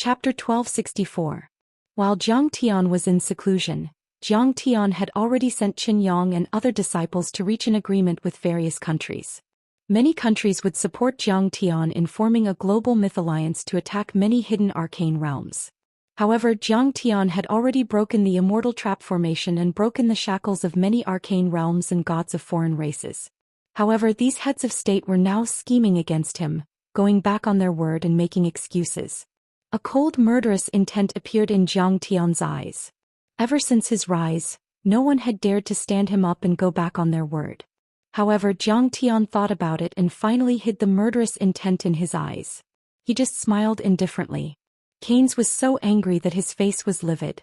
Chapter 1264. While Zhang Tian was in seclusion, Zhang Tian had already sent Qin Yang and other disciples to reach an agreement with various countries. Many countries would support Zhang Tian in forming a global myth alliance to attack many hidden arcane realms. However, Zhang Tian had already broken the immortal trap formation and broken the shackles of many arcane realms and gods of foreign races. However, these heads of state were now scheming against him, going back on their word and making excuses. A cold murderous intent appeared in Zhang Tian's eyes. Ever since his rise, no one had dared to stand him up and go back on their word. However, Zhang Tian thought about it and finally hid the murderous intent in his eyes. He just smiled indifferently. Keynes was so angry that his face was livid.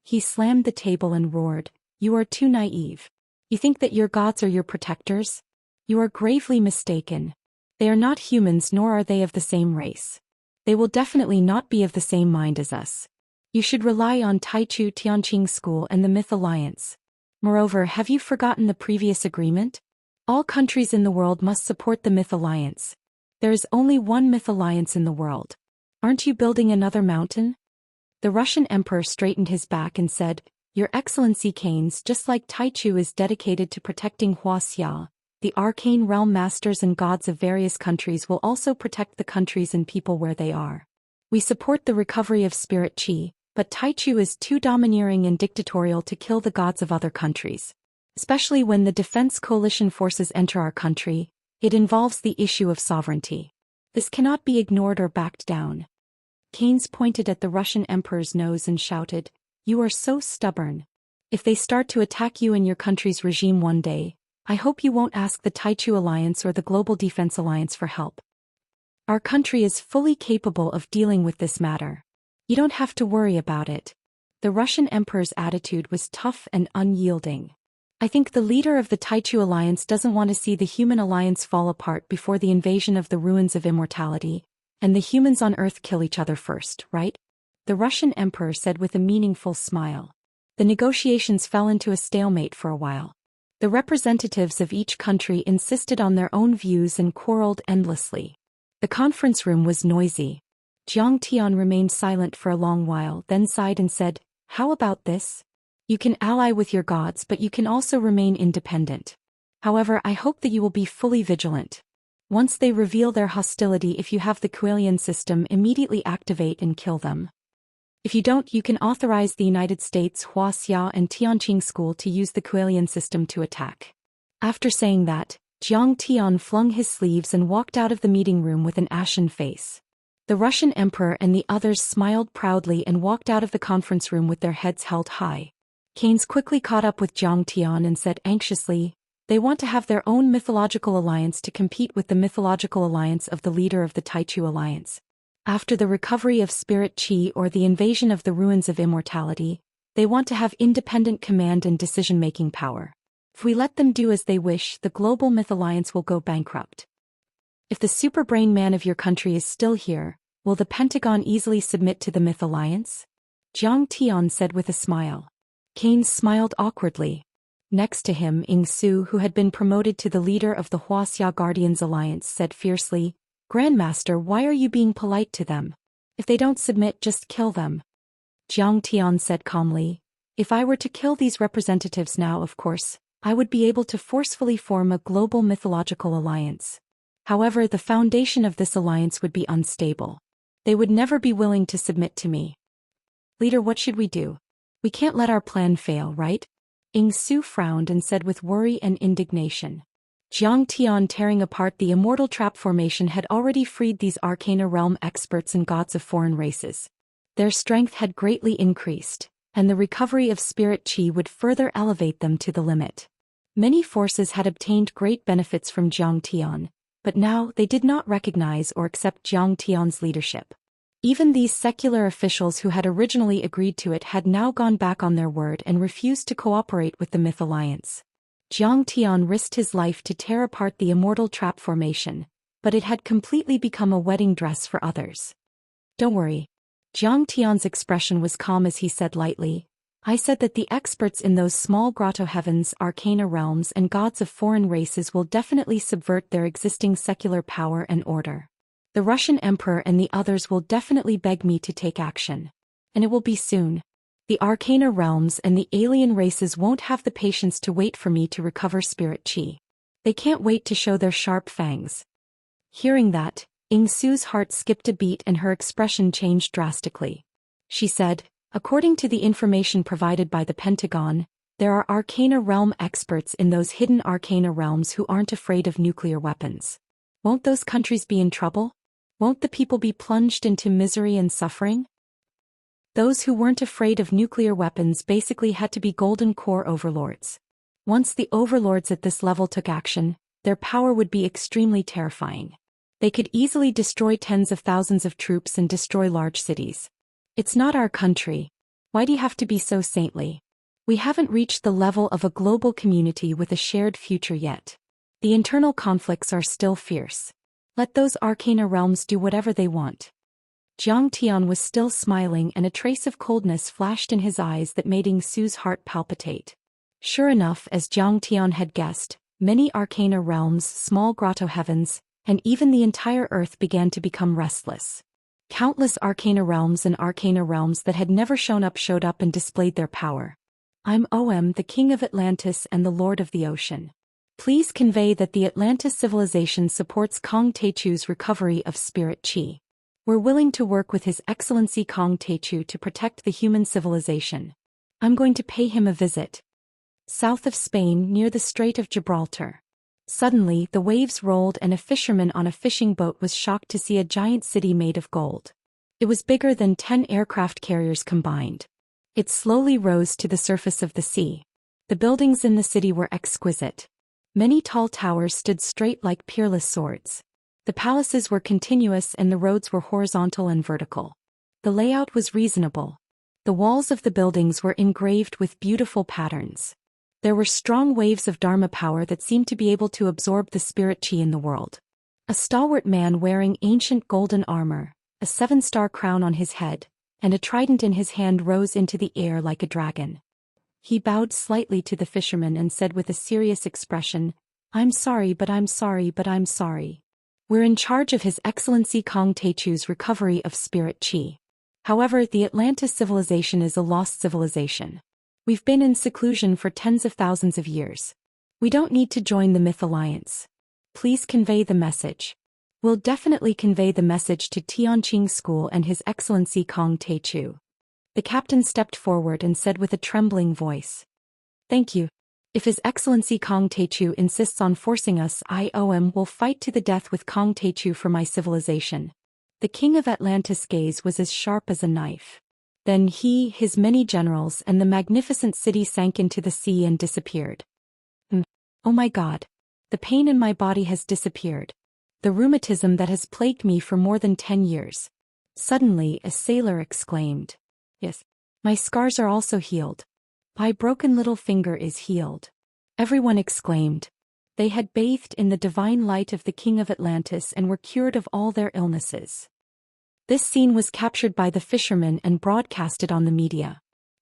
He slammed the table and roared, "You are too naive. You think that your gods are your protectors? You are gravely mistaken. They are not humans, nor are they of the same race. They will definitely not be of the same mind as us. You should rely on Taichu Tianqing School and the Myth Alliance. Moreover, have you forgotten the previous agreement? All countries in the world must support the Myth Alliance. There is only one Myth Alliance in the world. Aren't you building another mountain?" The Russian emperor straightened his back and said, "Your Excellency Keynes, just like Taichu is dedicated to protecting Wuxia, the arcane realm masters and gods of various countries will also protect the countries and people where they are. We support the recovery of spirit qi, but Taichu is too domineering and dictatorial to kill the gods of other countries. Especially when the defense coalition forces enter our country, it involves the issue of sovereignty. This cannot be ignored or backed down." Keynes pointed at the Russian emperor's nose and shouted, "You are so stubborn. If they start to attack you and your country's regime one day, I hope you won't ask the Taichu Alliance or the Global Defense Alliance for help. Our country is fully capable of dealing with this matter. You don't have to worry about it." The Russian emperor's attitude was tough and unyielding. "I think the leader of the Taichu Alliance doesn't want to see the human alliance fall apart before the invasion of the ruins of immortality, and the humans on Earth kill each other first, right?" The Russian emperor said with a meaningful smile. The negotiations fell into a stalemate for a while. The representatives of each country insisted on their own views and quarreled endlessly. The conference room was noisy. Zhang Tian remained silent for a long while, then sighed and said, "How about this? You can ally with your gods, but you can also remain independent. However, I hope that you will be fully vigilant. Once they reveal their hostility, if you have the Kuelian system, immediately activate and kill them. If you don't, you can authorize the United States, Wuxia and Tianqing School to use the Kuelian system to attack." After saying that, Zhang Tian flung his sleeves and walked out of the meeting room with an ashen face. The Russian emperor and the others smiled proudly and walked out of the conference room with their heads held high. Keynes quickly caught up with Zhang Tian and said anxiously, "They want to have their own mythological alliance to compete with the mythological alliance of the leader of the Taichu Alliance. After the recovery of spirit qi or the invasion of the ruins of immortality, they want to have independent command and decision-making power. If we let them do as they wish, the global myth alliance will go bankrupt. If the superbrain man of your country is still here, will the Pentagon easily submit to the myth alliance?" Zhang Tian said with a smile. Keynes smiled awkwardly. Next to him, Ing Su, who had been promoted to the leader of the Wuxia Guardians Alliance, said fiercely, "Grandmaster, why are you being polite to them? If they don't submit, just kill them." Zhang Tian said calmly, "If I were to kill these representatives now, of course, I would be able to forcefully form a global mythological alliance. However, the foundation of this alliance would be unstable. They would never be willing to submit to me. Leader, what should we do? We can't let our plan fail, right?" Ing Su frowned and said with worry and indignation. Zhang Tian tearing apart the immortal trap formation had already freed these arcana realm experts and gods of foreign races. Their strength had greatly increased, and the recovery of spirit qi would further elevate them to the limit. Many forces had obtained great benefits from Zhang Tian, but now they did not recognize or accept Zhang Tian's leadership. Even these secular officials who had originally agreed to it had now gone back on their word and refused to cooperate with the Myth Alliance. Zhang Tian risked his life to tear apart the immortal trap formation, but it had completely become a wedding dress for others. "Don't worry." Zhang Tian's expression was calm as he said lightly, "I said that the experts in those small grotto heavens, arcana realms and gods of foreign races will definitely subvert their existing secular power and order. The Russian emperor and the others will definitely beg me to take action. And it will be soon. The Arcana realms and the alien races won't have the patience to wait for me to recover spirit chi. They can't wait to show their sharp fangs. Hearing that, Ying Su's heart skipped a beat and her expression changed drastically. She said, according to the information provided by the Pentagon, there are Arcana realm experts in those hidden Arcana realms who aren't afraid of nuclear weapons. Won't those countries be in trouble? Won't the people be plunged into misery and suffering? Those who weren't afraid of nuclear weapons basically had to be golden core overlords. Once the overlords at this level took action, their power would be extremely terrifying. They could easily destroy tens of thousands of troops and destroy large cities. It's not our country. Why do you have to be so saintly? We haven't reached the level of a global community with a shared future yet. The internal conflicts are still fierce. Let those Arcana realms do whatever they want. Jiang Tian was still smiling and a trace of coldness flashed in his eyes that made Ying Su's heart palpitate. Sure enough, as Jiang Tian had guessed, many Arcana realms, small grotto heavens, and even the entire earth began to become restless. Countless Arcana realms and Arcana realms that had never shown up showed up and displayed their power. I'm OM, the King of Atlantis and the Lord of the Ocean. Please convey that the Atlantis civilization supports Kong Techu's recovery of spirit chi. We're willing to work with His Excellency Kong Techu to protect the human civilization. I'm going to pay him a visit. South of Spain, near the Strait of Gibraltar. Suddenly, the waves rolled and a fisherman on a fishing boat was shocked to see a giant city made of gold. It was bigger than 10 aircraft carriers combined. It slowly rose to the surface of the sea. The buildings in the city were exquisite. Many tall towers stood straight like peerless swords. The palaces were continuous and the roads were horizontal and vertical. The layout was reasonable. The walls of the buildings were engraved with beautiful patterns. There were strong waves of Dharma power that seemed to be able to absorb the spirit chi in the world. A stalwart man wearing ancient golden armor, a 7-star crown on his head, and a trident in his hand rose into the air like a dragon. He bowed slightly to the fisherman and said with a serious expression, I'm sorry but I'm sorry but I'm sorry. We're in charge of His Excellency Kong Techu's recovery of spirit chi. However, the Atlantis civilization is a lost civilization. We've been in seclusion for tens of thousands of years. We don't need to join the Myth Alliance. Please convey the message. We'll definitely convey the message to Tianqing School and His Excellency Kong Techu. The captain stepped forward and said with a trembling voice. Thank you. If His Excellency Kong Techu insists on forcing us, IOM will fight to the death with Kong Techu for my civilization. The king of Atlantis' gaze was as sharp as a knife. Then he, his many generals, and the magnificent city sank into the sea and disappeared. Oh my God. The pain in my body has disappeared. The rheumatism that has plagued me for more than 10 years. Suddenly, a sailor exclaimed. Yes. My scars are also healed. My broken little finger is healed. Everyone exclaimed. They had bathed in the divine light of the King of Atlantis and were cured of all their illnesses. This scene was captured by the fishermen and broadcasted on the media.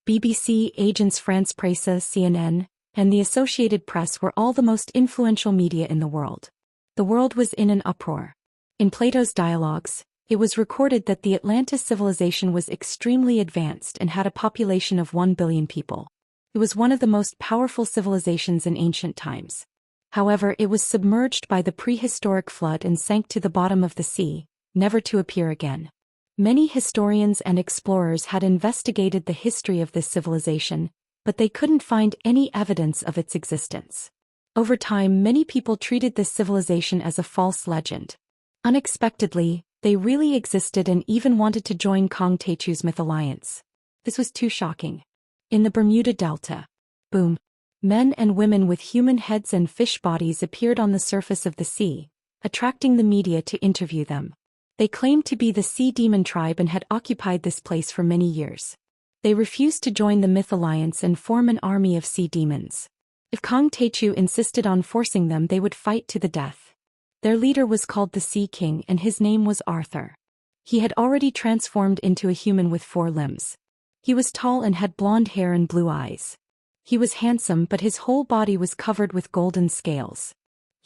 BBC, Agence France Presse, CNN, and the Associated Press were all the most influential media in the world. The world was in an uproar. In Plato's dialogues, it was recorded that the Atlantis civilization was extremely advanced and had a population of 1 billion people. It was one of the most powerful civilizations in ancient times. However, it was submerged by the prehistoric flood and sank to the bottom of the sea, never to appear again. Many historians and explorers had investigated the history of this civilization, but they couldn't find any evidence of its existence. Over time, many people treated this civilization as a false legend. Unexpectedly, they really existed and even wanted to join Kong Techu's Myth Alliance. This was too shocking. In the Bermuda Delta. Boom. Men and women with human heads and fish bodies appeared on the surface of the sea, attracting the media to interview them. They claimed to be the Sea Demon tribe and had occupied this place for many years. They refused to join the Myth Alliance and form an army of sea demons. If Kong Techu insisted on forcing them, they would fight to the death. Their leader was called the Sea King and his name was Arthur. He had already transformed into a human with 4 limbs. He was tall and had blonde hair and blue eyes. He was handsome, but his whole body was covered with golden scales.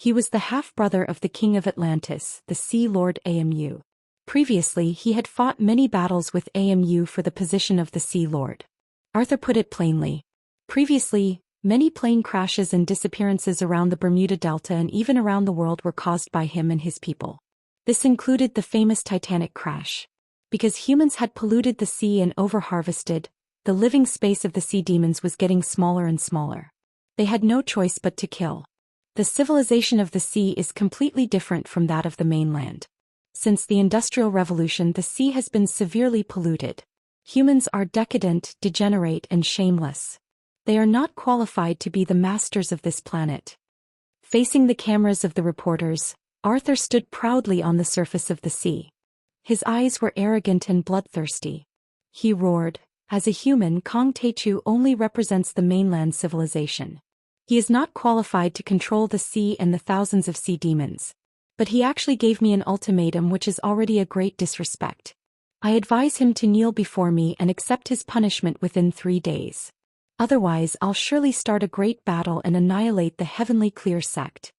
He was the half-brother of the king of Atlantis, the Sea Lord Amu. Previously he had fought many battles with Amu for the position of the Sea Lord. Arthur put it plainly. Previously, many plane crashes and disappearances around the Bermuda Delta and even around the world were caused by him and his people. This included the famous Titanic crash. Because humans had polluted the sea and over-harvested, the living space of the sea demons was getting smaller and smaller. They had no choice but to kill. The civilization of the sea is completely different from that of the mainland. Since the Industrial Revolution, the sea has been severely polluted. Humans are decadent, degenerate, and shameless. They are not qualified to be the masters of this planet. Facing the cameras of the reporters, Arthur stood proudly on the surface of the sea. His eyes were arrogant and bloodthirsty. He roared, "As a human, Kong Techu only represents the mainland civilization. He is not qualified to control the sea and the thousands of sea demons. But he actually gave me an ultimatum, which is already a great disrespect. I advise him to kneel before me and accept his punishment within 3 days. Otherwise I'll surely start a great battle and annihilate the Heavenly Clear sect."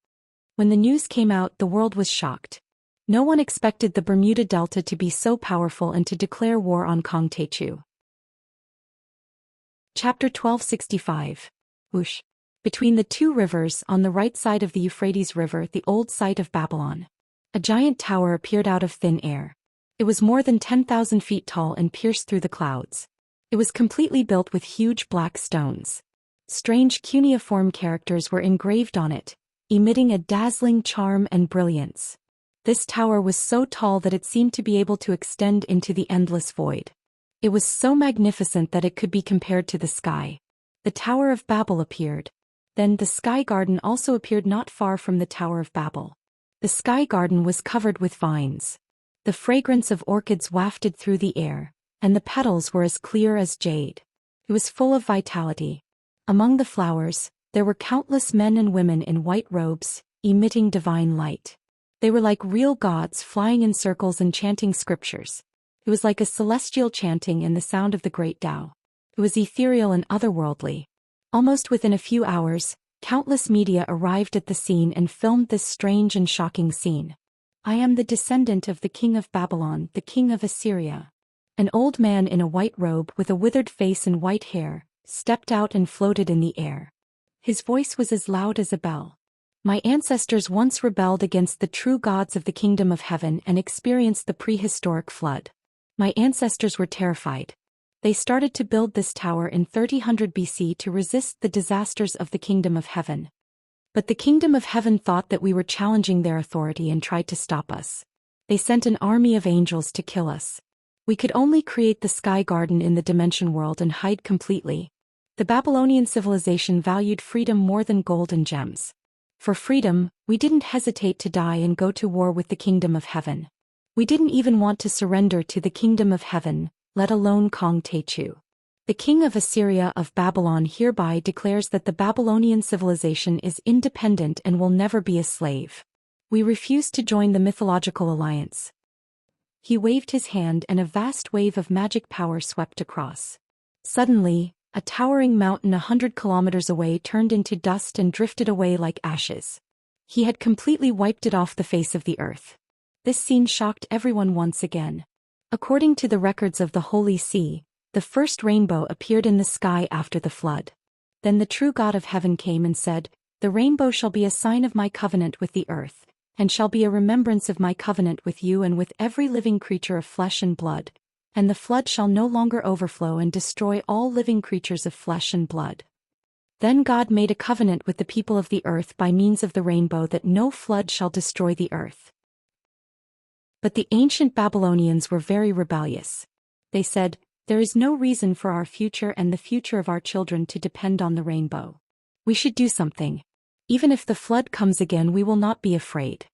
When the news came out, the world was shocked. No one expected the Bermuda Delta to be so powerful and to declare war on Kong Techu. Chapter 1265. Whoosh. Between the two rivers, on the right side of the Euphrates River, the old site of Babylon. A giant tower appeared out of thin air. It was more than 10,000 feet tall and pierced through the clouds. It was completely built with huge black stones. Strange cuneiform characters were engraved on it, emitting a dazzling charm and brilliance. This tower was so tall that it seemed to be able to extend into the endless void. It was so magnificent that it could be compared to the sky. The Tower of Babel appeared. Then the Sky Garden also appeared not far from the Tower of Babel. The Sky Garden was covered with vines. The fragrance of orchids wafted through the air, and the petals were as clear as jade. It was full of vitality. Among the flowers, there were countless men and women in white robes, emitting divine light. They were like real gods flying in circles and chanting scriptures. It was like a celestial chanting and the sound of the great Tao. It was ethereal and otherworldly. Almost within a few hours, countless media arrived at the scene and filmed this strange and shocking scene. "I am the descendant of the king of Babylon, the king of Assyria." An old man in a white robe with a withered face and white hair stepped out and floated in the air. His voice was as loud as a bell. "My ancestors once rebelled against the true gods of the kingdom of heaven and experienced the prehistoric flood. My ancestors were terrified. They started to build this tower in 3000 BC to resist the disasters of the kingdom of heaven. But the kingdom of heaven thought that we were challenging their authority and tried to stop us. They sent an army of angels to kill us. We could only create the Sky Garden in the dimension world and hide completely. The Babylonian civilization valued freedom more than gold and gems. For freedom, we didn't hesitate to die and go to war with the kingdom of heaven. We didn't even want to surrender to the kingdom of heaven, let alone Kong Techu. The king of Assyria of Babylon hereby declares that the Babylonian civilization is independent and will never be a slave. We refuse to join the mythological alliance." He waved his hand and a vast wave of magic power swept across. Suddenly, a towering mountain 100 kilometers away turned into dust and drifted away like ashes. He had completely wiped it off the face of the earth. This scene shocked everyone once again. According to the records of the Holy See, the first rainbow appeared in the sky after the flood. Then the true God of heaven came and said, "The rainbow shall be a sign of my covenant with the earth, and shall be a remembrance of my covenant with you and with every living creature of flesh and blood. And the flood shall no longer overflow and destroy all living creatures of flesh and blood." Then God made a covenant with the people of the earth by means of the rainbow that no flood shall destroy the earth. But the ancient Babylonians were very rebellious. They said, "There is no reason for our future and the future of our children to depend on the rainbow. We should do something. Even if the flood comes again, we will not be afraid."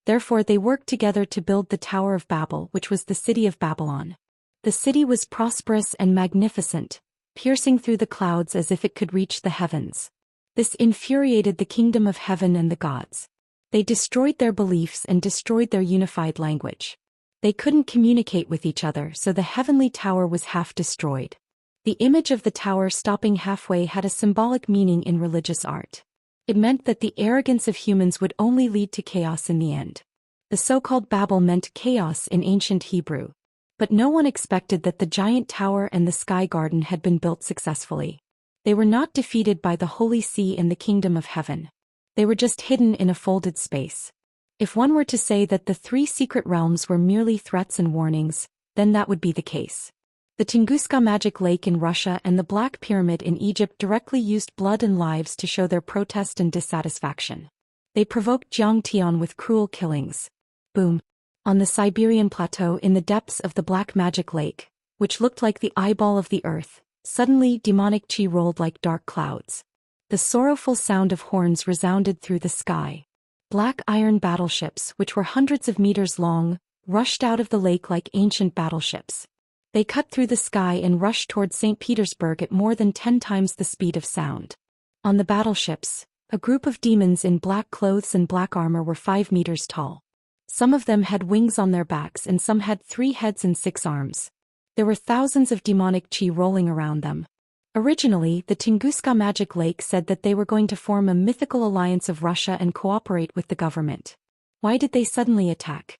Therefore they worked together to build the Tower of Babel, which was the city of Babylon. The city was prosperous and magnificent, piercing through the clouds as if it could reach the heavens. This infuriated the kingdom of heaven and the gods. They destroyed their beliefs and destroyed their unified language. They couldn't communicate with each other, so the heavenly tower was half destroyed. The image of the tower stopping halfway had a symbolic meaning in religious art. It meant that the arrogance of humans would only lead to chaos in the end. The so-called Babel meant chaos in ancient Hebrew. But no one expected that the giant tower and the sky garden had been built successfully. They were not defeated by the Holy See in the kingdom of heaven. They were just hidden in a folded space. If one were to say that the three secret realms were merely threats and warnings, then that would be the case. The Tunguska Magic Lake in Russia and the Black Pyramid in Egypt directly used blood and lives to show their protest and dissatisfaction. They provoked Zhou Xian with cruel killings. Boom. On the Siberian plateau in the depths of the Black Magic Lake, which looked like the eyeball of the earth, suddenly demonic chi rolled like dark clouds. The sorrowful sound of horns resounded through the sky. Black iron battleships, which were hundreds of meters long, rushed out of the lake like ancient battleships. They cut through the sky and rushed toward St. Petersburg at more than 10 times the speed of sound. On the battleships, a group of demons in black clothes and black armor were 5 meters tall. Some of them had wings on their backs and some had 3 heads and 6 arms. There were thousands of demonic chi rolling around them. Originally, the Tunguska Magic Lake said that they were going to form a mythical alliance of Russia and cooperate with the government. Why did they suddenly attack?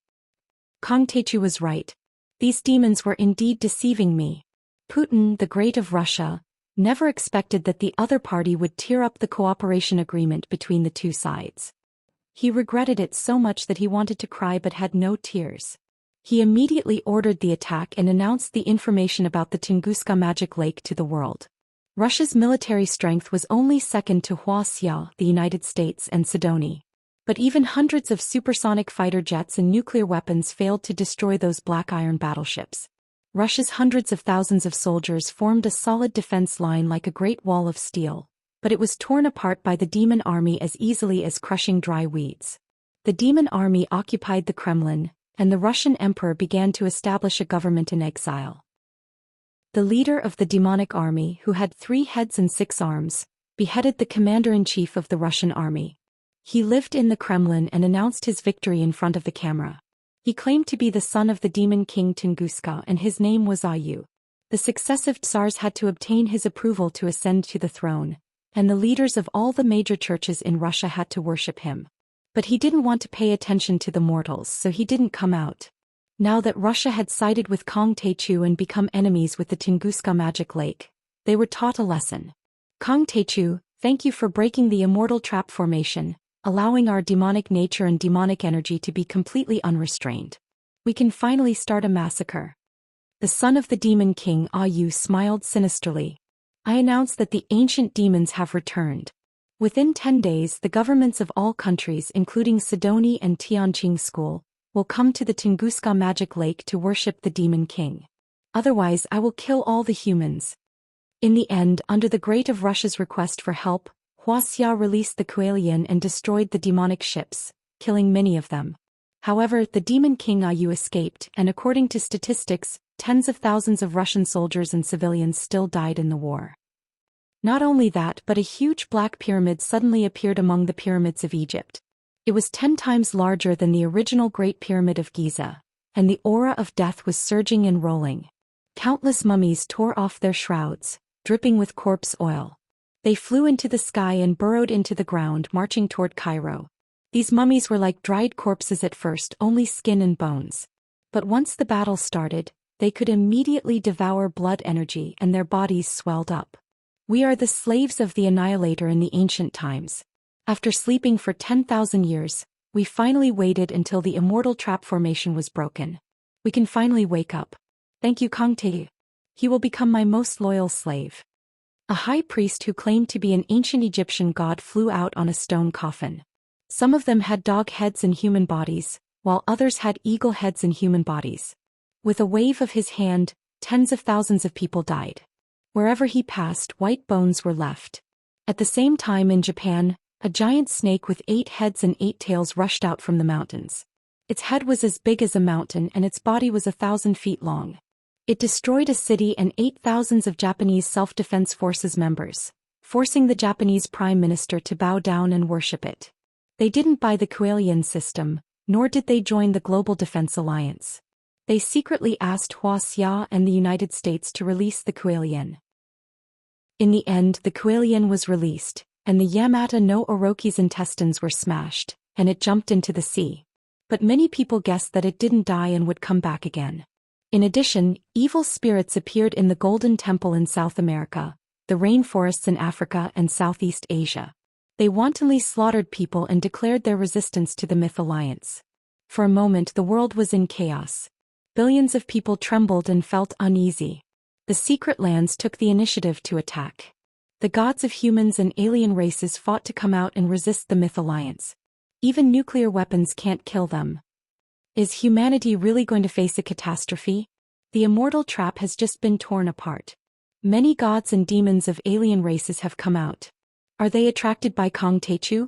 Kong Techu was right. These demons were indeed deceiving me. Putin, the Great of Russia, never expected that the other party would tear up the cooperation agreement between the two sides. He regretted it so much that he wanted to cry but had no tears. He immediately ordered the attack and announced the information about the Tunguska Magic Lake to the world. Russia's military strength was only second to Wuxia, the United States, and Sidonie. But even hundreds of supersonic fighter jets and nuclear weapons failed to destroy those black iron battleships. Russia's hundreds of thousands of soldiers formed a solid defense line like a great wall of steel, but it was torn apart by the demon army as easily as crushing dry weeds. The demon army occupied the Kremlin, and the Russian emperor began to establish a government in exile. The leader of the demonic army, who had 3 heads and 6 arms, beheaded the commander-in-chief of the Russian army. He lived in the Kremlin and announced his victory in front of the camera. He claimed to be the son of the demon king Tunguska and his name was Ayu. The successive tsars had to obtain his approval to ascend to the throne, and the leaders of all the major churches in Russia had to worship him. But he didn't want to pay attention to the mortals, so he didn't come out. Now that Russia had sided with Kong Techu and become enemies with the Tunguska Magic Lake, they were taught a lesson. Kong Techu, thank you for breaking the immortal trap formation, allowing our demonic nature and demonic energy to be completely unrestrained. We can finally start a massacre. The son of the demon king Ayu smiled sinisterly. I announce that the ancient demons have returned. Within 10 days the governments of all countries including Sidonie and Tianjin School will come to the Tunguska Magic Lake to worship the demon king. Otherwise I will kill all the humans. In the end, under the Great of Russia's request for help, Wuxia released the Kuelian and destroyed the demonic ships, killing many of them. However, the demon king Ayu escaped and according to statistics, tens of thousands of Russian soldiers and civilians still died in the war. Not only that, but a huge black pyramid suddenly appeared among the pyramids of Egypt. It was 10 times larger than the original Great Pyramid of Giza, and the aura of death was surging and rolling. Countless mummies tore off their shrouds, dripping with corpse oil. They flew into the sky and burrowed into the ground, marching toward Cairo. These mummies were like dried corpses at first, only skin and bones. But once the battle started, they could immediately devour blood energy and their bodies swelled up. We are the slaves of the Annihilator in the ancient times. After sleeping for 10,000 years, we finally waited until the immortal trap formation was broken. We can finally wake up. Thank you, Kong Techu. He will become my most loyal slave. A high priest who claimed to be an ancient Egyptian god flew out on a stone coffin. Some of them had dog heads and human bodies, while others had eagle heads and human bodies. With a wave of his hand, tens of thousands of people died. Wherever he passed, white bones were left. At the same time in Japan, a giant snake with 8 heads and 8 tails rushed out from the mountains. Its head was as big as a mountain and its body was 1,000 feet long. It destroyed a city and ate thousands of Japanese self-defense forces members, forcing the Japanese prime minister to bow down and worship it. They didn't buy the Kuelian system, nor did they join the Global Defense Alliance. They secretly asked Wuxia and the United States to release the Kuelian. In the end, the Kuelian was released, and the Yamata no Orochi's intestines were smashed, and it jumped into the sea. But many people guessed that it didn't die and would come back again. In addition, evil spirits appeared in the Golden Temple in South America, the rainforests in Africa and Southeast Asia. They wantonly slaughtered people and declared their resistance to the Myth Alliance. For a moment the world was in chaos. Billions of people trembled and felt uneasy. The secret lands took the initiative to attack. The gods of humans and alien races fought to come out and resist the Myth Alliance. Even nuclear weapons can't kill them. Is humanity really going to face a catastrophe? The immortal trap has just been torn apart. Many gods and demons of alien races have come out. Are they attracted by Kong Techu?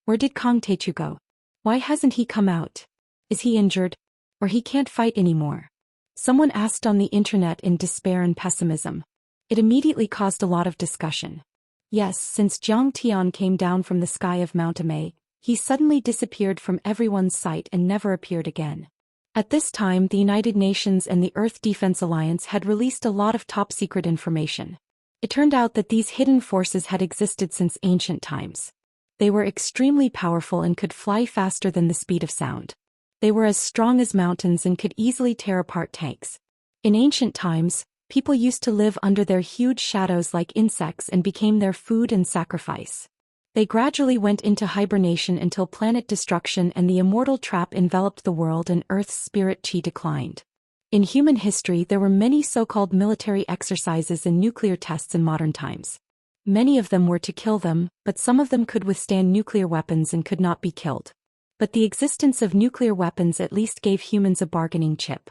Where did Kong Techu go? Why hasn't he come out? Is he injured? Or he can't fight anymore? Someone asked on the internet in despair and pessimism. It immediately caused a lot of discussion. Yes, since Zhou Xian came down from the sky of Mount Immerse, he suddenly disappeared from everyone's sight and never appeared again. At this time the United Nations and the Earth Defense Alliance had released a lot of top-secret information. It turned out that these hidden forces had existed since ancient times. They were extremely powerful and could fly faster than the speed of sound. They were as strong as mountains and could easily tear apart tanks. In ancient times, people used to live under their huge shadows like insects and became their food and sacrifice. They gradually went into hibernation until planet destruction and the immortal trap enveloped the world and Earth's spirit chi declined. In human history there were many so-called military exercises and nuclear tests in modern times. Many of them were to kill them, but some of them could withstand nuclear weapons and could not be killed. But the existence of nuclear weapons at least gave humans a bargaining chip.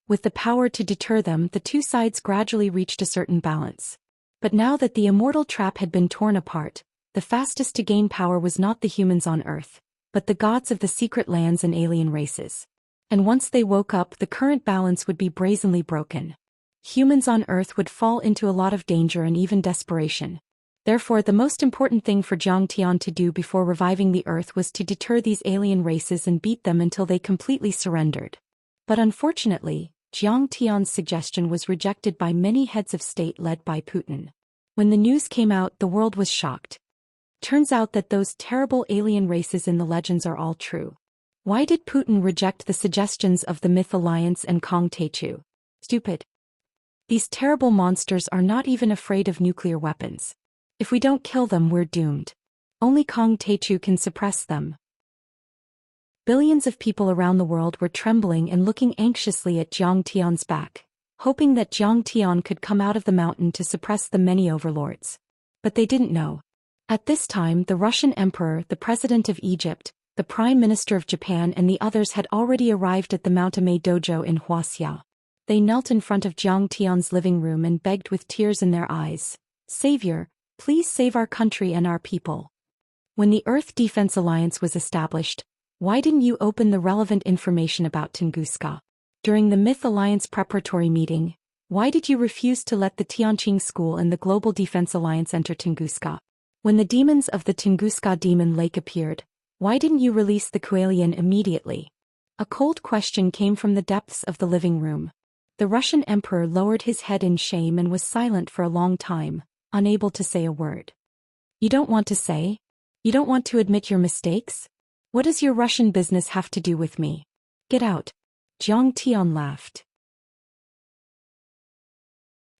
With the power to deter them, the two sides gradually reached a certain balance. But now that the immortal trap had been torn apart, the fastest to gain power was not the humans on Earth, but the gods of the secret lands and alien races. And once they woke up, the current balance would be brazenly broken. Humans on Earth would fall into a lot of danger and even desperation. Therefore, the most important thing for Zhou Xian to do before reviving the Earth was to deter these alien races and beat them until they completely surrendered. But unfortunately, Zhou Xian's suggestion was rejected by many heads of state led by Putin. When the news came out, the world was shocked. Turns out that those terrible alien races in the legends are all true. Why did Putin reject the suggestions of the Myth Alliance and Kong Techu? Stupid. These terrible monsters are not even afraid of nuclear weapons. If we don't kill them, we're doomed. Only Kong Techu can suppress them. Billions of people around the world were trembling and looking anxiously at Zhou Xian's back, hoping that Zhou Xian could come out of the mountain to suppress the many overlords. But they didn't know. At this time the Russian Emperor, the President of Egypt, the Prime Minister of Japan and the others had already arrived at the Mount Immerse dojo in Wuxia. They knelt in front of Zhou Xian's living room and begged with tears in their eyes, "Savior, please save our country and our people." When the Earth Defense Alliance was established, why didn't you open the relevant information about Tunguska? During the Myth Alliance preparatory meeting, why did you refuse to let the Tianqing School and the Global Defense Alliance enter Tunguska? When the demons of the Tunguska Demon Lake appeared, why didn't you release the Kuelian immediately? A cold question came from the depths of the living room. The Russian Emperor lowered his head in shame and was silent for a long time, unable to say a word. You don't want to say? You don't want to admit your mistakes? What does your Russian business have to do with me? Get out. Zhou Xian laughed.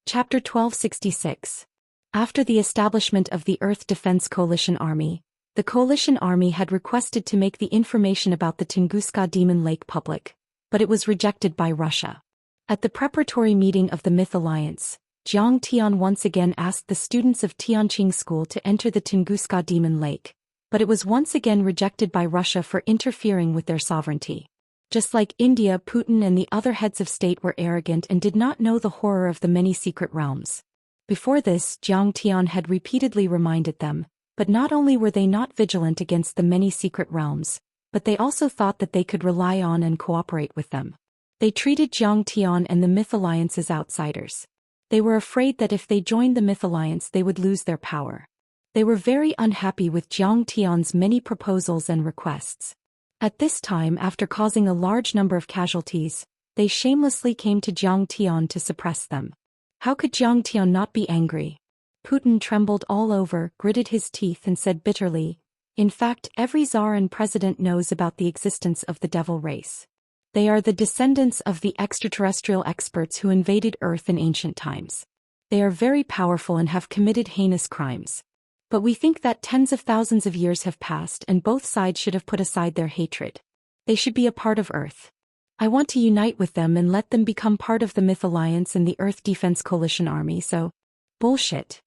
Chapter 1266. After the establishment of the Earth Defense Coalition Army, the Coalition Army had requested to make the information about the Tunguska Demon Lake public, but it was rejected by Russia. At the preparatory meeting of the Myth Alliance, Zhou Xian once again asked the students of Tianqing School to enter the Tunguska Demon Lake, but it was once again rejected by Russia for interfering with their sovereignty. Just like India, Putin and the other heads of state were arrogant and did not know the horror of the many secret realms. Before this, Zhou Xian had repeatedly reminded them, but not only were they not vigilant against the many secret realms, but they also thought that they could rely on and cooperate with them. They treated Zhou Xian and the Myth Alliance as outsiders. They were afraid that if they joined the Myth Alliance they would lose their power. They were very unhappy with Zhou Xian's many proposals and requests. At this time, after causing a large number of casualties, they shamelessly came to Zhou Xian to suppress them. How could Zhou Xian not be angry? Putin trembled all over, gritted his teeth and said bitterly, "In fact, every czar and president knows about the existence of the devil race. They are the descendants of the extraterrestrial experts who invaded Earth in ancient times. They are very powerful and have committed heinous crimes. But we think that tens of thousands of years have passed and both sides should have put aside their hatred. They should be a part of Earth. I want to unite with them and let them become part of the Myth Alliance and the Earth Defense Coalition Army, so..." "Bullshit."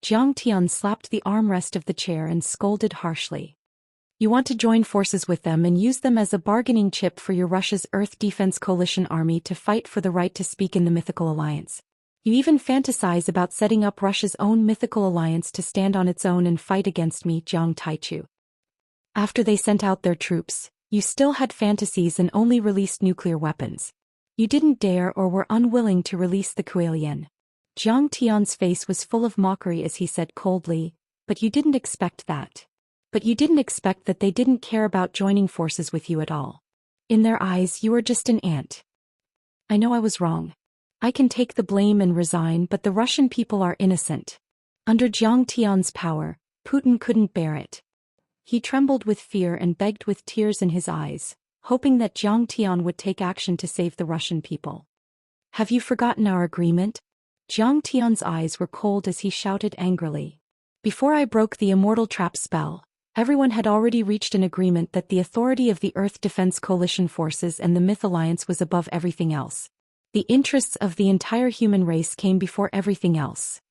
Zhang Tian slapped the armrest of the chair and scolded harshly. "You want to join forces with them and use them as a bargaining chip for your Russia's Earth Defense Coalition Army to fight for the right to speak in the Mythical Alliance. You even fantasize about setting up Russia's own mythical alliance to stand on its own and fight against me, Jiang Taichu. After they sent out their troops, you still had fantasies and only released nuclear weapons. You didn't dare or were unwilling to release the Kuelian." Jiang Tian's face was full of mockery as he said coldly, "But you didn't expect that. But you didn't expect that they didn't care about joining forces with you at all. In their eyes you were just an ant. I know I was wrong. I can take the blame and resign, but the Russian people are innocent." Under Jiang Tian's power, Putin couldn't bear it. He trembled with fear and begged with tears in his eyes, hoping that Jiang Tian would take action to save the Russian people. "Have you forgotten our agreement?" Jiang Tian's eyes were cold as he shouted angrily. "Before I broke the immortal trap spell, everyone had already reached an agreement that the authority of the Earth Defense Coalition forces and the Myth Alliance was above everything else. The interests of the entire human race came before everything else.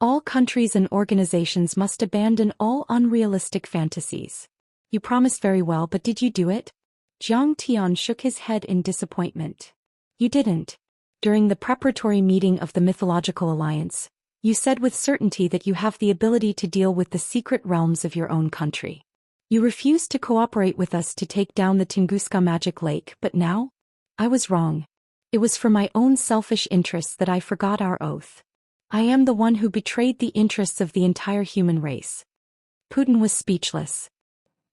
All countries and organizations must abandon all unrealistic fantasies. You promised very well, but did you do it?" Jiang Tian shook his head in disappointment. "You didn't. During the preparatory meeting of the Mythological Alliance, you said with certainty that you have the ability to deal with the secret realms of your own country. You refused to cooperate with us to take down the Tunguska magic lake, but now? I was wrong. It was for my own selfish interests that I forgot our oath. I am the one who betrayed the interests of the entire human race." Putin was speechless.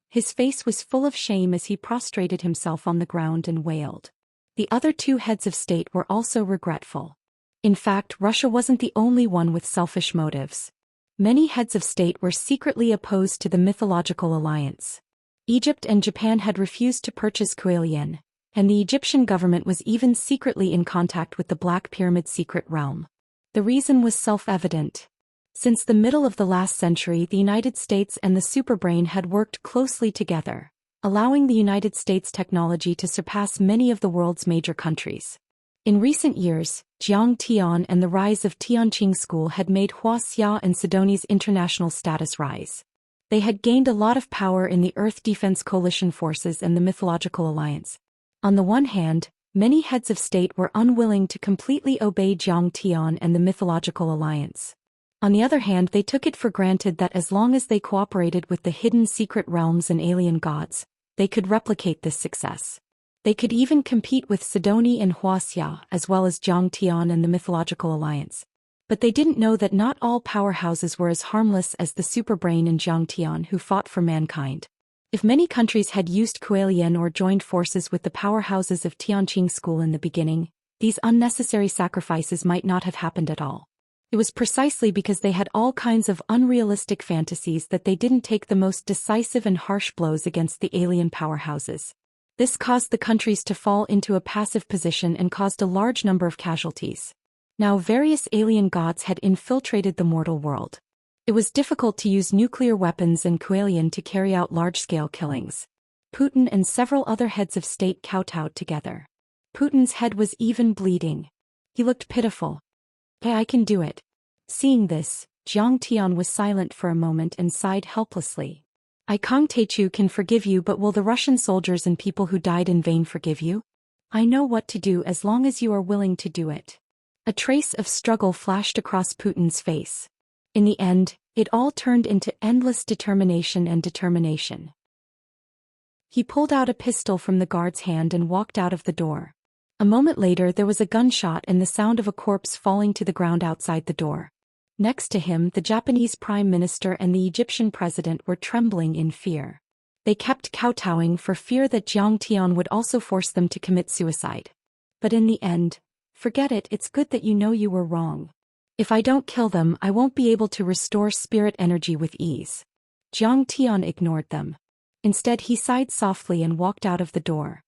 His face was full of shame as he prostrated himself on the ground and wailed. The other two heads of state were also regretful. In fact, Russia wasn't the only one with selfish motives. Many heads of state were secretly opposed to the Mythological Alliance. Egypt and Japan had refused to purchase Kuelian, and the Egyptian government was even secretly in contact with the Black Pyramid secret realm. The reason was self-evident. Since the middle of the last century, the United States and the superbrain had worked closely together, allowing the United States technology to surpass many of the world's major countries. In recent years, Jiang Tian and the rise of Tianqing School had made Wuxia and Sidoni's international status rise. They had gained a lot of power in the Earth Defense Coalition forces and the Mythological Alliance. On the one hand, many heads of state were unwilling to completely obey Jiang Tian and the Mythological Alliance. On the other hand, they took it for granted that as long as they cooperated with the hidden secret realms and alien gods, they could replicate this success. They could even compete with Sidoni and Wuxia as well as Jiang Tian and the Mythological Alliance. But they didn't know that not all powerhouses were as harmless as the superbrain and Jiang Tian who fought for mankind. If many countries had used Kuelian or joined forces with the powerhouses of Tianqing School in the beginning, these unnecessary sacrifices might not have happened at all. It was precisely because they had all kinds of unrealistic fantasies that they didn't take the most decisive and harsh blows against the alien powerhouses. This caused the countries to fall into a passive position and caused a large number of casualties. Now various alien gods had infiltrated the mortal world. It was difficult to use nuclear weapons and Kuelian to carry out large-scale killings. Putin and several other heads of state kowtowed together. Putin's head was even bleeding. He looked pitiful. "Hey, I can do it." Seeing this, Jiang Tian was silent for a moment and sighed helplessly. "I Kang Teichu can forgive you, but will the Russian soldiers and people who died in vain forgive you? I know what to do as long as you are willing to do it." A trace of struggle flashed across Putin's face. In the end, it all turned into endless determination and determination. He pulled out a pistol from the guard's hand and walked out of the door. A moment later there was a gunshot and the sound of a corpse falling to the ground outside the door. Next to him, the Japanese Prime Minister and the Egyptian President were trembling in fear. They kept kowtowing for fear that Jiang Tian would also force them to commit suicide. But in the end, forget it, it's good that you know you were wrong. If I don't kill them, I won't be able to restore spirit energy with ease. Zhang Tian ignored them. Instead, he sighed softly and walked out of the door.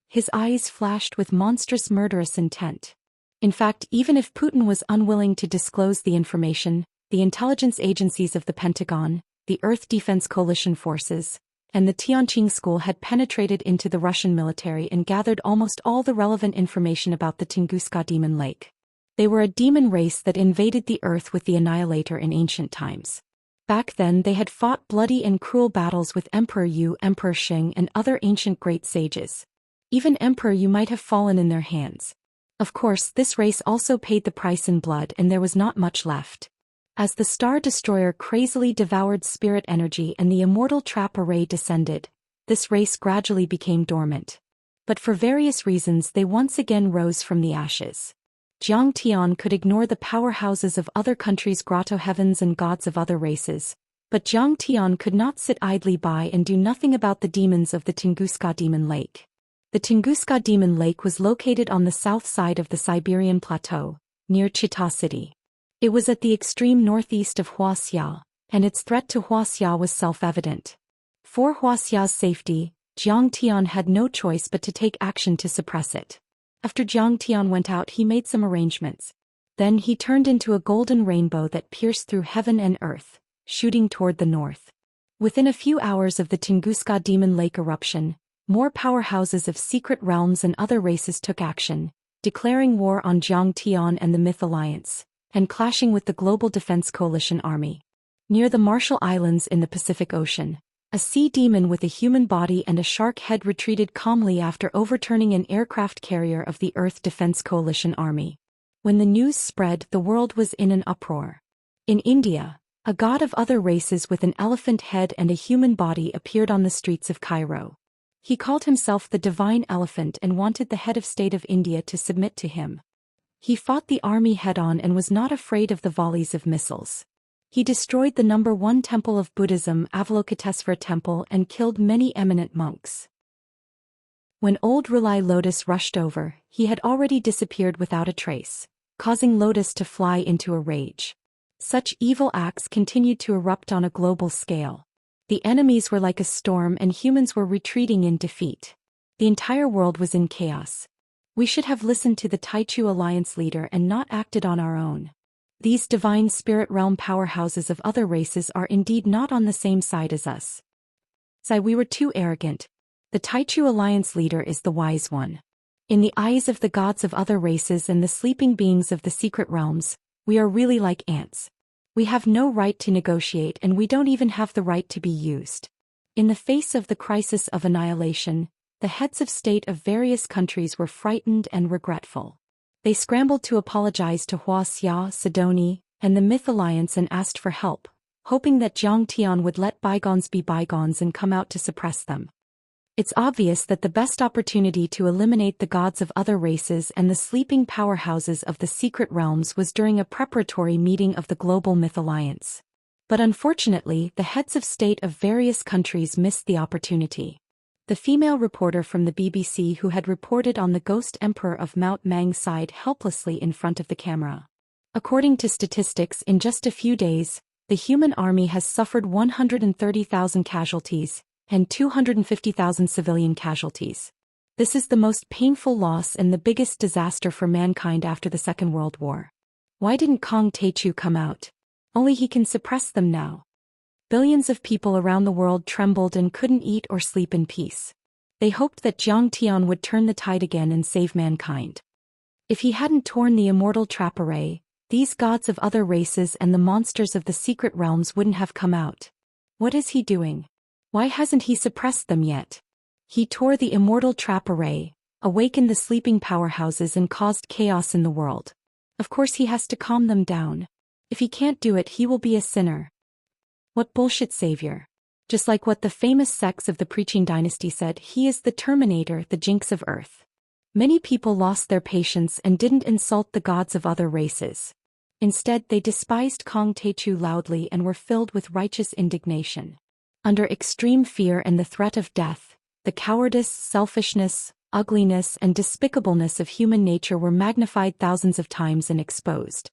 His eyes flashed with monstrous murderous intent. In fact, even if Putin was unwilling to disclose the information, the intelligence agencies of the Pentagon, the Earth Defense Coalition forces, and the Tianqing school had penetrated into the Russian military and gathered almost all the relevant information about the Tunguska demon lake. They were a demon race that invaded the Earth with the Annihilator in ancient times. Back then they had fought bloody and cruel battles with Emperor Yu, Emperor Shing, and other ancient great sages. Even Emperor Yu might have fallen in their hands. Of course, this race also paid the price in blood, and there was not much left. As the Star Destroyer crazily devoured spirit energy and the immortal trap array descended, this race gradually became dormant. But for various reasons they once again rose from the ashes. Zhang Tian could ignore the powerhouses of other countries' grotto heavens and gods of other races, but Zhang Tian could not sit idly by and do nothing about the demons of the Tunguska demon lake. The Tunguska demon lake was located on the south side of the Siberian plateau, near Chita city. It was at the extreme northeast of Wuxia, and its threat to Wuxia was self-evident. For Wuxia's safety, Zhang Tian had no choice but to take action to suppress it. After Zhang Tian went out, he made some arrangements. Then he turned into a golden rainbow that pierced through heaven and earth, shooting toward the north. Within a few hours of the Tunguska demon lake eruption, more powerhouses of secret realms and other races took action, declaring war on Zhang Tian and the Myth Alliance, and clashing with the Global Defense Coalition army. Near the Marshall Islands in the Pacific Ocean, a sea demon with a human body and a shark head retreated calmly after overturning an aircraft carrier of the Earth Defense Coalition army. When the news spread, the world was in an uproar. In India, a god of other races with an elephant head and a human body appeared on the streets of Cairo. He called himself the Divine Elephant and wanted the head of state of India to submit to him. He fought the army head-on and was not afraid of the volleys of missiles. He destroyed the number 1 temple of Buddhism, Avalokitesvara Temple, and killed many eminent monks. When old Rulai Lotus rushed over, he had already disappeared without a trace, causing Lotus to fly into a rage. Such evil acts continued to erupt on a global scale. The enemies were like a storm and humans were retreating in defeat. The entire world was in chaos. We should have listened to the Taichu Alliance leader and not acted on our own. These divine spirit realm powerhouses of other races are indeed not on the same side as us. We were too arrogant. The Taichu Alliance leader is the wise one. In the eyes of the gods of other races and the sleeping beings of the secret realms, we are really like ants. We have no right to negotiate and we don't even have the right to be used. In the face of the crisis of annihilation, the heads of state of various countries were frightened and regretful. They scrambled to apologize to Wuxia, Sidoni, and the Myth Alliance and asked for help, hoping that Zhang Tian would let bygones be bygones and come out to suppress them. It's obvious that the best opportunity to eliminate the gods of other races and the sleeping powerhouses of the secret realms was during a preparatory meeting of the Global Myth Alliance. But unfortunately, the heads of state of various countries missed the opportunity. The female reporter from the BBC who had reported on the ghost emperor of Mount Mang sighed helplessly in front of the camera. According to statistics, in just a few days, the human army has suffered 130,000 casualties, and 250,000 civilian casualties. This is the most painful loss and the biggest disaster for mankind after the Second World War. Why didn't Kong Taichu come out? Only he can suppress them now. Billions of people around the world trembled and couldn't eat or sleep in peace. They hoped that Zhang Tian would turn the tide again and save mankind. If he hadn't torn the immortal trap array, these gods of other races and the monsters of the secret realms wouldn't have come out. What is he doing? Why hasn't he suppressed them yet? He tore the immortal trap array, awakened the sleeping powerhouses and caused chaos in the world. Of course he has to calm them down. If he can't do it, he will be a sinner. What bullshit savior. Just like what the famous sects of the preaching dynasty said, he is the Terminator, the jinx of Earth. Many people lost their patience and didn't insult the gods of other races. Instead, they despised Kong Taichu loudly and were filled with righteous indignation. Under extreme fear and the threat of death, the cowardice, selfishness, ugliness, and despicableness of human nature were magnified thousands of times and exposed.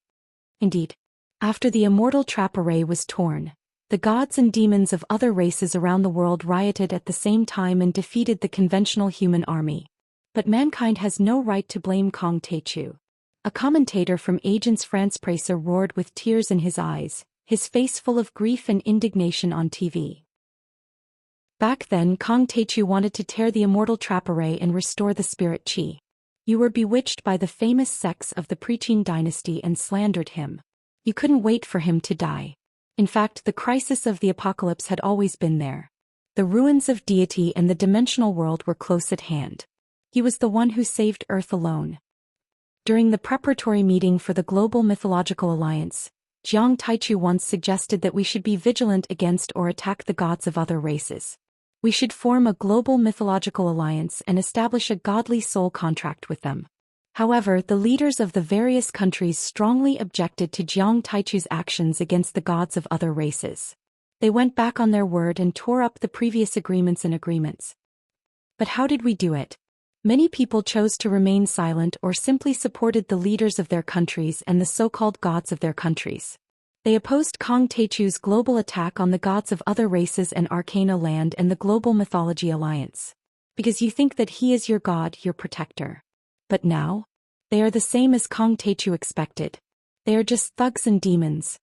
Indeed, After the immortal trap array was torn, the gods and demons of other races around the world rioted at the same time and defeated the conventional human army. But mankind has no right to blame Kong Techu. A commentator from Agence France-Presse roared with tears in his eyes, his face full of grief and indignation on TV. Back then Kong Techu wanted to tear the immortal trap array and restore the spirit qi. You were bewitched by the famous sects of the Preqin dynasty and slandered him. You couldn't wait for him to die. In fact, the crisis of the apocalypse had always been there. The ruins of deity and the dimensional world were close at hand. He was the one who saved Earth alone. During the preparatory meeting for the Global Mythological Alliance, Jiang Taichu once suggested that we should be vigilant against or attack the gods of other races. We should form a global mythological alliance and establish a godly soul contract with them. However, the leaders of the various countries strongly objected to Jiang Taichu's actions against the gods of other races. They went back on their word and tore up the previous agreements. But how did we do it? Many people chose to remain silent or simply supported the leaders of their countries and the so-called gods of their countries. They opposed Kong Techu's global attack on the gods of other races and Arcana Land and the Global Mythology Alliance. Because you think that he is your god, your protector. But now? They are the same as Kong Techu expected. They are just thugs and demons.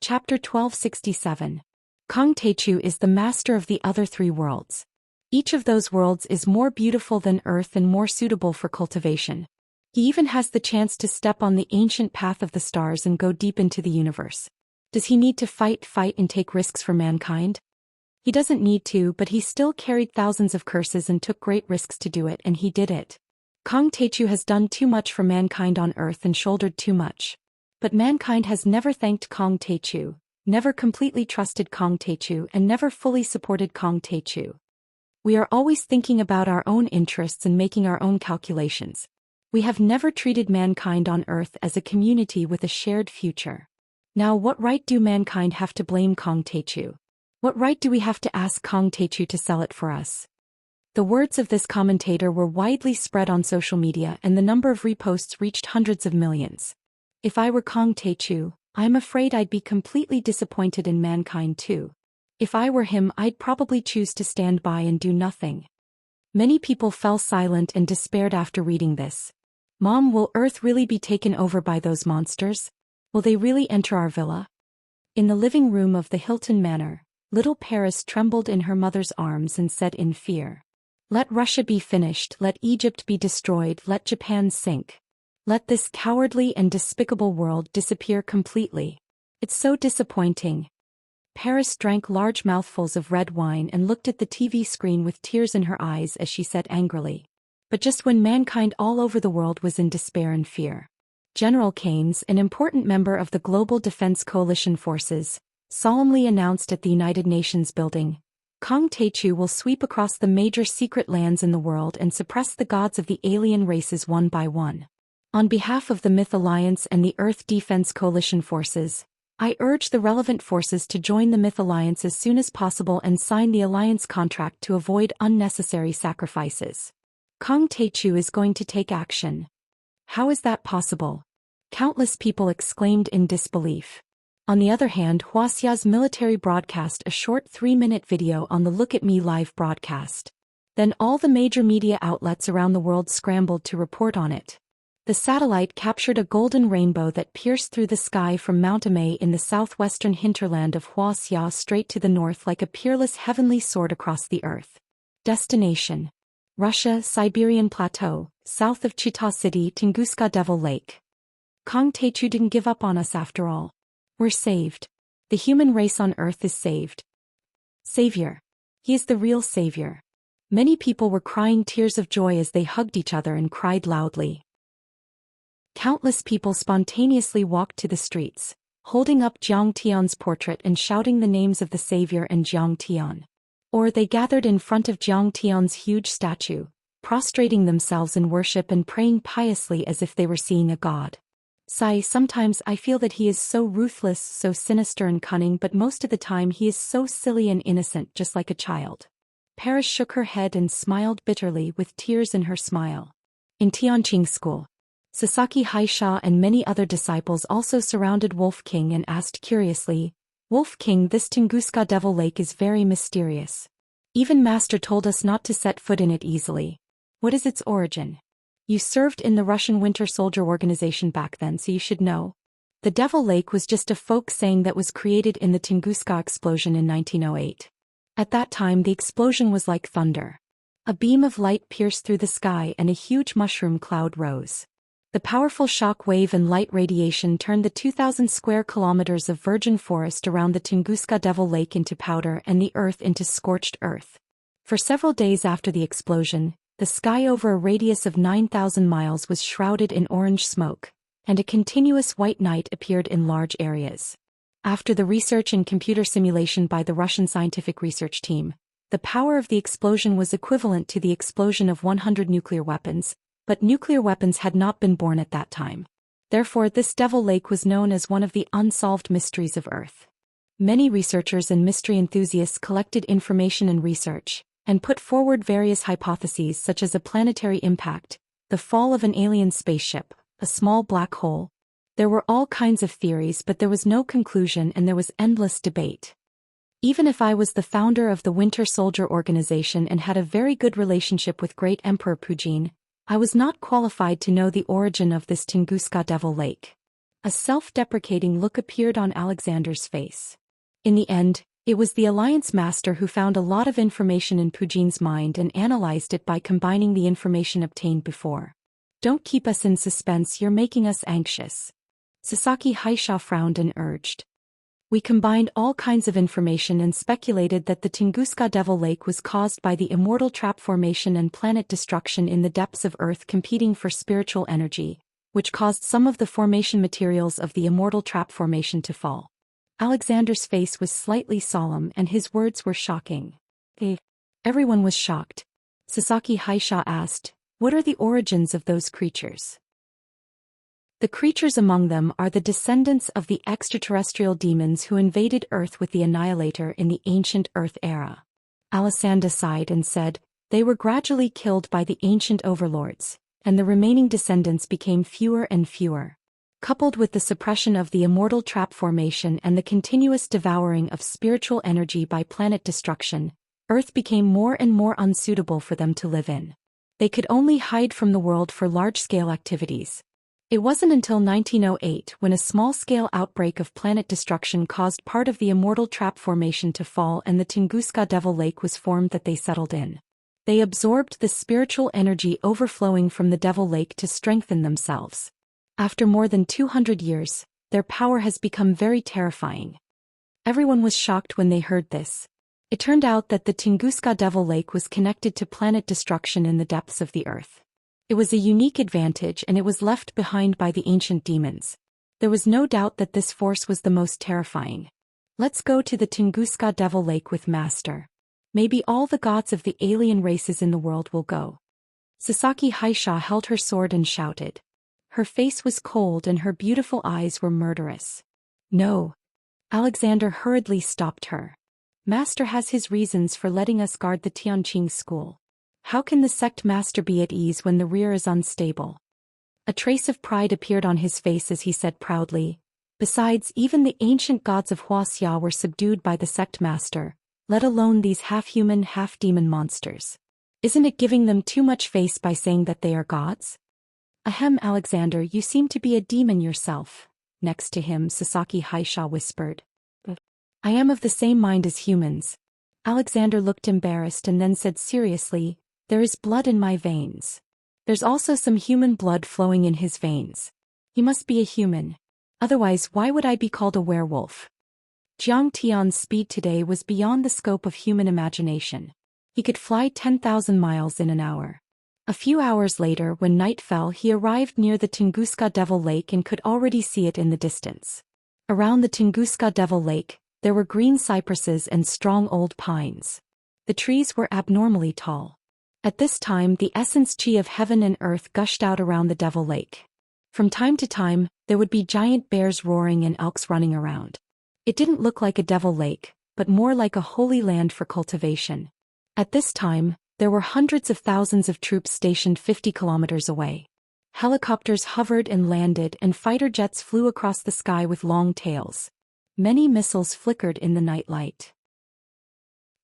Chapter 1267. Kong Techu is the master of the other three worlds. Each of those worlds is more beautiful than Earth and more suitable for cultivation. He even has the chance to step on the ancient path of the stars and go deep into the universe. Does he need to fight and take risks for mankind? He doesn't need to, but he still carried thousands of curses and took great risks to do it, and he did it. Kong Techu has done too much for mankind on Earth and shouldered too much. But mankind has never thanked Kong Techu, never completely trusted Kong Techu, and never fully supported Kong Techu. We are always thinking about our own interests and making our own calculations. We have never treated mankind on Earth as a community with a shared future. Now, what right do mankind have to blame Kong Techu? What right do we have to ask Kong Techu to sell it for us? The words of this commentator were widely spread on social media and the number of reposts reached hundreds of millions. If I were Kong Techu, I'm afraid I'd be completely disappointed in mankind too. If I were him, I'd probably choose to stand by and do nothing. Many people fell silent and despaired after reading this. Mom, will Earth really be taken over by those monsters? Will they really enter our villa? In the living room of the Hilton Manor, little Paris trembled in her mother's arms and said in fear, "Let Russia be finished, let Egypt be destroyed, let Japan sink. Let this cowardly and despicable world disappear completely. It's so disappointing." Paris drank large mouthfuls of red wine and looked at the TV screen with tears in her eyes as she said angrily. But just when mankind all over the world was in despair and fear, General Keynes, an important member of the Global Defense Coalition forces, solemnly announced at the United Nations building, Kong Techu will sweep across the major secret lands in the world and suppress the gods of the alien races one by one. On behalf of the Myth Alliance and the Earth Defense Coalition forces, I urge the relevant forces to join the Myth Alliance as soon as possible and sign the alliance contract to avoid unnecessary sacrifices. Kong Techu is going to take action. How is that possible? Countless people exclaimed in disbelief. On the other hand, Wuxia's military broadcast a short 3-minute video on the Look at Me live broadcast. Then all the major media outlets around the world scrambled to report on it. The satellite captured a golden rainbow that pierced through the sky from Mount Immerse in the southwestern hinterland of Wuxia straight to the north like a peerless heavenly sword across the earth. Destination: Russia, Siberian Plateau, south of Chita City, Tunguska Devil Lake. Kong Techu didn't give up on us after all. We're saved. The human race on Earth is saved. Savior. He is the real savior. Many people were crying tears of joy as they hugged each other and cried loudly. Countless people spontaneously walked to the streets, holding up Jiang Tian's portrait and shouting the names of the savior and Jiang Tian. Or they gathered in front of Jiang Tian's huge statue, prostrating themselves in worship and praying piously as if they were seeing a god. Sometimes I feel that he is so ruthless, so sinister and cunning, but most of the time he is so silly and innocent, just like a child. Paris shook her head and smiled bitterly with tears in her smile. In Tianqing School. Sasaki Haisha and many other disciples also surrounded Wolf King and asked curiously, "Wolf King, this Tunguska Devil Lake is very mysterious. Even Master told us not to set foot in it easily. What is its origin? You served in the Russian Winter Soldier Organization back then, so you should know. The Devil Lake was just a folk saying that was created in the Tunguska explosion in 1908. At that time the explosion was like thunder. A beam of light pierced through the sky and a huge mushroom cloud rose. The powerful shock wave and light radiation turned the 2,000 square kilometers of virgin forest around the Tunguska Devil Lake into powder and the earth into scorched earth. For several days after the explosion, the sky over a radius of 9,000 miles was shrouded in orange smoke, and a continuous white night appeared in large areas. After the research and computer simulation by the Russian scientific research team, the power of the explosion was equivalent to the explosion of 100 nuclear weapons, but nuclear weapons had not been born at that time. Therefore, this Devil Lake was known as one of the unsolved mysteries of Earth. Many researchers and mystery enthusiasts collected information and research, and put forward various hypotheses such as a planetary impact, the fall of an alien spaceship, a small black hole. There were all kinds of theories, but there was no conclusion and there was endless debate. Even if I was the founder of the Winter Soldier Organization and had a very good relationship with Great Emperor Pujin, I was not qualified to know the origin of this Tunguska Devil Lake. A self-deprecating look appeared on Alexander's face. In the end, it was the Alliance Master who found a lot of information in Pujin's mind and analyzed it by combining the information obtained before. Don't keep us in suspense, you're making us anxious. Sasaki Haisha frowned and urged. We combined all kinds of information and speculated that the Tunguska Devil Lake was caused by the immortal trap formation and planet destruction in the depths of Earth competing for spiritual energy, which caused some of the formation materials of the immortal trap formation to fall. Alexander's face was slightly solemn and his words were shocking. Everyone was shocked. Sasaki Haisha asked, "What are the origins of those creatures?" The creatures among them are the descendants of the extraterrestrial demons who invaded Earth with the Annihilator in the ancient Earth era. Alessandra sighed and said, "They were gradually killed by the ancient overlords, and the remaining descendants became fewer and fewer. Coupled with the suppression of the immortal trap formation and the continuous devouring of spiritual energy by planet destruction, Earth became more and more unsuitable for them to live in. They could only hide from the world for large-scale activities. It wasn't until 1908 when a small-scale outbreak of planet destruction caused part of the immortal trap formation to fall and the Tunguska Devil Lake was formed that they settled in. They absorbed the spiritual energy overflowing from the Devil Lake to strengthen themselves. After more than 200 years, their power has become very terrifying." Everyone was shocked when they heard this. It turned out that the Tunguska Devil Lake was connected to planet destruction in the depths of the Earth. It was a unique advantage and it was left behind by the ancient demons. There was no doubt that this force was the most terrifying. "Let's go to the Tunguska Devil Lake with Master. Maybe all the gods of the alien races in the world will go." Sasaki Haisha held her sword and shouted. Her face was cold and her beautiful eyes were murderous. "No." Alexander hurriedly stopped her. "Master has his reasons for letting us guard the Tianqing school. How can the sect master be at ease when the rear is unstable?" A trace of pride appeared on his face as he said proudly, "Besides, even the ancient gods of Wuxia were subdued by the sect master, let alone these half-human, half-demon monsters. Isn't it giving them too much face by saying that they are gods?" "Ahem, Alexander, you seem to be a demon yourself." Next to him, Sasaki Haisha whispered. "I am of the same mind as humans." Alexander looked embarrassed and then said seriously, "There is blood in my veins. There's also some human blood flowing in his veins. He must be a human. Otherwise, why would I be called a werewolf?" Jiang Tian's speed today was beyond the scope of human imagination. He could fly 10,000 miles in an hour. A few hours later, when night fell, he arrived near the Tunguska Devil Lake and could already see it in the distance. Around the Tunguska Devil Lake, there were green cypresses and strong old pines. The trees were abnormally tall. At this time, the essence chi of heaven and earth gushed out around the Devil Lake. From time to time, there would be giant bears roaring and elks running around. It didn't look like a Devil Lake, but more like a holy land for cultivation. At this time, there were hundreds of thousands of troops stationed 50 kilometers away. Helicopters hovered and landed, and fighter jets flew across the sky with long tails. Many missiles flickered in the night light.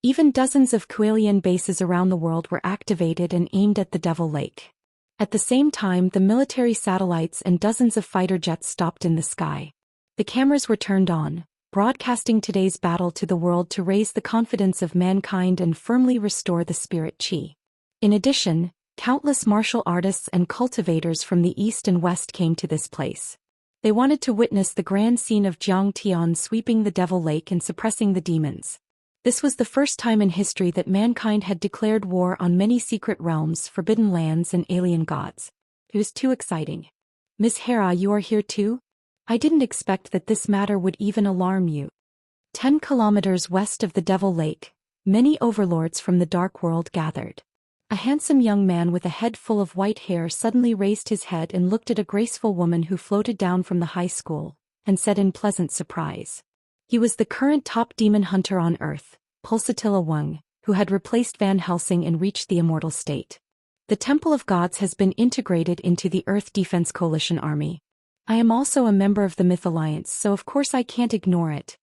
Even dozens of Kuelian bases around the world were activated and aimed at the Devil Lake. At the same time, the military satellites and dozens of fighter jets stopped in the sky. The cameras were turned on, broadcasting today's battle to the world to raise the confidence of mankind and firmly restore the spirit qi. In addition, countless martial artists and cultivators from the east and west came to this place. They wanted to witness the grand scene of Zhang Tian sweeping the Devil Lake and suppressing the demons. This was the first time in history that mankind had declared war on many secret realms, forbidden lands, and alien gods. It was too exciting. Miss Hera, you are here too? I didn't expect that this matter would even alarm you. 10 kilometers west of the Devil Lake, many overlords from the dark world gathered. A handsome young man with a head full of white hair suddenly raised his head and looked at a graceful woman who floated down from the high school, and said in pleasant surprise. He was the current top demon hunter on Earth, Pulsatilla Weng, who had replaced Van Helsing and reached the immortal state. The Temple of Gods has been integrated into the Earth Defense Coalition Army. I am also a member of the Myth Alliance, so of course I can't ignore it.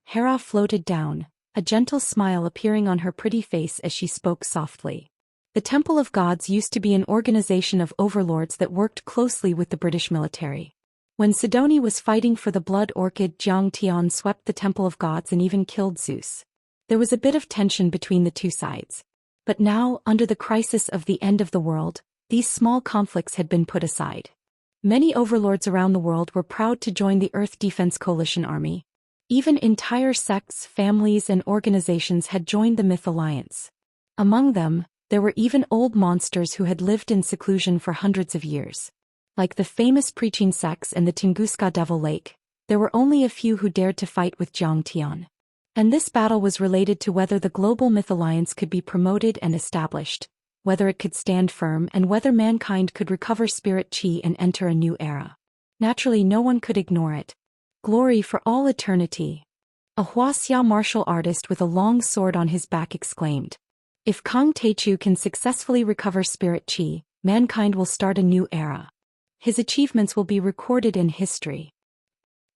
Hera floated down, a gentle smile appearing on her pretty face as she spoke softly. The Temple of Gods used to be an organization of overlords that worked closely with the British military. When Sidoni was fighting for the Blood Orchid, Zhang Tian swept the Temple of Gods and even killed Zeus. There was a bit of tension between the two sides. But now, under the crisis of the end of the world, these small conflicts had been put aside. Many overlords around the world were proud to join the Earth Defense Coalition Army. Even entire sects, families, and organizations had joined the Myth Alliance. Among them, there were even old monsters who had lived in seclusion for hundreds of years. Like the famous preaching sects and the Tunguska Devil Lake, there were only a few who dared to fight with Zhang Tian. And this battle was related to whether the Global Myth Alliance could be promoted and established, whether it could stand firm, and whether mankind could recover spirit qi and enter a new era. Naturally, no one could ignore it. Glory for all eternity. A Wuxia martial artist with a long sword on his back exclaimed. If Kang Teichu can successfully recover spirit qi, mankind will start a new era. His achievements will be recorded in history.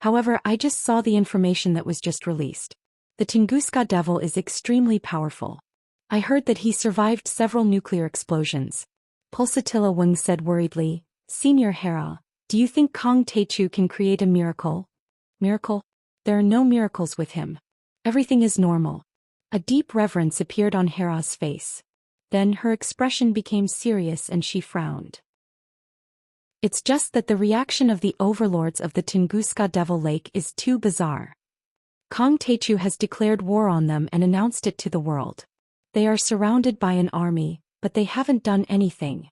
However, I just saw the information that was just released. The Tunguska Devil is extremely powerful. I heard that he survived several nuclear explosions. Pulsatilla Weng said worriedly, Senior Hera, do you think Kang Teichu can create a miracle? Miracle? There are no miracles with him. Everything is normal. A deep reverence appeared on Hera's face. Then her expression became serious and she frowned. It's just that the reaction of the overlords of the Tunguska Devil Lake is too bizarre. Kang Teichu has declared war on them and announced it to the world. They are surrounded by an army, but they haven't done anything.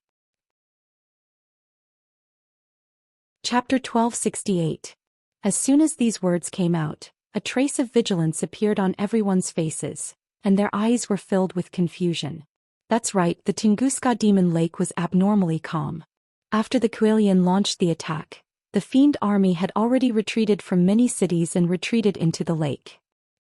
Chapter 1268. As soon as these words came out, a trace of vigilance appeared on everyone's faces, and their eyes were filled with confusion. That's right, the Tunguska Demon Lake was abnormally calm. After the Kuelian launched the attack, the Fiend army had already retreated from many cities and retreated into the lake.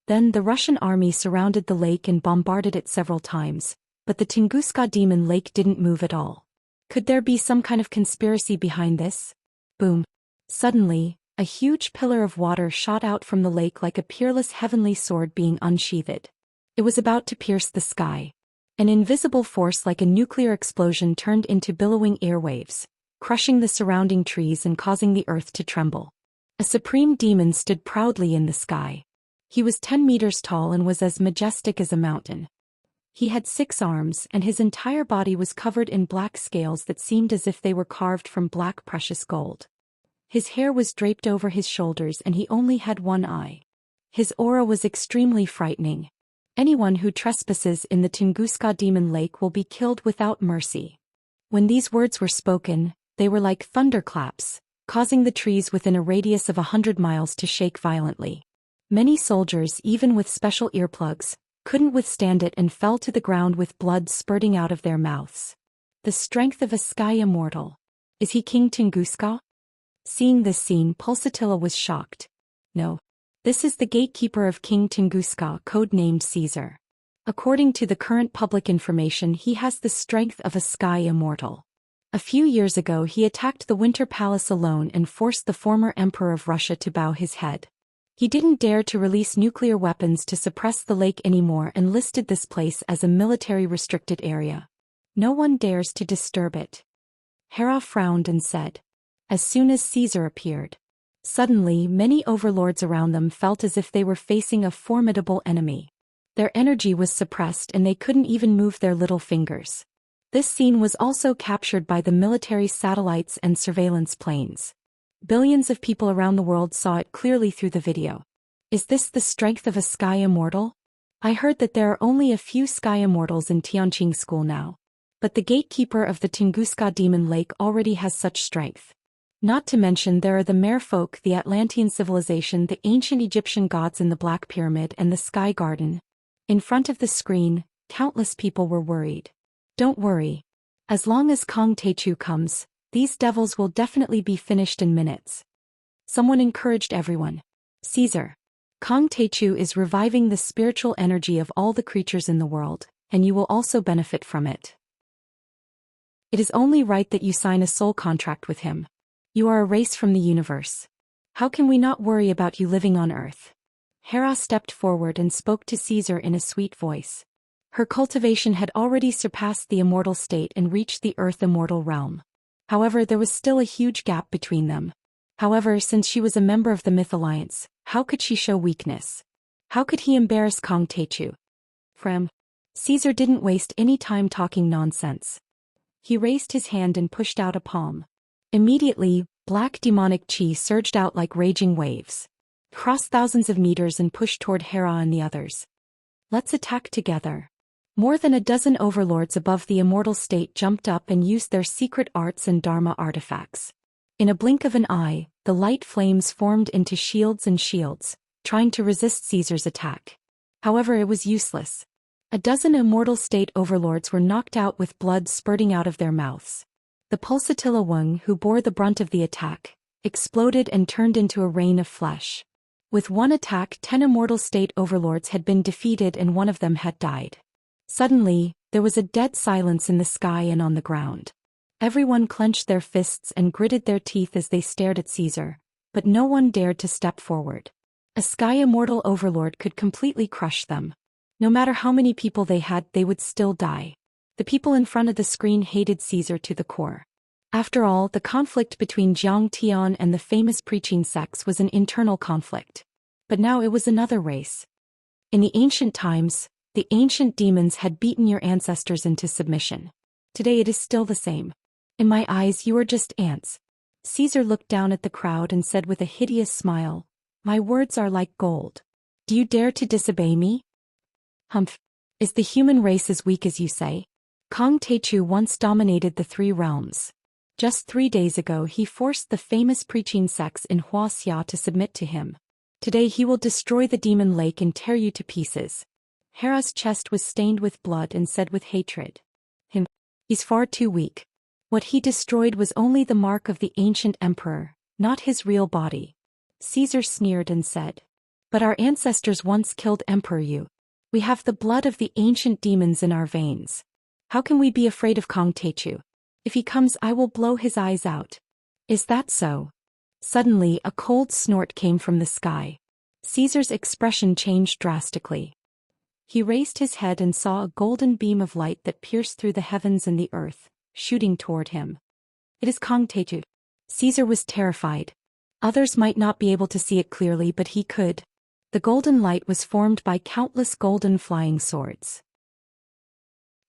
Then the Russian army surrounded the lake and bombarded it several times, but the Tunguska Demon Lake didn't move at all. Could there be some kind of conspiracy behind this? Boom. Suddenly, a huge pillar of water shot out from the lake like a peerless heavenly sword being unsheathed. It was about to pierce the sky. An invisible force like a nuclear explosion turned into billowing airwaves, crushing the surrounding trees and causing the earth to tremble. A supreme demon stood proudly in the sky. He was 10 meters tall and was as majestic as a mountain. He had 6 arms, and his entire body was covered in black scales that seemed as if they were carved from black precious gold. His hair was draped over his shoulders and he only had one eye. His aura was extremely frightening. Anyone who trespasses in the Tunguska Demon Lake will be killed without mercy. When these words were spoken, they were like thunderclaps, causing the trees within a radius of 100 miles to shake violently. Many soldiers, even with special earplugs, couldn't withstand it and fell to the ground with blood spurting out of their mouths. The strength of a sky immortal. Is he King Tunguska? Seeing this scene, Pulsatilla was shocked. No. This is the gatekeeper of King Tunguska, codenamed Caesar. According to the current public information, he has the strength of a sky immortal. A few years ago he attacked the Winter Palace alone and forced the former emperor of Russia to bow his head. He didn't dare to release nuclear weapons to suppress the lake anymore and listed this place as a military-restricted area. No one dares to disturb it. Hera frowned and said. As soon as Caesar appeared. Suddenly, many overlords around them felt as if they were facing a formidable enemy. Their energy was suppressed and they couldn't even move their little fingers. This scene was also captured by the military satellites and surveillance planes. Billions of people around the world saw it clearly through the video. Is this the strength of a sky immortal? I heard that there are only a few sky immortals in Tianqing school now. But the gatekeeper of the Tunguska demon lake already has such strength. Not to mention there are the merfolk, the Atlantean civilization, the ancient Egyptian gods in the Black Pyramid and the Sky Garden. In front of the screen, countless people were worried. Don't worry. As long as Kong Techu comes, these devils will definitely be finished in minutes. Someone encouraged everyone. Caesar. Kong Techu is reviving the spiritual energy of all the creatures in the world, and you will also benefit from it. It is only right that you sign a soul contract with him. You are a race from the universe. How can we not worry about you living on Earth? Hera stepped forward and spoke to Caesar in a sweet voice. Her cultivation had already surpassed the immortal state and reached the Earth immortal realm. However, there was still a huge gap between them. However, since she was a member of the Myth Alliance, how could she show weakness? How could he embarrass Kong Techu? Caesar didn't waste any time talking nonsense. He raised his hand and pushed out a palm. Immediately, black demonic chi surged out like raging waves. Crossed thousands of meters and pushed toward Hera and the others. Let's attack together. More than a dozen overlords above the immortal state jumped up and used their secret arts and dharma artifacts. In a blink of an eye, the light flames formed into shields and shields, trying to resist Caesar's attack. However, it was useless. A dozen immortal state overlords were knocked out with blood spurting out of their mouths. The Pulsatilla Weng, who bore the brunt of the attack, exploded and turned into a rain of flesh. With one attack, 10 immortal state overlords had been defeated and one of them had died. Suddenly, there was a dead silence in the sky and on the ground. Everyone clenched their fists and gritted their teeth as they stared at Caesar, but no one dared to step forward. A sky immortal overlord could completely crush them. No matter how many people they had, they would still die. The people in front of the screen hated Caesar to the core. After all, the conflict between Zhou Xian and the famous preaching sects was an internal conflict. But now it was another race. In the ancient times, the ancient demons had beaten your ancestors into submission. Today it is still the same. In my eyes you are just ants. Caesar looked down at the crowd and said with a hideous smile, "My words are like gold. Do you dare to disobey me?" Humph. Is the human race as weak as you say? Kong Techu once dominated the 3 realms. Just 3 days ago he forced the famous preaching sects in Wuxia to submit to him. Today he will destroy the demon lake and tear you to pieces. Hera's chest was stained with blood and said with hatred. He's far too weak. What he destroyed was only the mark of the ancient emperor, not his real body. Caesar sneered and said. But our ancestors once killed Emperor Yu. We have the blood of the ancient demons in our veins. How can we be afraid of Kong Techu? If he comes, I will blow his eyes out. Is that so? Suddenly, a cold snort came from the sky. Caesar's expression changed drastically. He raised his head and saw a golden beam of light that pierced through the heavens and the earth, shooting toward him. It is Kong Techu. Caesar was terrified. Others might not be able to see it clearly, but he could. The golden light was formed by countless golden flying swords.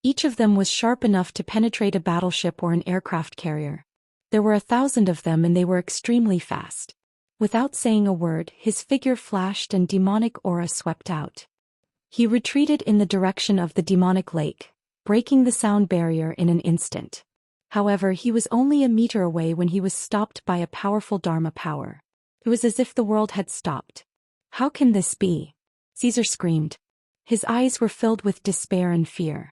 Each of them was sharp enough to penetrate a battleship or an aircraft carrier. There were 1,000 of them and they were extremely fast. Without saying a word, his figure flashed and demonic aura swept out. He retreated in the direction of the demonic lake, breaking the sound barrier in an instant. However, he was only a meter away when he was stopped by a powerful Dharma power. It was as if the world had stopped. How can this be? Caesar screamed. His eyes were filled with despair and fear.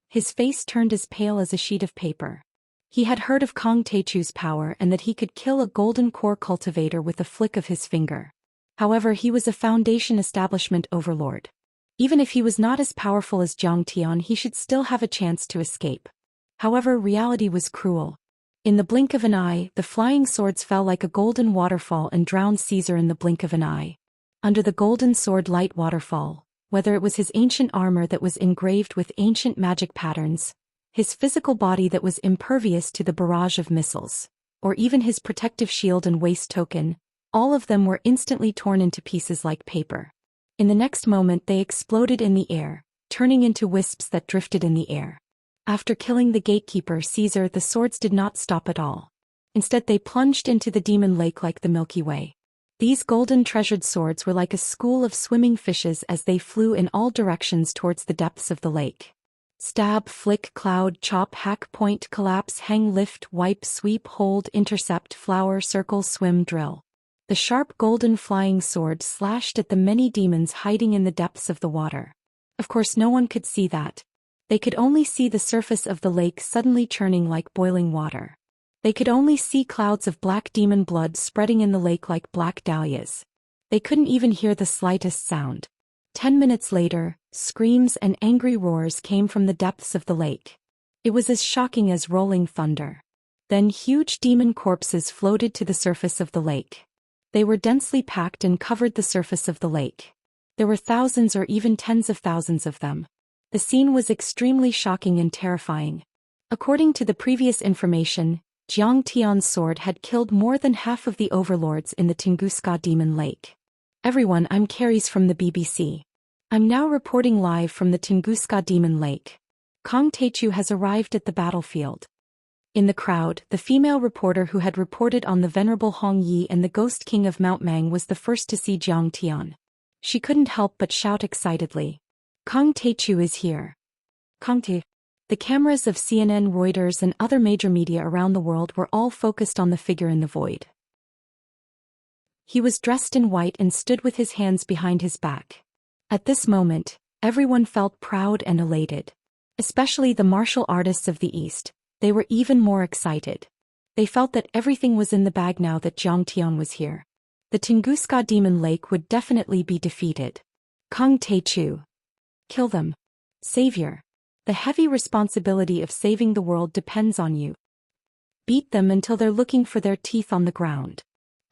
His face turned as pale as a sheet of paper. He had heard of Kong Techu's power and that he could kill a golden core cultivator with a flick of his finger. However, he was a foundation establishment overlord. Even if he was not as powerful as Zhou Xian, he should still have a chance to escape. However, reality was cruel. In the blink of an eye, the flying swords fell like a golden waterfall and drowned Caesar in the blink of an eye. Under the golden sword light waterfall, whether it was his ancient armor that was engraved with ancient magic patterns, his physical body that was impervious to the barrage of missiles, or even his protective shield and waist token, all of them were instantly torn into pieces like paper. In the next moment they exploded in the air, turning into wisps that drifted in the air. After killing the gatekeeper Caesar, the swords did not stop at all. Instead they plunged into the demon lake like the Milky Way. These golden treasured swords were like a school of swimming fishes as they flew in all directions towards the depths of the lake. Stab, flick, cloud, chop, hack, point, collapse, hang, lift, wipe, sweep, hold, intercept, flower, circle, swim, drill. The sharp golden flying sword slashed at the many demons hiding in the depths of the water. Of course no one could see that. They could only see the surface of the lake suddenly churning like boiling water. They could only see clouds of black demon blood spreading in the lake like black dahlias. They couldn't even hear the slightest sound. 10 minutes later, screams and angry roars came from the depths of the lake. It was as shocking as rolling thunder. Then huge demon corpses floated to the surface of the lake. They were densely packed and covered the surface of the lake. There were thousands or even tens of thousands of them. The scene was extremely shocking and terrifying. According to the previous information, Zhang Tian's sword had killed more than half of the overlords in the Tunguska Demon Lake. Everyone, I'm Carries from the BBC. I'm now reporting live from the Tunguska Demon Lake. Kong Teichu has arrived at the battlefield. In the crowd, the female reporter who had reported on the venerable Hong Yi and the Ghost King of Mount Mang was the first to see Zhang Tian. She couldn't help but shout excitedly. Kong Teichu is here. Kong Te. The cameras of CNN, Reuters and other major media around the world were all focused on the figure in the void. He was dressed in white and stood with his hands behind his back. At this moment, everyone felt proud and elated. Especially the martial artists of the East, they were even more excited. They felt that everything was in the bag now that Zhang Tian was here. The Tunguska Demon Lake would definitely be defeated. Kong Teichu. Kill them. Savior. The heavy responsibility of saving the world depends on you. Beat them until they're looking for their teeth on the ground.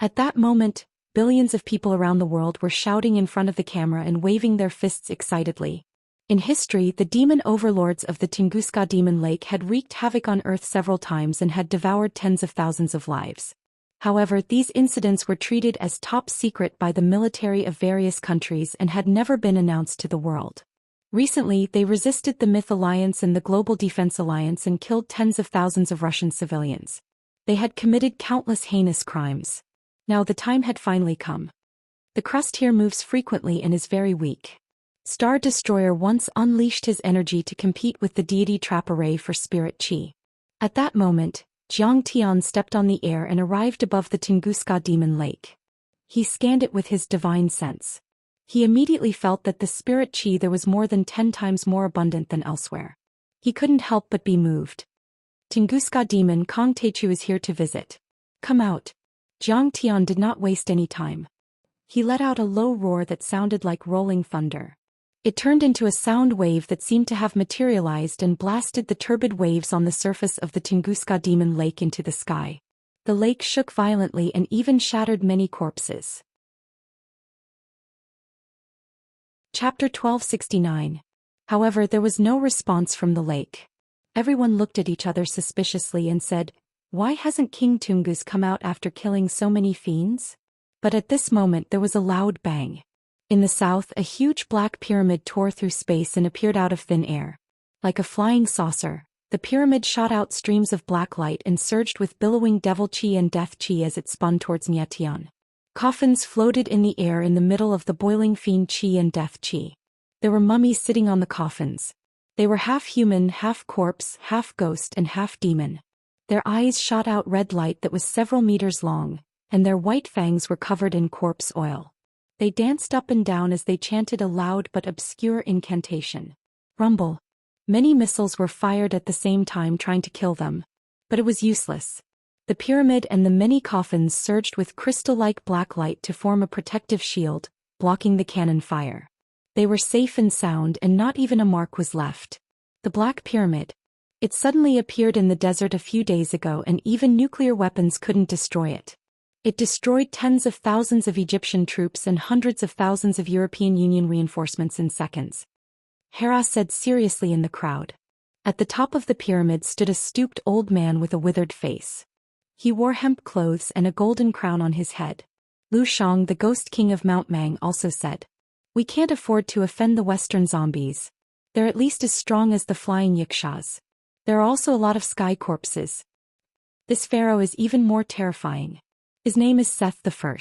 At that moment, billions of people around the world were shouting in front of the camera and waving their fists excitedly. In history, the demon overlords of the Tunguska Demon Lake had wreaked havoc on Earth several times and had devoured tens of thousands of lives. However, these incidents were treated as top secret by the military of various countries and had never been announced to the world. Recently, they resisted the Myth Alliance and the Global Defense Alliance and killed tens of thousands of Russian civilians. They had committed countless heinous crimes. Now the time had finally come. The crust here moves frequently and is very weak. Star Destroyer once unleashed his energy to compete with the deity trap array for spirit chi. At that moment, Zhang Tian stepped on the air and arrived above the Tunguska Demon Lake. He scanned it with his divine sense. He immediately felt that the spirit chi there was more than 10 times more abundant than elsewhere. He couldn't help but be moved. Tunguska Demon Kong Teichu is here to visit. Come out. Zhang Tian did not waste any time. He let out a low roar that sounded like rolling thunder. It turned into a sound wave that seemed to have materialized and blasted the turbid waves on the surface of the Tunguska Demon Lake into the sky. The lake shook violently and even shattered many corpses. Chapter 1269. However, there was no response from the lake. Everyone looked at each other suspiciously and said, "Why hasn't King Tungus come out after killing so many fiends?" But at this moment there was a loud bang. In the south, a huge black pyramid tore through space and appeared out of thin air. Like a flying saucer, the pyramid shot out streams of black light and surged with billowing devil chi and death chi as it spun towards Nyatian. Coffins floated in the air in the middle of the boiling fiend chi and death chi. There were mummies sitting on the coffins. They were half human, half corpse, half ghost and half demon. Their eyes shot out red light that was several meters long, and their white fangs were covered in corpse oil. They danced up and down as they chanted a loud but obscure incantation. Rumble. Many missiles were fired at the same time trying to kill them. But it was useless. The pyramid and the many coffins surged with crystal-like black light to form a protective shield, blocking the cannon fire. They were safe and sound and not even a mark was left. The black pyramid. It suddenly appeared in the desert a few days ago and even nuclear weapons couldn't destroy it. It destroyed tens of thousands of Egyptian troops and hundreds of thousands of European Union reinforcements in seconds. Hera said seriously in the crowd. At the top of the pyramid stood a stooped old man with a withered face. He wore hemp clothes and a golden crown on his head. Lu Shang, the ghost king of Mount Mang, also said, "We can't afford to offend the Western zombies. They're at least as strong as the flying Yikshaws. There are also a lot of sky corpses. This pharaoh is even more terrifying. His name is Seth I.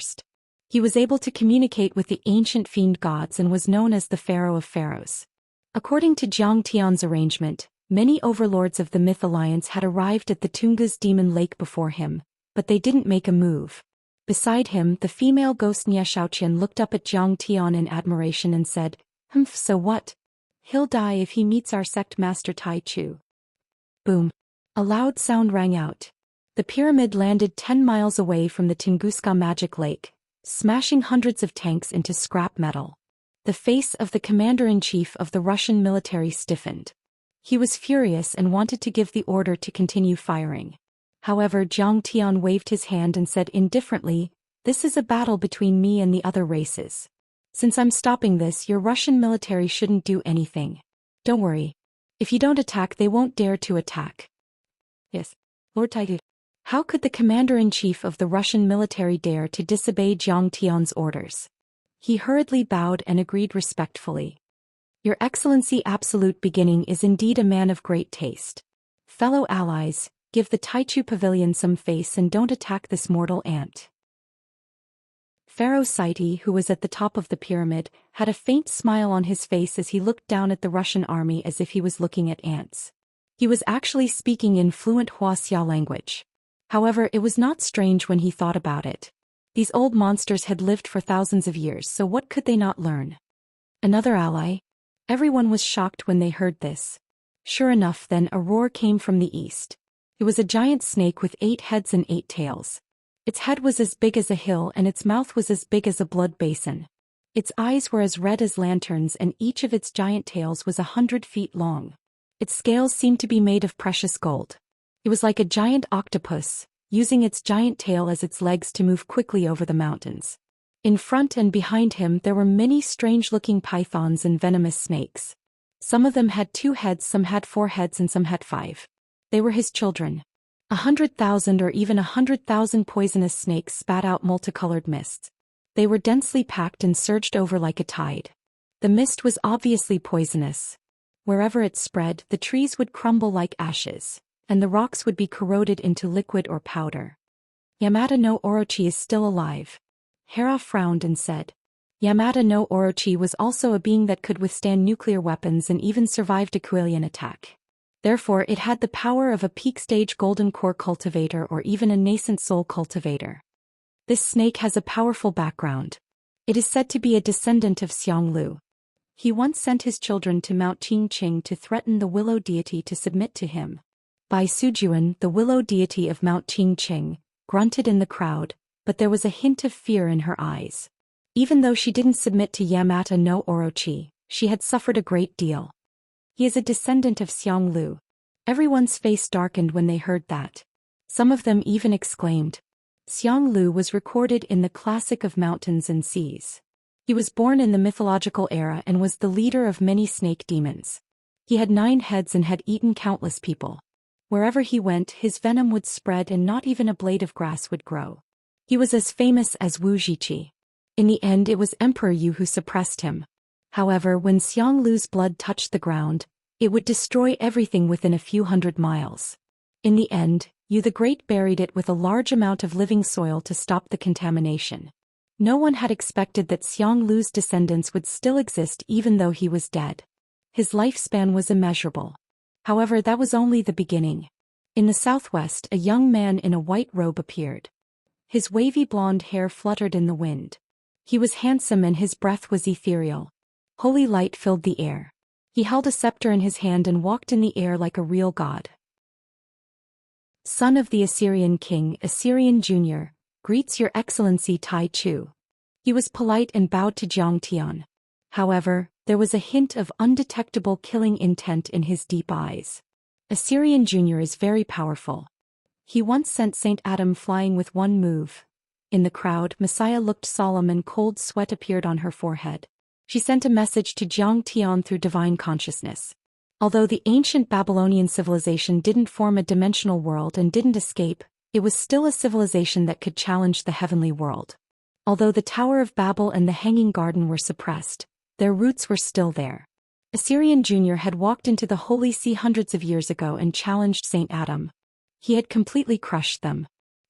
He was able to communicate with the ancient fiend gods and was known as the Pharaoh of Pharaohs." According to Zhang Tian's arrangement, many overlords of the Myth Alliance had arrived at the Tungus Demon Lake before him, but they didn't make a move. Beside him, the female ghost Xiao Xian looked up at Zhang Tian in admiration and said, "Humph, so what? He'll die if he meets our sect master Tai Chu." Boom. A loud sound rang out. The pyramid landed 10 miles away from the Tunguska Magic Lake, smashing hundreds of tanks into scrap metal. The face of the commander-in-chief of the Russian military stiffened. He was furious and wanted to give the order to continue firing. However, Zhang Tian waved his hand and said indifferently, "This is a battle between me and the other races. Since I'm stopping this, your Russian military shouldn't do anything. Don't worry. If you don't attack, they won't dare to attack." Yes, Lord Taigu. How could the commander-in-chief of the Russian military dare to disobey Zhang Tian's orders? He hurriedly bowed and agreed respectfully. "Your Excellency, absolute beginning is indeed a man of great taste. Fellow allies, give the Taichu pavilion some face and don't attack this mortal ant." Pharaoh Saiti, who was at the top of the pyramid, had a faint smile on his face as he looked down at the Russian army as if he was looking at ants. He was actually speaking in fluent Wuxia language. However, it was not strange when he thought about it. These old monsters had lived for thousands of years, so what could they not learn? Another ally? Everyone was shocked when they heard this. Sure enough, then a roar came from the east. It was a giant snake with 8 heads and 8 tails. Its head was as big as a hill and its mouth was as big as a blood basin. Its eyes were as red as lanterns and each of its giant tails was 100 feet long. Its scales seemed to be made of precious gold. It was like a giant octopus, using its giant tail as its legs to move quickly over the mountains. In front and behind him there were many strange-looking pythons and venomous snakes. Some of them had 2 heads, some had 4 heads and some had 5. They were his children. 100,000 or even 100,000 poisonous snakes spat out multicolored mists. They were densely packed and surged over like a tide. The mist was obviously poisonous. Wherever it spread, the trees would crumble like ashes, and the rocks would be corroded into liquid or powder. "Yamada no Orochi is still alive." Hera frowned and said. Yamada no Orochi was also a being that could withstand nuclear weapons and even survived a Quilian attack. Therefore, it had the power of a peak-stage golden core cultivator or even a nascent soul cultivator. This snake has a powerful background. It is said to be a descendant of Xianlu. He once sent his children to Mount Qingqing to threaten the willow deity to submit to him. Bai Sujuan, the willow deity of Mount Qingqing, grunted in the crowd, but there was a hint of fear in her eyes. Even though she didn't submit to Yamata no Orochi, she had suffered a great deal. He is a descendant of Xianlu. Everyone's face darkened when they heard that. Some of them even exclaimed. Xianlu was recorded in the Classic of Mountains and Seas. He was born in the mythological era and was the leader of many snake demons. He had 9 heads and had eaten countless people. Wherever he went, his venom would spread and not even a blade of grass would grow. He was as famous as Wu Zhiqi. In the end, it was Emperor Yu who suppressed him. However, when Xianglu's blood touched the ground, it would destroy everything within a few hundred miles. In the end, Yu the Great buried it with a large amount of living soil to stop the contamination. No one had expected that Xianglu's descendants would still exist even though he was dead. His lifespan was immeasurable. However, that was only the beginning. In the southwest, a young man in a white robe appeared. His wavy blonde hair fluttered in the wind. He was handsome and his breath was ethereal. Holy light filled the air. He held a scepter in his hand and walked in the air like a real god. Son of the Assyrian king, Assyrian Jr., greets your excellency Tai Chu. He was polite and bowed to Zhang Tian. However, there was a hint of undetectable killing intent in his deep eyes. Assyrian Jr. is very powerful. He once sent Saint Adam flying with one move. In the crowd, Messiah looked solemn and cold sweat appeared on her forehead. She sent a message to Zhou Xian through divine consciousness. Although the ancient Babylonian civilization didn't form a dimensional world and didn't escape, it was still a civilization that could challenge the heavenly world. Although the Tower of Babel and the Hanging Garden were suppressed, their roots were still there. Assyrian Jr. had walked into the Holy See hundreds of years ago and challenged Saint Adam. He had completely crushed them.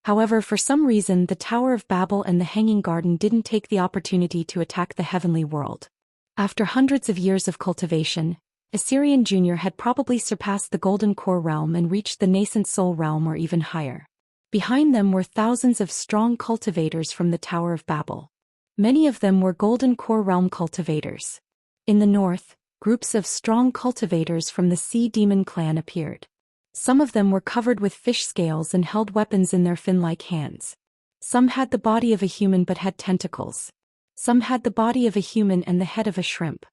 However, for some reason the Tower of Babel and the Hanging Garden didn't take the opportunity to attack the heavenly world. After hundreds of years of cultivation, Assyrian Jr. had probably surpassed the Golden Core realm and reached the nascent soul realm or even higher. Behind them were thousands of strong cultivators from the Tower of Babel. Many of them were Golden Core realm cultivators. In the north, groups of strong cultivators from the Sea Demon clan appeared. Some of them were covered with fish scales and held weapons in their fin-like hands. Some had the body of a human but had tentacles. Some had the body of a human and the head of a shrimp.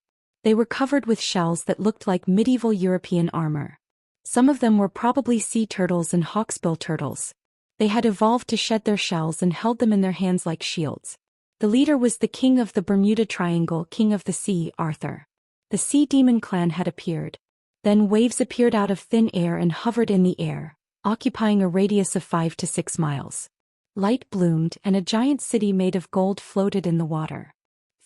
They were covered with shells that looked like medieval European armor. Some of them were probably sea turtles and hawksbill turtles. They had evolved to shed their shells and held them in their hands like shields. The leader was the king of the Bermuda Triangle, king of the sea, Arthur. The Sea Demon clan had appeared. Then waves appeared out of thin air and hovered in the air, occupying a radius of 5 to 6 miles. Light bloomed and a giant city made of gold floated in the water.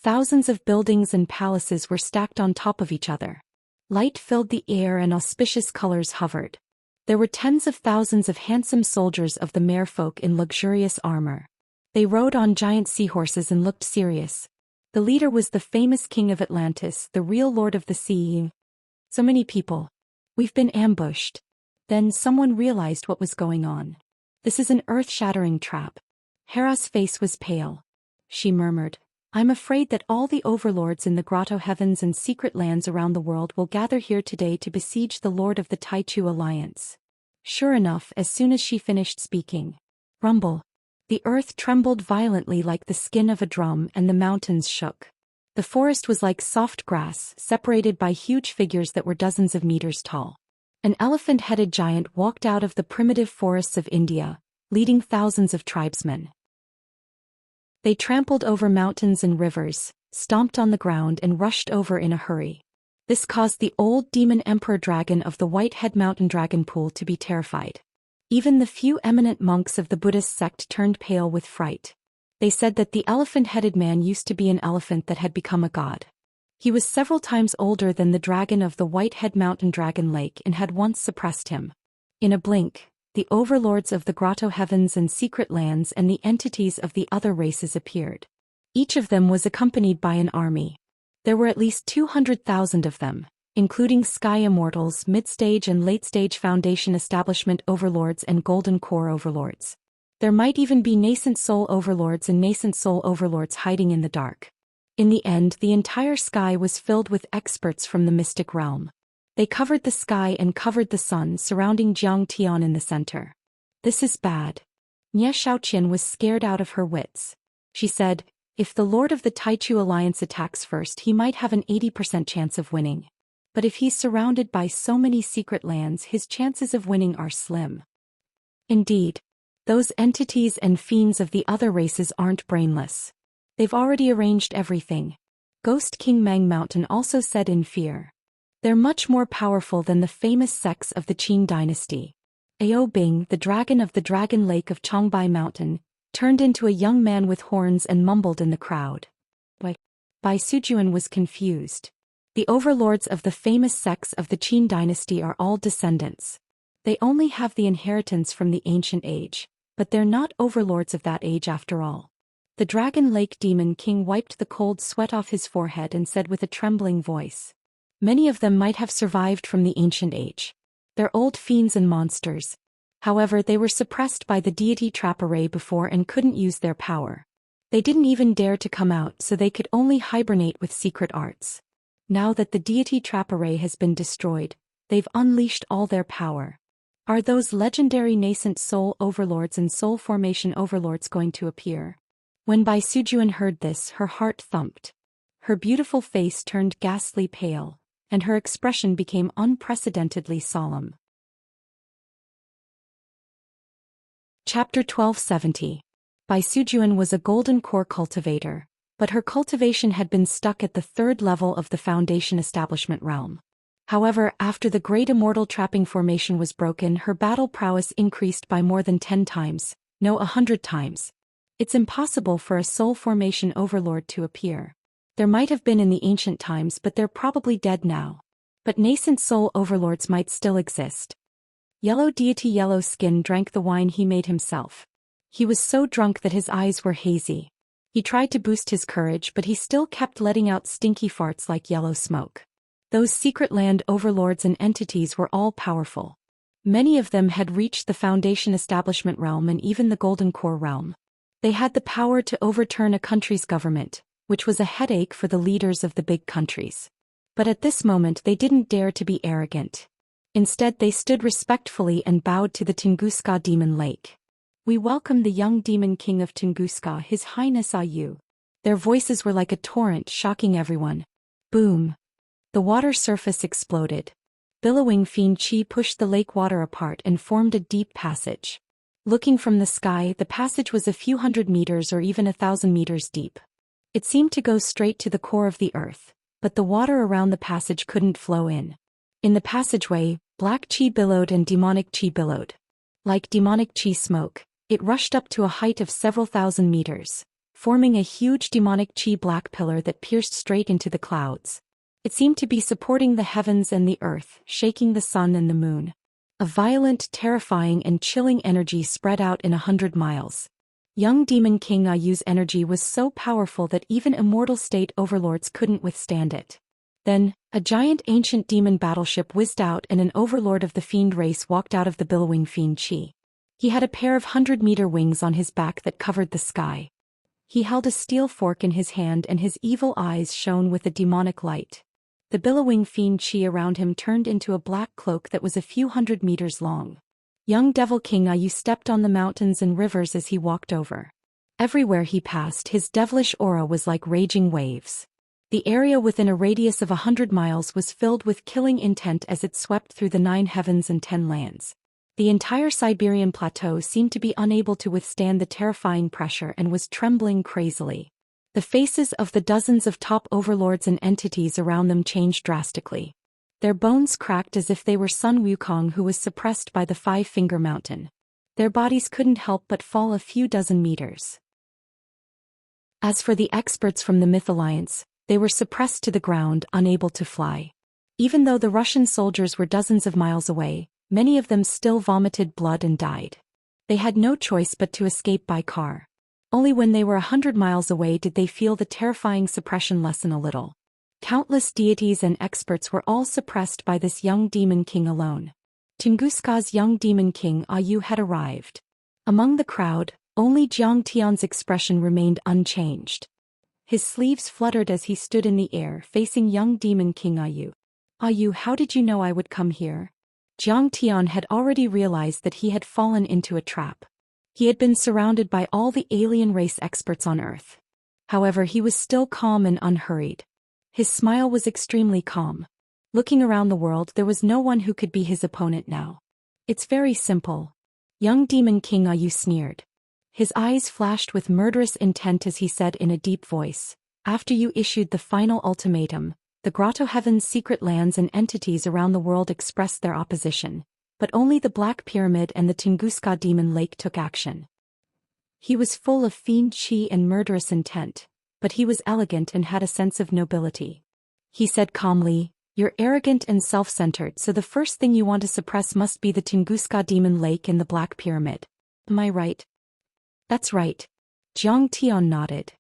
Thousands of buildings and palaces were stacked on top of each other. Light filled the air and auspicious colors hovered. There were tens of thousands of handsome soldiers of the merfolk in luxurious armor. They rode on giant seahorses and looked serious. The leader was the famous king of Atlantis, the real lord of the sea. So many people. We've been ambushed. Then someone realized what was going on. This is an earth-shattering trap. Hera's face was pale. She murmured, I'm afraid that all the overlords in the grotto heavens and secret lands around the world will gather here today to besiege the Lord of the Taichu Alliance. Sure enough, as soon as she finished speaking, rumble. The earth trembled violently like the skin of a drum and the mountains shook. The forest was like soft grass, separated by huge figures that were dozens of meters tall. An elephant-headed giant walked out of the primitive forests of India, leading thousands of tribesmen. They trampled over mountains and rivers, stomped on the ground and rushed over in a hurry. This caused the old demon emperor dragon of the Whitehead Mountain Dragon Pool to be terrified. Even the few eminent monks of the Buddhist sect turned pale with fright. They said that the elephant-headed man used to be an elephant that had become a god. He was several times older than the dragon of the Whitehead Mountain Dragon Lake and had once suppressed him. In a blink, the overlords of the grotto heavens and secret lands and the entities of the other races appeared. Each of them was accompanied by an army. There were at least 200,000 of them, including Sky Immortals, Mid-Stage and Late-Stage Foundation Establishment Overlords and Golden Core Overlords. There might even be nascent soul overlords and nascent soul overlords hiding in the dark. In the end, the entire sky was filled with experts from the mystic realm. They covered the sky and covered the sun, surrounding Zhou Xian in the center. This is bad. Xianxia was scared out of her wits. She said, if the Lord of the Taichu Alliance attacks first, he might have an 80% chance of winning. But if he's surrounded by so many secret lands, his chances of winning are slim. Indeed. Those entities and fiends of the other races aren't brainless. They've already arranged everything. Ghost King Mang Mountain also said in fear. They're much more powerful than the famous sects of the Qin dynasty. Ao Bing, the dragon of the Dragon Lake of Chongbai Mountain, turned into a young man with horns and mumbled in the crowd. Bai Sujuan was confused. The overlords of the famous sects of the Qin dynasty are all descendants. They only have the inheritance from the ancient age. But they're not overlords of that age after all. The Dragon Lake Demon King wiped the cold sweat off his forehead and said with a trembling voice. Many of them might have survived from the ancient age. They're old fiends and monsters. However, they were suppressed by the deity trap array before and couldn't use their power. They didn't even dare to come out, so they could only hibernate with secret arts. Now that the deity trap array has been destroyed, they've unleashed all their power. Are those legendary nascent soul overlords and soul formation overlords going to appear? When Bai Sujuan heard this, her heart thumped. Her beautiful face turned ghastly pale, and her expression became unprecedentedly solemn. Chapter 1270. Bai Sujuan was a golden core cultivator, but her cultivation had been stuck at the third level of the Foundation Establishment realm. However, after the Great Immortal Trapping Formation was broken, her battle prowess increased by more than 10 times, no 100 times. It's impossible for a soul formation overlord to appear. There might have been in the ancient times, but they're probably dead now. But nascent soul overlords might still exist. Yellow deity Yellow Skin drank the wine he made himself. He was so drunk that his eyes were hazy. He tried to boost his courage, but he still kept letting out stinky farts like yellow smoke. Those secret land overlords and entities were all powerful. Many of them had reached the Foundation Establishment realm and even the Golden Core realm. They had the power to overturn a country's government, which was a headache for the leaders of the big countries. But at this moment they didn't dare to be arrogant. Instead they stood respectfully and bowed to the Tunguska Demon Lake. "We welcome the young demon king of Tunguska, His Highness Ayu." Their voices were like a torrent, shocking everyone. Boom! The water surface exploded. Billowing fiend chi pushed the lake water apart and formed a deep passage. Looking from the sky, the passage was a few hundred meters or even 1,000 meters deep. It seemed to go straight to the core of the earth, but the water around the passage couldn't flow in. In the passageway, black chi billowed and demonic chi billowed. Like demonic chi smoke, it rushed up to a height of several thousand meters, forming a huge demonic chi black pillar that pierced straight into the clouds. It seemed to be supporting the heavens and the earth, shaking the sun and the moon. A violent, terrifying and chilling energy spread out in 100 miles. Young Demon King Ayu's energy was so powerful that even immortal state overlords couldn't withstand it. Then, a giant ancient demon battleship whizzed out and an overlord of the fiend race walked out of the billowing fiend chi. He had a pair of 100-meter wings on his back that covered the sky. He held a steel fork in his hand and his evil eyes shone with a demonic light. The billowing fiend chi around him turned into a black cloak that was a few hundred meters long. Young Devil King Ayu stepped on the mountains and rivers as he walked over. Everywhere he passed, his devilish aura was like raging waves. The area within a radius of 100 miles was filled with killing intent as it swept through the 9 heavens and 10 lands. The entire Siberian plateau seemed to be unable to withstand the terrifying pressure and was trembling crazily. The faces of the dozens of top overlords and entities around them changed drastically. Their bones cracked as if they were Sun Wukong who was suppressed by the Five-Finger Mountain. Their bodies couldn't help but fall a few dozen meters. As for the experts from the Myth Alliance, they were suppressed to the ground, unable to fly. Even though the Russian soldiers were dozens of miles away, many of them still vomited blood and died. They had no choice but to escape by car. Only when they were 100 miles away did they feel the terrifying suppression lessen a little. Countless deities and experts were all suppressed by this young demon king alone. Tunguska's young demon king Ayu had arrived. Among the crowd, only Jiang Tian's expression remained unchanged. His sleeves fluttered as he stood in the air facing young demon king Ayu. "Ayu, how did you know I would come here?" Jiang Tian had already realized that he had fallen into a trap. He had been surrounded by all the alien race experts on Earth. However, he was still calm and unhurried. His smile was extremely calm. Looking around the world, there was no one who could be his opponent now. "It's very simple." Young Demon King Ayu sneered. His eyes flashed with murderous intent as he said in a deep voice, "After you issued the final ultimatum, the Grotto Heaven's secret lands and entities around the world expressed their opposition, but only the Black Pyramid and the Tunguska Demon Lake took action." He was full of fiend chi and murderous intent, but he was elegant and had a sense of nobility. He said calmly, "You're arrogant and self-centered, so the first thing you want to suppress must be the Tunguska Demon Lake and the Black Pyramid. Am I right?" "That's right." Jiang Tian nodded.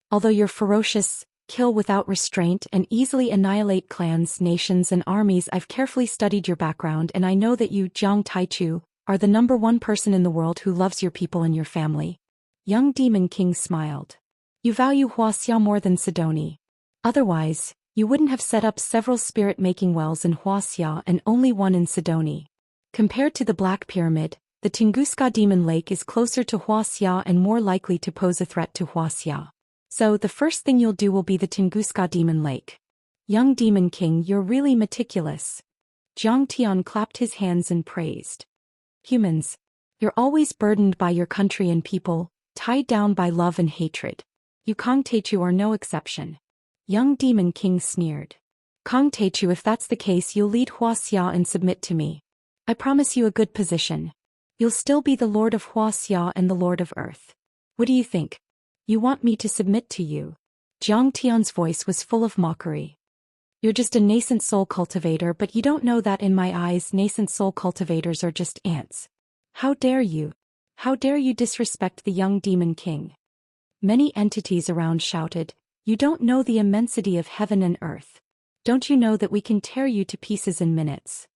"Although you're ferocious, kill without restraint and easily annihilate clans, nations and armies, I've carefully studied your background and I know that you, Jiang Taichu, are the #1 person in the world who loves your people and your family." Young Demon King smiled. "You value Wuxia more than Sidoni. Otherwise, you wouldn't have set up several spirit-making wells in Wuxia and only one in Sidoni. Compared to the Black Pyramid, the Tunguska Demon Lake is closer to Wuxia and more likely to pose a threat to Wuxia. So the first thing you'll do will be the Tunguska Demon Lake." "Young Demon King, you're really meticulous." Jiang Tian clapped his hands and praised. "Humans. You're always burdened by your country and people, tied down by love and hatred. You Kang Teichu are no exception. Young Demon King sneered. Kang Teichu, if that's the case, you'll lead Wuxia and submit to me. I promise you a good position. You'll still be the Lord of Wuxia and the Lord of Earth. What do you think? You want me to submit to you? Zhang Tian's voice was full of mockery. You're just a nascent soul cultivator, but you don't know that in my eyes nascent soul cultivators are just ants. How dare you? How dare you disrespect the young Demon King? Many entities around shouted, you don't know the immensity of heaven and earth. Don't you know that we can tear you to pieces in minutes?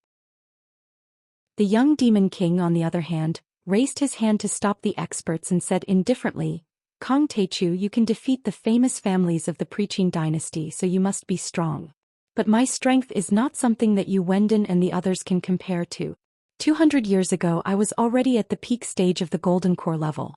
The young Demon King, on the other hand, raised his hand to stop the experts and said indifferently, Kang Teichu, you can defeat the famous families of the Preaching Dynasty, so you must be strong. But my strength is not something that you Wendon and the others can compare to. 200 years ago I was already at the peak stage of the Golden Core level.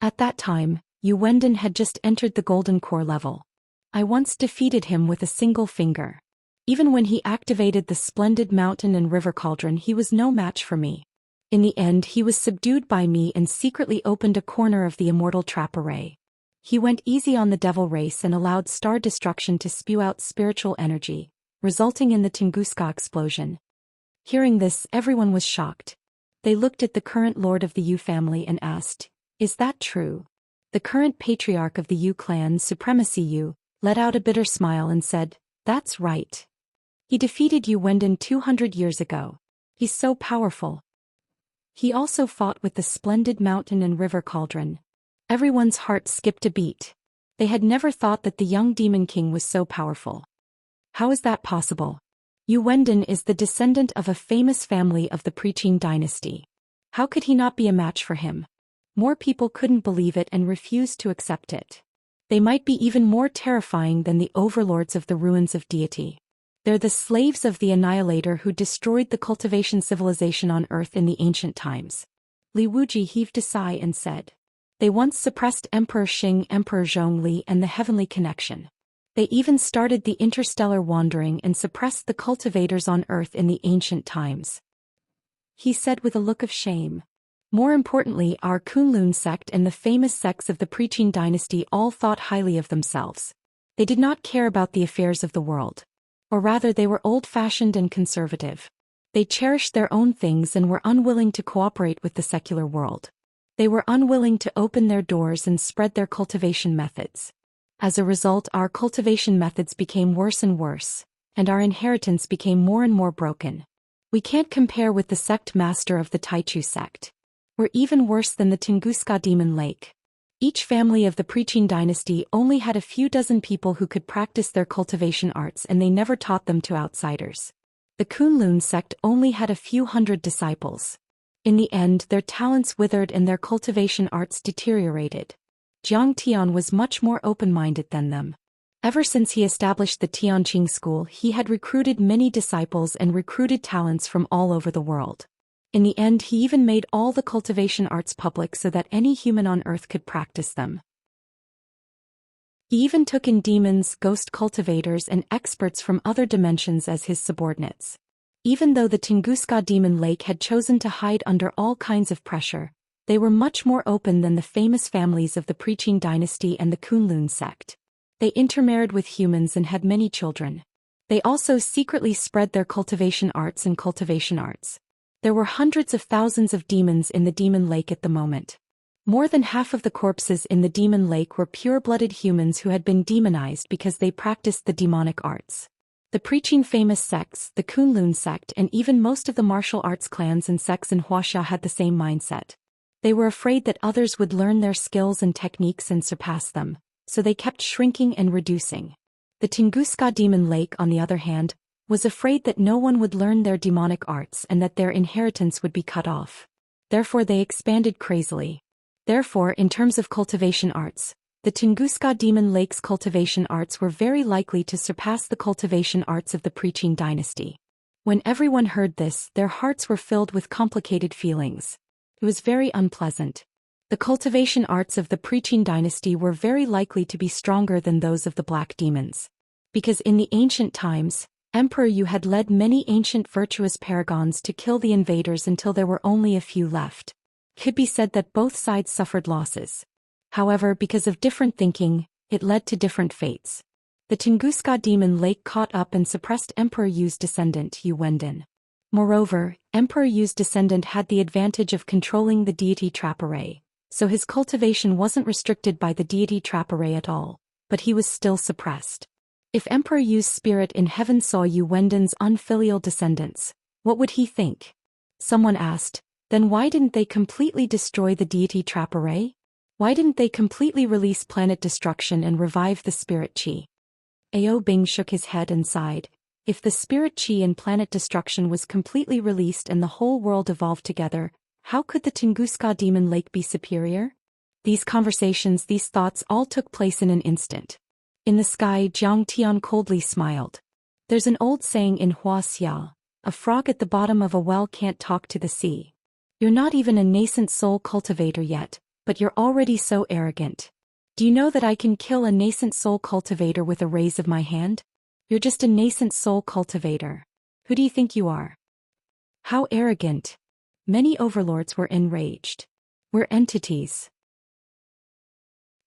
At that time, Yu Wendon had just entered the Golden Core level. I once defeated him with a single finger. Even when he activated the splendid mountain and river cauldron, he was no match for me. In the end, he was subdued by me and secretly opened a corner of the immortal trap array. He went easy on the devil race and allowed star destruction to spew out spiritual energy, resulting in the Tunguska explosion. Hearing this, everyone was shocked. They looked at the current lord of the Yu family and asked, is that true? The current patriarch of the Yu clan, Supremacy Yu, let out a bitter smile and said, that's right. He defeated Yu Wendon 200 years ago. He's so powerful. He also fought with the splendid mountain and river cauldron. Everyone's heart skipped a beat. They had never thought that the young Demon King was so powerful. How is that possible? Yu Wendon is the descendant of a famous family of the Preaching Dynasty. How could he not be a match for him? More people couldn't believe it and refused to accept it. They might be even more terrifying than the overlords of the ruins of deity. They're the slaves of the Annihilator who destroyed the cultivation civilization on Earth in the ancient times. Li Wuji heaved a sigh and said, they once suppressed Emperor Xing, Emperor Zhongli, and the Heavenly Connection. They even started the interstellar wandering and suppressed the cultivators on Earth in the ancient times. He said with a look of shame. More importantly, our Kunlun sect and the famous sects of the Preaching Dynasty all thought highly of themselves. They did not care about the affairs of the world. Or rather, they were old-fashioned and conservative. They cherished their own things and were unwilling to cooperate with the secular world. They were unwilling to open their doors and spread their cultivation methods. As a result, our cultivation methods became worse and worse, and our inheritance became more and more broken. We can't compare with the sect master of the Taichu sect. We're even worse than the Tunguska Demon Lake. Each family of the Preaching Dynasty only had a few dozen people who could practice their cultivation arts, and they never taught them to outsiders. The Kunlun sect only had a few hundred disciples. In the end, their talents withered and their cultivation arts deteriorated. Jiang Tian was much more open-minded than them. Ever since he established the Tianqing school, he had recruited many disciples and recruited talents from all over the world. In the end, he even made all the cultivation arts public so that any human on Earth could practice them. He even took in demons, ghost cultivators, and experts from other dimensions as his subordinates. Even though the Tunguska Demon Lake had chosen to hide under all kinds of pressure, they were much more open than the famous families of the Preaching Dynasty and the Kunlun sect. They intermarried with humans and had many children. They also secretly spread their cultivation arts and cultivation arts. There were hundreds of thousands of demons in the Demon Lake at the moment. More than half of the corpses in the Demon Lake were pure-blooded humans who had been demonized because they practiced the demonic arts. The preaching famous sects, the Kunlun sect, and even most of the martial arts clans and sects in Wuxia had the same mindset. They were afraid that others would learn their skills and techniques and surpass them, so they kept shrinking and reducing. The Tunguska Demon Lake, on the other hand, was afraid that no one would learn their demonic arts and that their inheritance would be cut off. Therefore they expanded crazily. Therefore, in terms of cultivation arts, the Tunguska Demon Lake's cultivation arts were very likely to surpass the cultivation arts of the Preaching Dynasty. When everyone heard this, their hearts were filled with complicated feelings. It was very unpleasant. The cultivation arts of the Preaching Dynasty were very likely to be stronger than those of the Black Demons. Because in the ancient times, Emperor Yu had led many ancient virtuous paragons to kill the invaders until there were only a few left. Could be said that both sides suffered losses. However, because of different thinking, it led to different fates. The Tunguska demon lake caught up and suppressed Emperor Yu's descendant Yu Wendon. Moreover, Emperor Yu's descendant had the advantage of controlling the deity trap array, so his cultivation wasn't restricted by the deity trap array at all, but he was still suppressed. If Emperor Yu's spirit in heaven saw Yu Wendon's unfilial descendants, what would he think? Someone asked, then why didn't they completely destroy the deity trap array? Why didn't they completely release planet destruction and revive the spirit chi? Ao Bing shook his head and sighed. If the spirit chi in planet destruction was completely released and the whole world evolved together, how could the Tunguska demon lake be superior? These conversations, these thoughts all took place in an instant. In the sky, Zhang Tian coldly smiled. There's an old saying in Wuxia, a frog at the bottom of a well can't talk to the sea. You're not even a nascent soul cultivator yet, but you're already so arrogant. Do you know that I can kill a nascent soul cultivator with a raise of my hand? You're just a nascent soul cultivator. Who do you think you are? How arrogant. Many overlords were enraged. We're entities.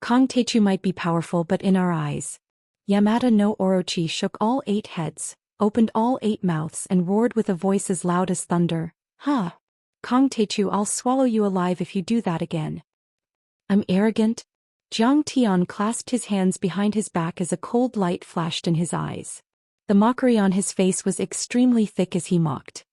Kong Techu might be powerful, but in our eyes. Yamada no Orochi shook all 8 heads, opened all 8 mouths and roared with a voice as loud as thunder. Ha! Kong Techu, I'll swallow you alive if you do that again. I'm arrogant? Zhang Tian clasped his hands behind his back as a cold light flashed in his eyes. The mockery on his face was extremely thick as he mocked.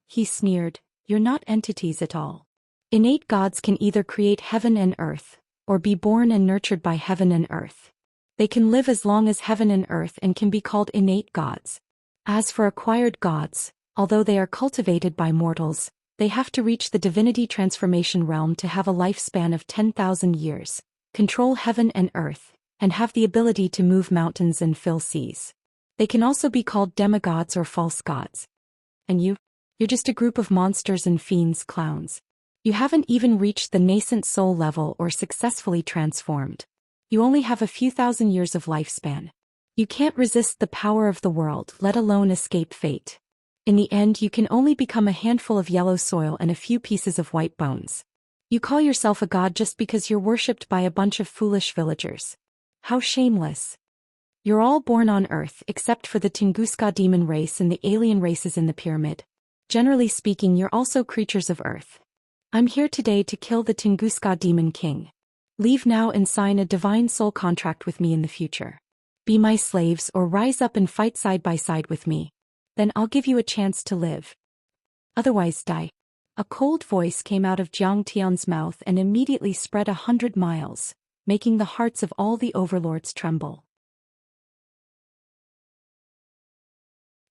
He sneered, you're not entities at all. Innate gods can either create heaven and earth, or be born and nurtured by heaven and earth. They can live as long as heaven and earth and can be called innate gods. As for acquired gods, although they are cultivated by mortals, they have to reach the divinity transformation realm to have a lifespan of 10,000 years, control heaven and earth, and have the ability to move mountains and fill seas. They can also be called demigods or false gods. And you're just a group of monsters and fiends, clowns. You haven't even reached the nascent soul level or successfully transformed. You only have a few thousand years of lifespan. You can't resist the power of the world, let alone escape fate. In the end, you can only become a handful of yellow soil and a few pieces of white bones. You call yourself a god just because you're worshipped by a bunch of foolish villagers. How shameless. You're all born on Earth except for the Tunguska demon race and the alien races in the pyramid. Generally speaking, you're also creatures of Earth. I'm here today to kill the Tunguska demon king. Leave now and sign a divine soul contract with me in the future. Be my slaves or rise up and fight side by side with me. Then I'll give you a chance to live. Otherwise die. A cold voice came out of Zhang Tian's mouth and immediately spread 100 miles, making the hearts of all the overlords tremble.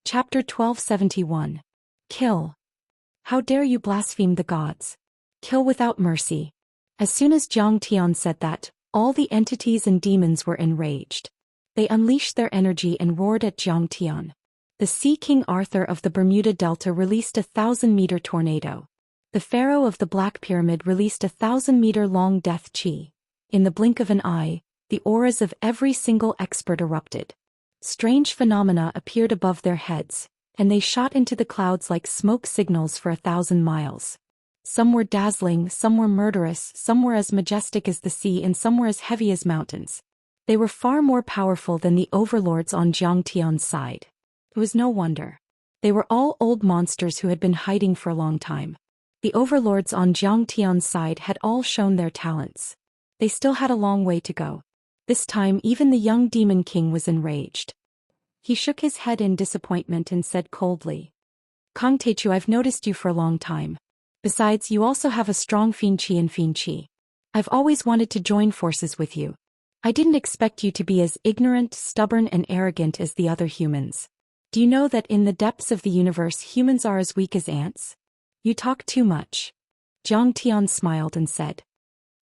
Chapter 1271. Kill. How dare you blaspheme the gods? Kill without mercy. As soon as Zhang Tian said that, all the entities and demons were enraged. They unleashed their energy and roared at Zhang Tian. The Sea King Arthur of the Bermuda Delta released a 1,000-meter tornado. The Pharaoh of the Black Pyramid released a 1,000-meter-long death chi. In the blink of an eye, the auras of every single expert erupted. Strange phenomena appeared above their heads, and they shot into the clouds like smoke signals for 1,000 miles. Some were dazzling, some were murderous, some were as majestic as the sea, and some were as heavy as mountains. They were far more powerful than the overlords on Zhang Tian's side. It was no wonder. They were all old monsters who had been hiding for a long time. The overlords on Zhang Tian's side had all shown their talents. They still had a long way to go. This time even the young demon king was enraged. He shook his head in disappointment and said coldly, Kong Techu, I've noticed you for a long time. Besides, you also have a strong fiend chi and fiend chi. I've always wanted to join forces with you. I didn't expect you to be as ignorant, stubborn, and arrogant as the other humans. Do you know that in the depths of the universe humans are as weak as ants? You talk too much. Zhang Tian smiled and said,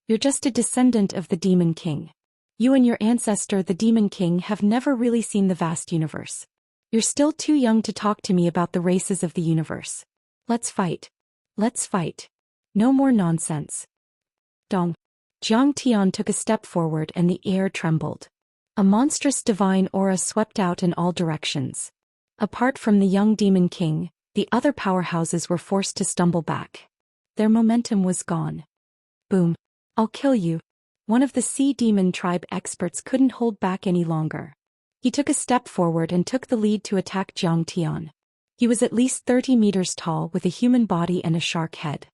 You're just a descendant of the Demon King. You and your ancestor, the Demon King, have never really seen the vast universe. You're still too young to talk to me about the races of the universe. Let's fight. Let's fight. No more nonsense. Dong. Zhang Tian took a step forward and the air trembled. A monstrous divine aura swept out in all directions. Apart from the young Demon King, the other powerhouses were forced to stumble back. Their momentum was gone. Boom. I'll kill you. One of the sea demon tribe experts couldn't hold back any longer. He took a step forward and took the lead to attack Zhou Xian. He was at least 30 meters tall with a human body and a shark head.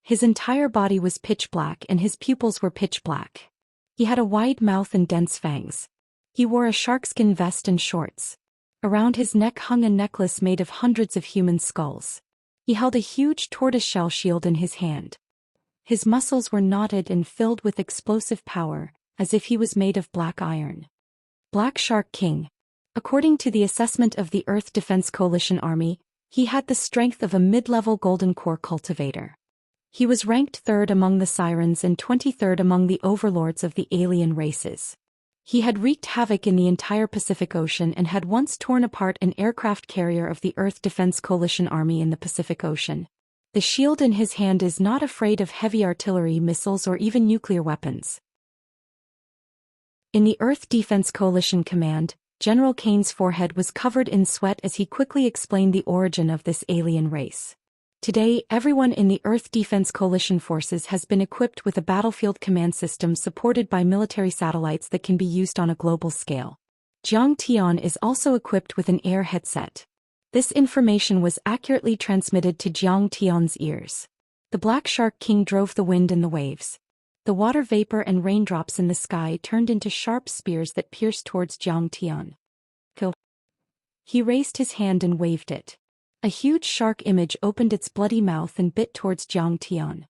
His entire body was pitch black and his pupils were pitch black. He had a wide mouth and dense fangs. He wore a sharkskin vest and shorts. Around his neck hung a necklace made of hundreds of human skulls. He held a huge tortoiseshell shield in his hand. His muscles were knotted and filled with explosive power, as if he was made of black iron. Black Shark King. According to the assessment of the Earth Defense Coalition Army, he had the strength of a mid-level golden core cultivator. He was ranked 3rd among the sirens and 23rd among the overlords of the alien races. He had wreaked havoc in the entire Pacific Ocean and had once torn apart an aircraft carrier of the Earth Defense Coalition Army in the Pacific Ocean. The shield in his hand is not afraid of heavy artillery missiles or even nuclear weapons. In the Earth Defense Coalition Command, General Kane's forehead was covered in sweat as he quickly explained the origin of this alien race. Today, everyone in the Earth Defense Coalition forces has been equipped with a battlefield command system supported by military satellites that can be used on a global scale. Zhou Xian is also equipped with an air headset. This information was accurately transmitted to Zhou Xian's ears. The Black Shark King drove the wind and the waves. The water vapor and raindrops in the sky turned into sharp spears that pierced towards Zhou Xian. Kill. He raised his hand and waved it. A huge shark image opened its bloody mouth and bit towards Zhou Xian.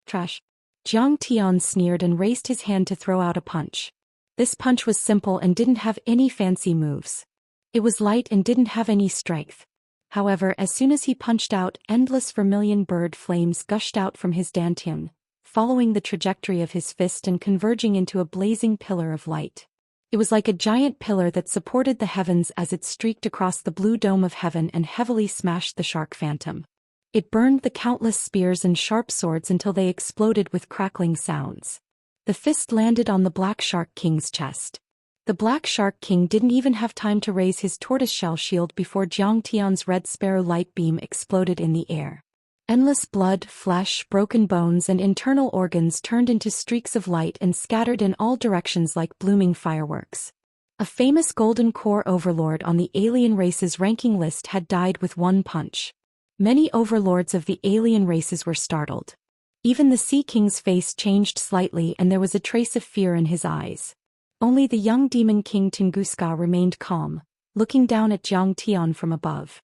Trash. Zhou Xian sneered and raised his hand to throw out a punch. This punch was simple and didn't have any fancy moves. It was light and didn't have any strength. However, as soon as he punched out, endless vermilion bird flames gushed out from his dantian, following the trajectory of his fist and converging into a blazing pillar of light. It was like a giant pillar that supported the heavens as it streaked across the blue dome of heaven and heavily smashed the shark phantom. It burned the countless spears and sharp swords until they exploded with crackling sounds. The fist landed on the Black Shark King's chest. The Black Shark King didn't even have time to raise his tortoiseshell shield before Zhou Xian's red sparrow light beam exploded in the air. Endless blood, flesh, broken bones and internal organs turned into streaks of light and scattered in all directions like blooming fireworks. A famous golden core overlord on the alien race's ranking list had died with one punch. Many overlords of the alien races were startled. Even the Sea King's face changed slightly and there was a trace of fear in his eyes. Only the young demon king Tunguska remained calm, looking down at Zhou Xian from above.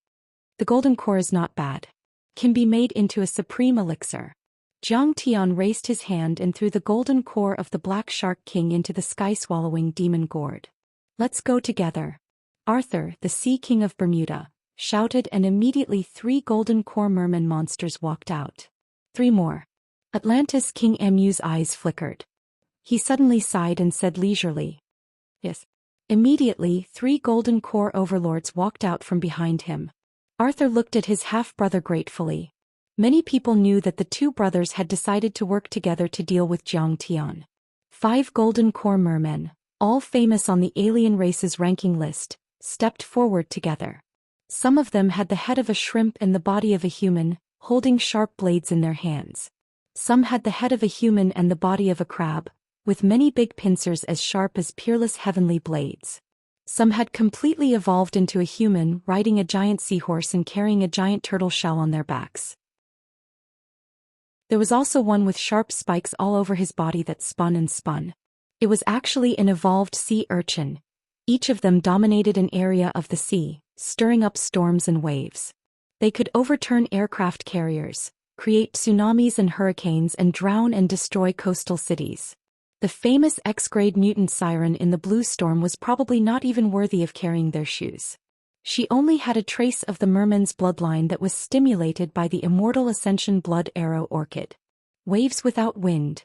The golden core is not bad. Can be made into a supreme elixir. Zhou Xian raised his hand and threw the golden core of the Black Shark King into the sky-swallowing demon gourd. Let's go together. Arthur, the Sea King of Bermuda, shouted and immediately 3 golden core merman monsters walked out. 3 more. Atlantis King Emu's eyes flickered. He suddenly sighed and said leisurely, "Yes." Immediately, 3 golden core overlords walked out from behind him. Arthur looked at his half-brother gratefully. Many people knew that the 2 brothers had decided to work together to deal with Zhou Xian. 5 golden core mermen, all famous on the alien race's ranking list, stepped forward together. Some of them had the head of a shrimp and the body of a human, holding sharp blades in their hands. Some had the head of a human and the body of a crab, with many big pincers as sharp as peerless heavenly blades. Some had completely evolved into a human, riding a giant seahorse and carrying a giant turtle shell on their backs. There was also one with sharp spikes all over his body that spun and spun. It was actually an evolved sea urchin. Each of them dominated an area of the sea, stirring up storms and waves. They could overturn aircraft carriers, create tsunamis and hurricanes and drown and destroy coastal cities. The famous X-grade mutant siren in the Blue Storm was probably not even worthy of carrying their shoes. She only had a trace of the merman's bloodline that was stimulated by the immortal Ascension Blood Arrow Orchid. Waves without wind.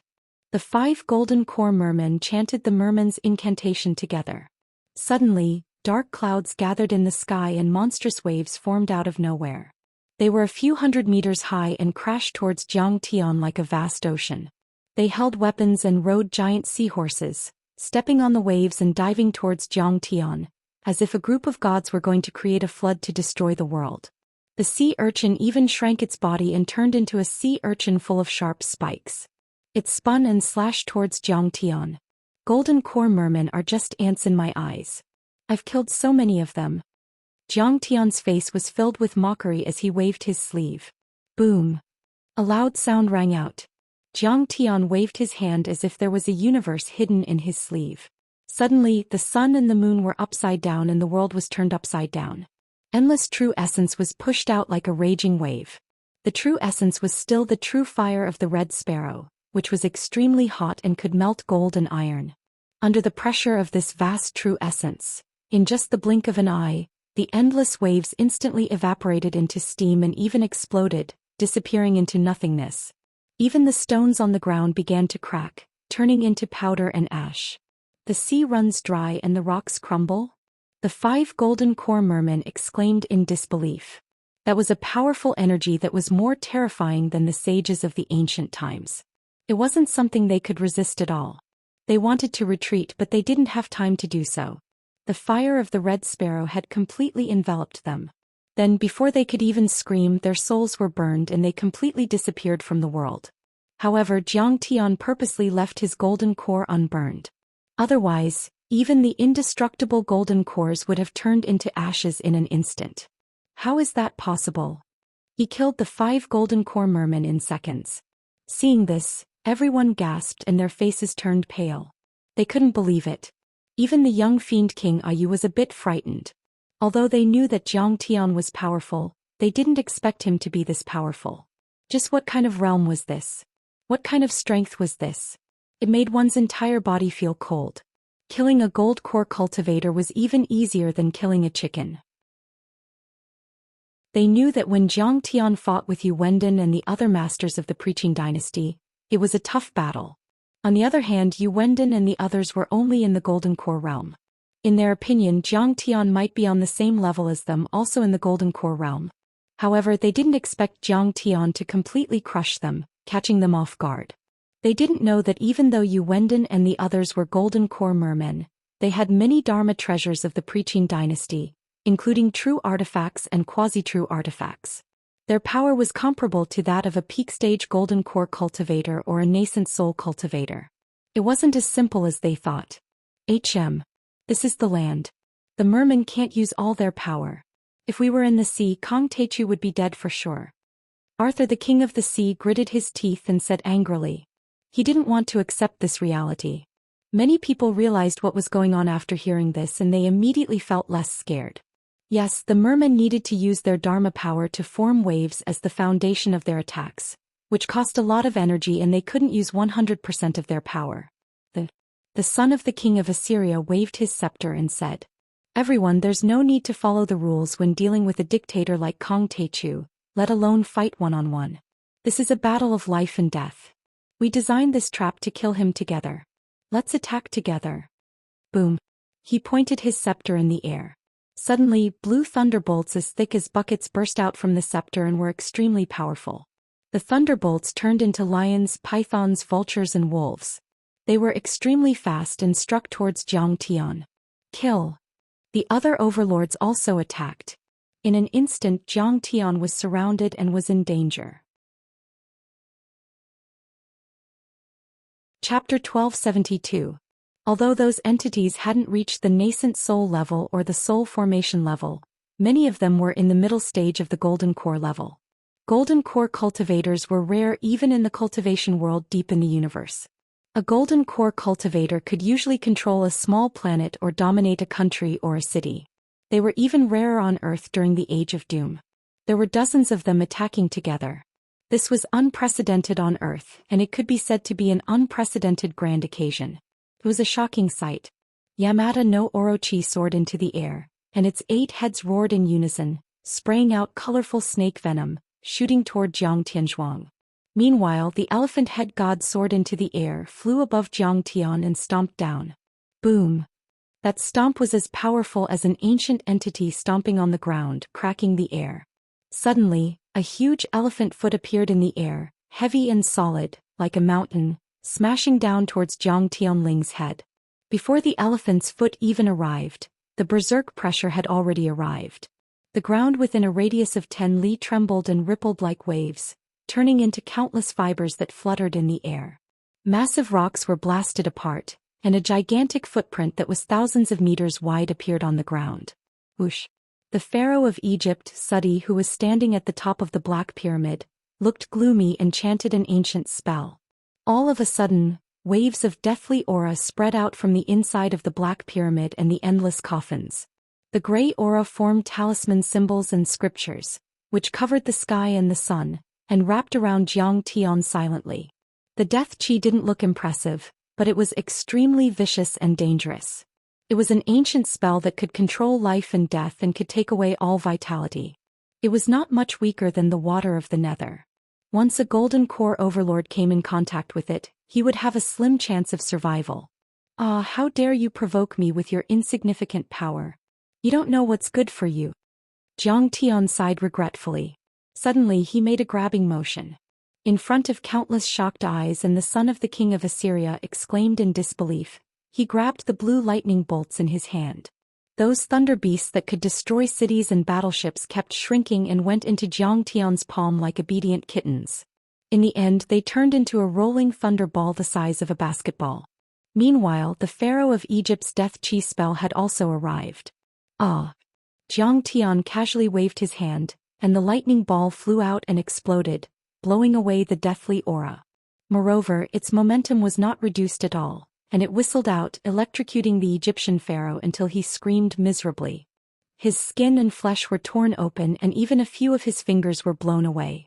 The 5 golden core mermen chanted the merman's incantation together. Suddenly, dark clouds gathered in the sky and monstrous waves formed out of nowhere. They were a few hundred meters high and crashed towards Zhou Xian like a vast ocean. They held weapons and rode giant seahorses, stepping on the waves and diving towards Zhou Xian, as if a group of gods were going to create a flood to destroy the world. The sea urchin even shrank its body and turned into a sea urchin full of sharp spikes. It spun and slashed towards Zhang Tian. Golden core mermen are just ants in my eyes. I've killed so many of them. Zhang Tian's face was filled with mockery as he waved his sleeve. Boom. A loud sound rang out. Zhang Tian waved his hand as if there was a universe hidden in his sleeve. Suddenly, the sun and the moon were upside down and the world was turned upside down. Endless true essence was pushed out like a raging wave. The true essence was still the true fire of the red sparrow, which was extremely hot and could melt gold and iron. Under the pressure of this vast true essence, in just the blink of an eye, the endless waves instantly evaporated into steam and even exploded, disappearing into nothingness. Even the stones on the ground began to crack, turning into powder and ash. The sea runs dry and the rocks crumble? The 5 golden core mermen exclaimed in disbelief. That was a powerful energy that was more terrifying than the sages of the ancient times. It wasn't something they could resist at all. They wanted to retreat but they didn't have time to do so. The fire of the red sparrow had completely enveloped them. Then before they could even scream, their souls were burned and they completely disappeared from the world. However, Zhang Tian purposely left his golden core unburned. Otherwise, even the indestructible golden cores would have turned into ashes in an instant. How is that possible? He killed the 5 golden core mermen in seconds. Seeing this, everyone gasped and their faces turned pale. They couldn't believe it. Even the young fiend King Ayu was a bit frightened. Although they knew that Zhang Tian was powerful, they didn't expect him to be this powerful. Just what kind of realm was this? What kind of strength was this? It made one's entire body feel cold. Killing a gold core cultivator was even easier than killing a chicken. They knew that when Zhang Tian fought with Yu Wendan and the other masters of the Preaching Dynasty, it was a tough battle. On the other hand, Yu Wendan and the others were only in the golden core realm. In their opinion, Zhang Tian might be on the same level as them, also in the golden core realm. However, they didn't expect Zhang Tian to completely crush them, catching them off guard. They didn't know that even though Yu Wendan and the others were golden core mermen, they had many Dharma treasures of the Preaching Dynasty, including true artifacts and quasi-true artifacts. Their power was comparable to that of a peak-stage golden core cultivator or a nascent soul cultivator. It wasn't as simple as they thought. This is the land. The mermen can't use all their power. If we were in the sea, Kong Techu would be dead for sure. Arthur, the king of the sea, gritted his teeth and said angrily. He didn't want to accept this reality. Many people realized what was going on after hearing this and they immediately felt less scared. Yes, the mermen needed to use their Dharma power to form waves as the foundation of their attacks, which cost a lot of energy and they couldn't use 100% of their power. The son of the king of Assyria waved his scepter and said, "Everyone, there's no need to follow the rules when dealing with a dictator like Kong Techu, let alone fight one-on-one. This is a battle of life and death. We designed this trap to kill him together. Let's attack together." Boom. He pointed his scepter in the air. Suddenly, blue thunderbolts as thick as buckets burst out from the scepter and were extremely powerful. The thunderbolts turned into lions, pythons, vultures and wolves. They were extremely fast and struck towards Zhang Tian. Kill. The other overlords also attacked. In an instant, Zhang Tian was surrounded and was in danger. Chapter 1272. Although those entities hadn't reached the nascent soul level or the soul formation level, many of them were in the middle stage of the golden core level. Golden core cultivators were rare even in the cultivation world deep in the universe. A golden core cultivator could usually control a small planet or dominate a country or a city. They were even rarer on Earth during the Age of Doom. There were dozens of them attacking together. This was unprecedented on Earth, and it could be said to be an unprecedented grand occasion. It was a shocking sight. Yamada no Orochi soared into the air, and its 8 heads roared in unison, spraying out colorful snake venom, shooting toward Jiang Tianzhuang. Meanwhile, the elephant head god soared into the air, flew above Zhang Tian and stomped down. Boom! That stomp was as powerful as an ancient entity stomping on the ground, cracking the air. Suddenly, a huge elephant foot appeared in the air, heavy and solid, like a mountain, smashing down towards Zhang Tianling's head. Before the elephant's foot even arrived, the berserk pressure had already arrived. The ground within a radius of 10 li trembled and rippled like waves, turning into countless fibers that fluttered in the air. Massive rocks were blasted apart, and a gigantic footprint that was thousands of meters wide appeared on the ground. Whoosh! The pharaoh of Egypt, Seti, who was standing at the top of the Black Pyramid, looked gloomy and chanted an ancient spell. All of a sudden, waves of deathly aura spread out from the inside of the Black Pyramid and the endless coffins. The gray aura formed talisman symbols and scriptures, which covered the sky and the sun, and wrapped around Zhou Xian silently. The death chi didn't look impressive, but it was extremely vicious and dangerous. It was an ancient spell that could control life and death and could take away all vitality. It was not much weaker than the water of the nether. Once a golden core overlord came in contact with it, he would have a slim chance of survival. Ah, how dare you provoke me with your insignificant power. You don't know what's good for you. Zhou Xian sighed regretfully. Suddenly he made a grabbing motion. In front of countless shocked eyes and the son of the king of Assyria exclaimed in disbelief, he grabbed the blue lightning bolts in his hand. Those thunder beasts that could destroy cities and battleships kept shrinking and went into Zhou Xian's palm like obedient kittens. In the end they turned into a rolling thunder ball the size of a basketball. Meanwhile, the pharaoh of Egypt's death chi spell had also arrived. Ah! Zhou Xian casually waved his hand, and the lightning ball flew out and exploded, blowing away the deathly aura. Moreover, its momentum was not reduced at all, and it whistled out, electrocuting the Egyptian pharaoh until he screamed miserably. His skin and flesh were torn open and even a few of his fingers were blown away.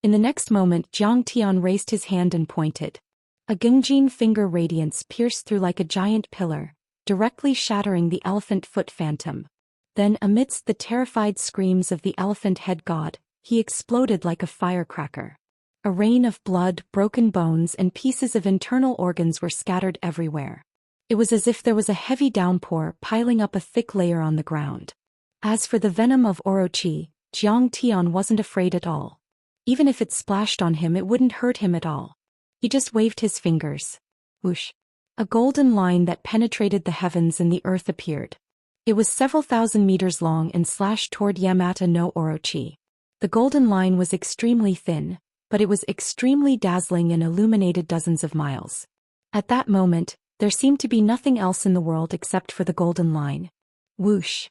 In the next moment Zhou Xian raised his hand and pointed. A Gungjin finger radiance pierced through like a giant pillar, directly shattering the elephant foot phantom. Then, amidst the terrified screams of the elephant head god, he exploded like a firecracker. A rain of blood, broken bones and pieces of internal organs were scattered everywhere. It was as if there was a heavy downpour piling up a thick layer on the ground. As for the venom of Orochi, Zhou Xian wasn't afraid at all. Even if it splashed on him it wouldn't hurt him at all. He just waved his fingers. Whoosh! A golden line that penetrated the heavens and the earth appeared. It was several thousand meters long and slashed toward Yamata no Orochi. The golden line was extremely thin, but it was extremely dazzling and illuminated dozens of miles. At that moment, there seemed to be nothing else in the world except for the golden line. Whoosh!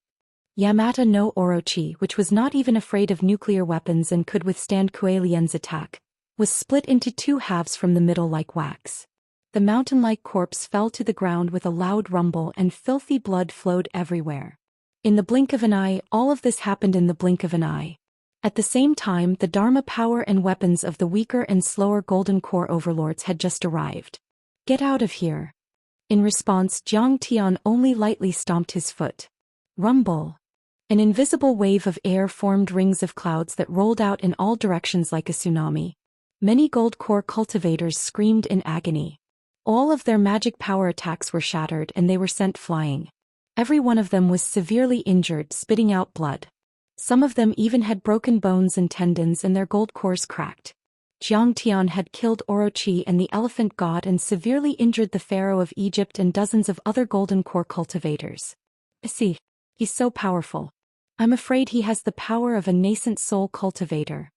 Yamata no Orochi, which was not even afraid of nuclear weapons and could withstand Kuei Lian's attack, was split into two halves from the middle like wax. The mountain-like corpse fell to the ground with a loud rumble and filthy blood flowed everywhere. In the blink of an eye, all of this happened in the blink of an eye. At the same time, the Dharma power and weapons of the weaker and slower Golden Core overlords had just arrived. Get out of here! In response, Zhou Xian only lightly stomped his foot. Rumble! An invisible wave of air formed rings of clouds that rolled out in all directions like a tsunami. Many Gold Core cultivators screamed in agony. All of their magic power attacks were shattered and they were sent flying. Every one of them was severely injured, spitting out blood. Some of them even had broken bones and tendons and their gold cores cracked. Zhou Xian had killed Orochi and the elephant god and severely injured the pharaoh of Egypt and dozens of other golden core cultivators. See, he's so powerful. I'm afraid he has the power of a nascent soul cultivator.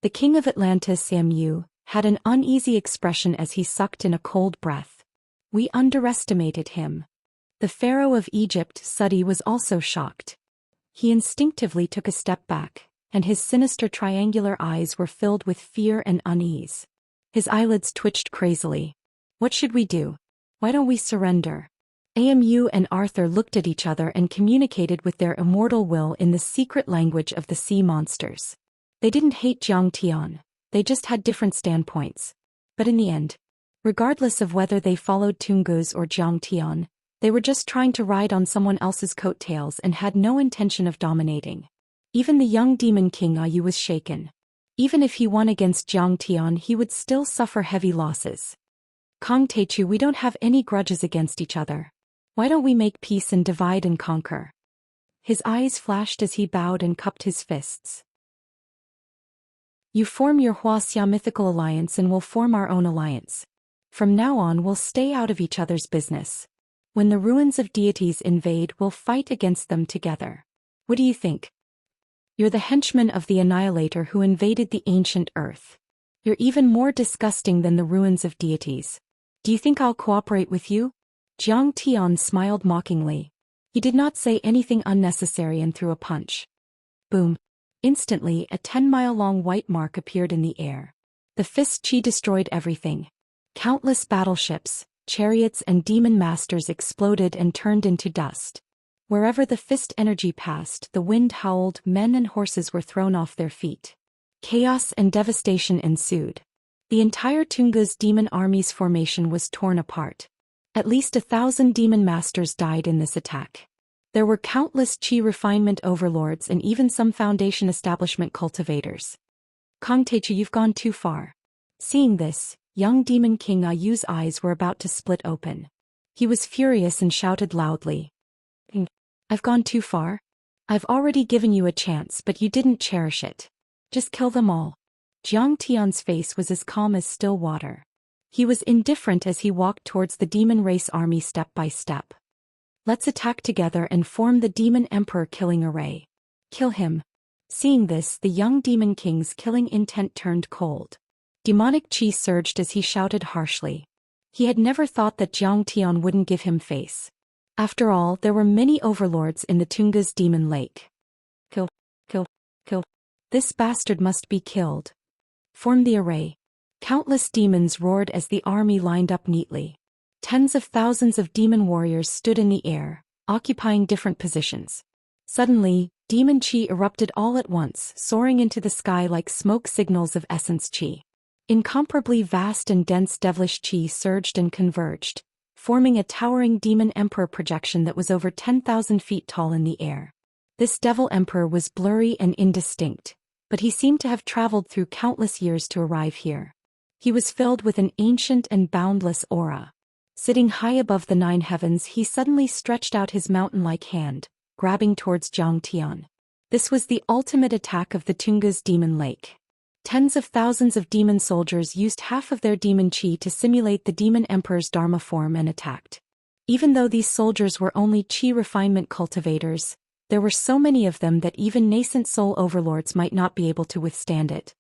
The king of Atlantis, Mu, had an uneasy expression as he sucked in a cold breath. We underestimated him. The pharaoh of Egypt, Seti, was also shocked. He instinctively took a step back, and his sinister triangular eyes were filled with fear and unease. His eyelids twitched crazily. What should we do? Why don't we surrender? Amu and Arthur looked at each other and communicated with their immortal will in the secret language of the sea monsters. They didn't hate Zhou Xian, they just had different standpoints. But in the end, regardless of whether they followed Tungus or Zhou Xian, they were just trying to ride on someone else's coattails and had no intention of dominating. Even the young demon king Ayu was shaken. Even if he won against Zhou Xian, he would still suffer heavy losses. Kong Teichu, we don't have any grudges against each other. Why don't we make peace and divide and conquer? His eyes flashed as he bowed and cupped his fists. You form your Wuxia mythical alliance and we'll form our own alliance. From now on we'll stay out of each other's business. When the ruins of deities invade, we'll fight against them together. What do you think? You're the henchman of the Annihilator who invaded the ancient earth. You're even more disgusting than the ruins of deities. Do you think I'll cooperate with you? Zhang Tian smiled mockingly. He did not say anything unnecessary and threw a punch. Boom. Instantly, a 10-mile-long white mark appeared in the air. The fist chi destroyed everything. Countless battleships, chariots and demon masters exploded and turned into dust. Wherever the fist energy passed, the wind howled, men and horses were thrown off their feet. Chaos and devastation ensued. The entire Tunga's demon army's formation was torn apart. At least 1,000 demon masters died in this attack. There were countless chi refinement overlords and even some foundation establishment cultivators. Kang Teichu, you've gone too far. Seeing this, young demon king Ayu's eyes were about to split open. He was furious and shouted loudly. I've gone too far? I've already given you a chance, but you didn't cherish it. Just kill them all. Zhang Tian's face was as calm as still water. He was indifferent as he walked towards the demon race army step by step. Let's attack together and form the demon emperor killing array. Kill him. Seeing this, the young demon king's killing intent turned cold. Demonic chi surged as he shouted harshly. He had never thought that Zhang Tian wouldn't give him face. After all, there were many overlords in the Tunga's demon lake. Kill, kill, kill. This bastard must be killed. Form the array. Countless demons roared as the army lined up neatly. Tens of thousands of demon warriors stood in the air, occupying different positions. Suddenly, demon chi erupted all at once, soaring into the sky like smoke signals of essence chi. Incomparably vast and dense devilish chi surged and converged, forming a towering demon emperor projection that was over 10,000 feet tall in the air. This devil emperor was blurry and indistinct, but he seemed to have traveled through countless years to arrive here. He was filled with an ancient and boundless aura. Sitting high above the 9 heavens, he suddenly stretched out his mountain-like hand, grabbing towards Zhang Tian. This was the ultimate attack of the Tunga's demon lake. Tens of thousands of demon soldiers used half of their demon chi to simulate the demon emperor's dharma form and attacked. Even though these soldiers were only chi refinement cultivators, there were so many of them that even nascent soul overlords might not be able to withstand it.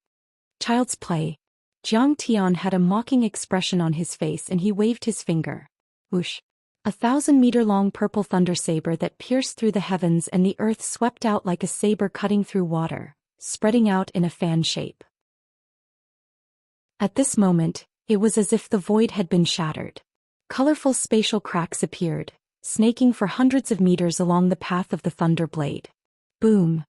Child's play. Zhang Tian had a mocking expression on his face and he waved his finger. Whoosh! 1,000-meter-long purple thunder saber that pierced through the heavens and the earth swept out like a saber cutting through water, spreading out in a fan shape. At this moment, it was as if the void had been shattered. Colorful spatial cracks appeared, snaking for hundreds of meters along the path of the thunder blade. Boom!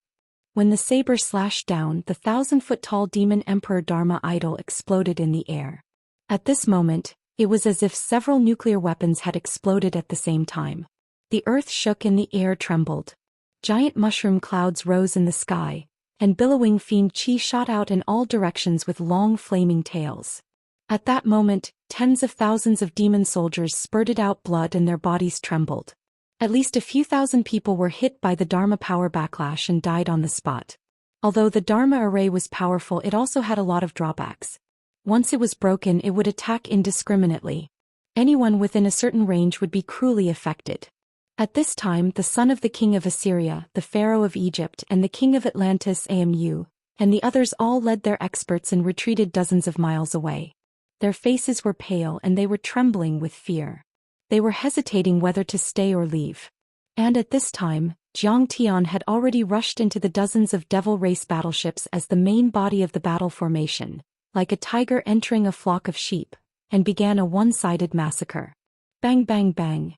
When the saber slashed down, the 1,000-foot-tall demon emperor Dharma idol exploded in the air. At this moment, it was as if several nuclear weapons had exploded at the same time. The earth shook and the air trembled. Giant mushroom clouds rose in the sky, and billowing fiend chi shot out in all directions with long flaming tails. At that moment, tens of thousands of demon soldiers spurted out blood and their bodies trembled. At least a few thousand people were hit by the Dharma power backlash and died on the spot. Although the Dharma array was powerful, it also had a lot of drawbacks. Once it was broken, it would attack indiscriminately. Anyone within a certain range would be cruelly affected. At this time, the son of the king of Assyria, the pharaoh of Egypt, and the king of Atlantis Amu, and the others all led their experts and retreated dozens of miles away. Their faces were pale and they were trembling with fear. They were hesitating whether to stay or leave. And at this time, Zhang Tian had already rushed into the dozens of devil race battleships as the main body of the battle formation, like a tiger entering a flock of sheep, and began a one-sided massacre. Bang bang bang.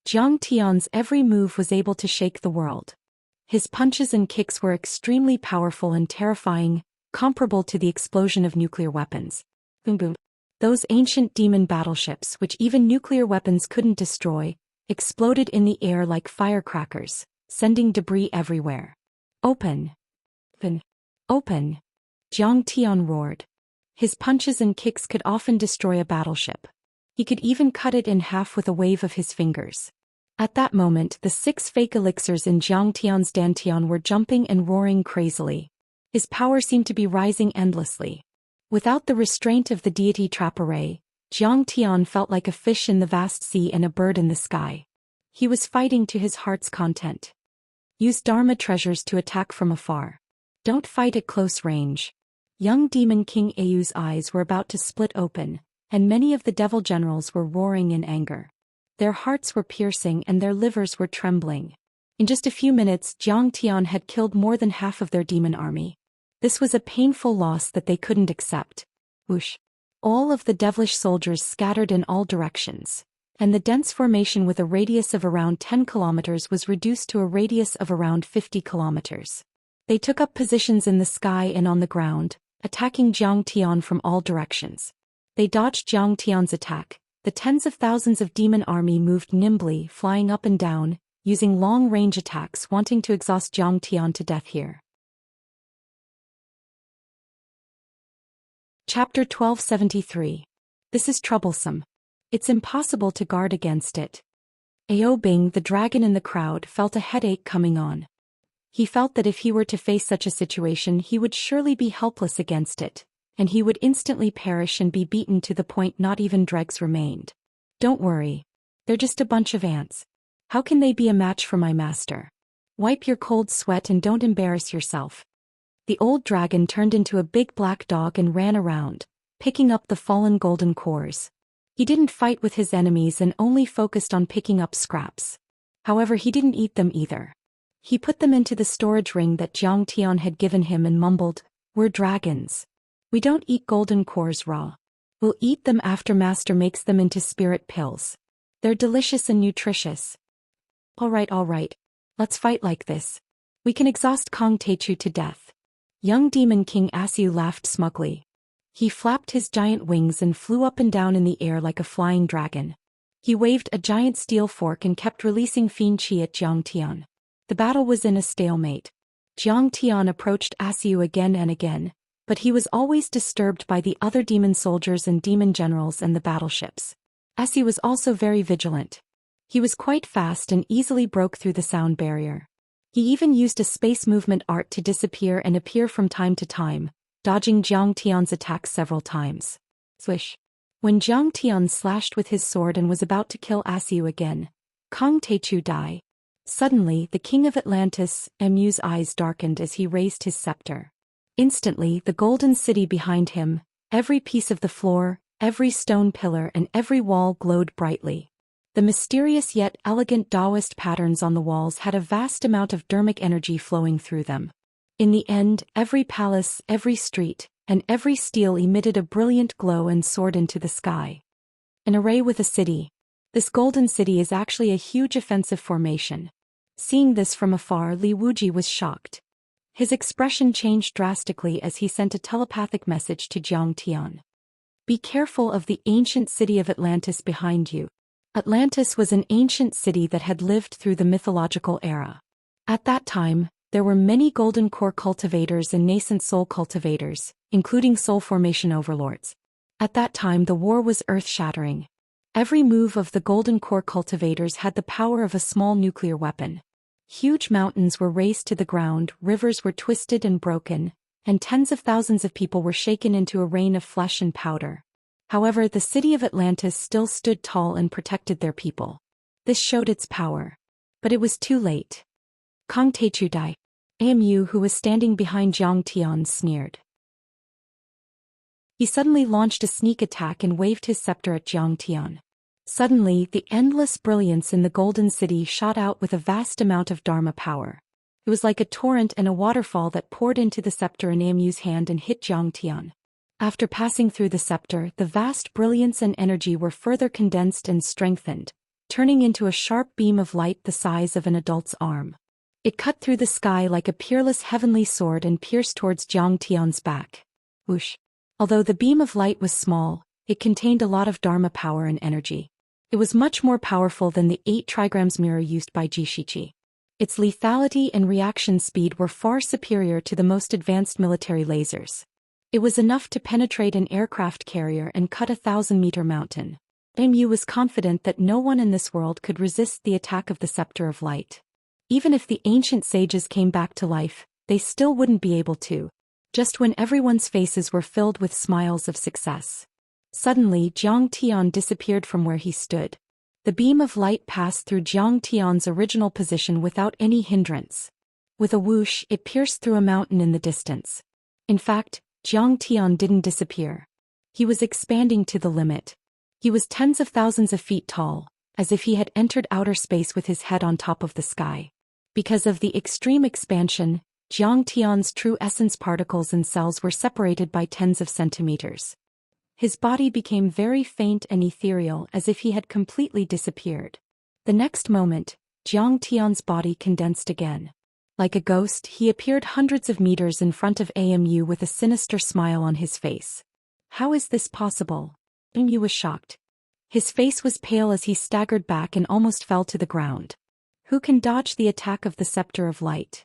Zhang Tian's every move was able to shake the world. His punches and kicks were extremely powerful and terrifying, comparable to the explosion of nuclear weapons. Boom boom. Those ancient demon battleships, which even nuclear weapons couldn't destroy, exploded in the air like firecrackers, sending debris everywhere. Open! Open! Open! Zhang Tian roared. His punches and kicks could often destroy a battleship. He could even cut it in half with a wave of his fingers. At that moment, the 6 fake elixirs in Zhang Tian's dantian were jumping and roaring crazily. His power seemed to be rising endlessly. Without the restraint of the deity trap array, Zhang Tian felt like a fish in the vast sea and a bird in the sky. He was fighting to his heart's content. Use Dharma treasures to attack from afar. Don't fight at close range. Young Demon King Ayu's eyes were about to split open, and many of the devil generals were roaring in anger. Their hearts were piercing and their livers were trembling. In just a few minutes, Zhang Tian had killed more than half of their demon army. This was a painful loss that they couldn't accept. Whoosh! All of the devilish soldiers scattered in all directions, and the dense formation with a radius of around 10 kilometers was reduced to a radius of around 50 kilometers. They took up positions in the sky and on the ground, attacking Zhang Tian from all directions. They dodged Zhang Tian's attack. The tens of thousands of demon army moved nimbly, flying up and down, using long-range attacks, wanting to exhaust Zhang Tian to death here. Chapter 1273. This is troublesome. It's impossible to guard against it. Ao Bing, the dragon in the crowd, felt a headache coming on. He felt that if he were to face such a situation he would surely be helpless against it, and he would instantly perish and be beaten to the point not even dregs remained. Don't worry. They're just a bunch of ants. How can they be a match for my master? Wipe your cold sweat and don't embarrass yourself. The old dragon turned into a big black dog and ran around, picking up the fallen golden cores. He didn't fight with his enemies and only focused on picking up scraps. However, he didn't eat them either. He put them into the storage ring that Zhang Tian had given him and mumbled, "We're dragons. We don't eat golden cores raw. We'll eat them after Master makes them into spirit pills. They're delicious and nutritious. All right. Let's fight like this. We can exhaust Kong Techu to death." Young Demon King Asiu laughed smugly. He flapped his giant wings and flew up and down in the air like a flying dragon. He waved a giant steel fork and kept releasing fiend chi at Zhang Tian. The battle was in a stalemate. Zhang Tian approached Asiu again and again, but he was always disturbed by the other demon soldiers and demon generals and the battleships. Asiu was also very vigilant. He was quite fast and easily broke through the sound barrier. He even used a space movement art to disappear and appear from time to time, dodging Zhang Tian's attacks several times. Swish! When Zhang Tian slashed with his sword and was about to kill Asiu again, Kong Techu died. Suddenly, the king of Atlantis, Mu's eyes darkened as he raised his scepter. Instantly, the golden city behind him, every piece of the floor, every stone pillar and every wall glowed brightly. The mysterious yet elegant Taoist patterns on the walls had a vast amount of dermic energy flowing through them. In the end, every palace, every street, and every stele emitted a brilliant glow and soared into the sky. An array with a city. This golden city is actually a huge offensive formation. Seeing this from afar, Li Wuji was shocked. His expression changed drastically as he sent a telepathic message to Zhang Tian. "Be careful of the ancient city of Atlantis behind you." Atlantis was an ancient city that had lived through the mythological era. At that time, there were many golden core cultivators and nascent soul cultivators, including soul formation overlords. At that time the war was earth-shattering. Every move of the golden core cultivators had the power of a small nuclear weapon. Huge mountains were razed to the ground, rivers were twisted and broken, and tens of thousands of people were shaken into a rain of flesh and powder. However, the city of Atlantis still stood tall and protected their people. This showed its power. But it was too late. Kong Techu died. Mu, who was standing behind Zhang Tian, sneered. He suddenly launched a sneak attack and waved his scepter at Zhang Tian. Suddenly, the endless brilliance in the golden city shot out with a vast amount of Dharma power. It was like a torrent and a waterfall that poured into the scepter in Mu's hand and hit Zhang Tian. After passing through the scepter, the vast brilliance and energy were further condensed and strengthened, turning into a sharp beam of light the size of an adult's arm. It cut through the sky like a peerless heavenly sword and pierced towards Zhang Tian's back. Whoosh! Although the beam of light was small, it contained a lot of Dharma power and energy. It was much more powerful than the 8 trigrams mirror used by Jishichi. Its lethality and reaction speed were far superior to the most advanced military lasers. It was enough to penetrate an aircraft carrier and cut a 1,000-meter mountain. Mu was confident that no one in this world could resist the attack of the Scepter of Light. Even if the ancient sages came back to life, they still wouldn't be able to. Just when everyone's faces were filled with smiles of success. Suddenly, Zhang Tian disappeared from where he stood. The beam of light passed through Zhang Tian's original position without any hindrance. With a whoosh, it pierced through a mountain in the distance. In fact, Zhang Tian didn't disappear. He was expanding to the limit. He was tens of thousands of feet tall, as if he had entered outer space with his head on top of the sky. Because of the extreme expansion, Zhang Tian's true essence particles and cells were separated by tens of centimeters. His body became very faint and ethereal, as if he had completely disappeared. The next moment, Zhang Tian's body condensed again. Like a ghost, he appeared hundreds of meters in front of Amu with a sinister smile on his face. How is this possible? Amu was shocked. His face was pale as he staggered back and almost fell to the ground. Who can dodge the attack of the Scepter of Light?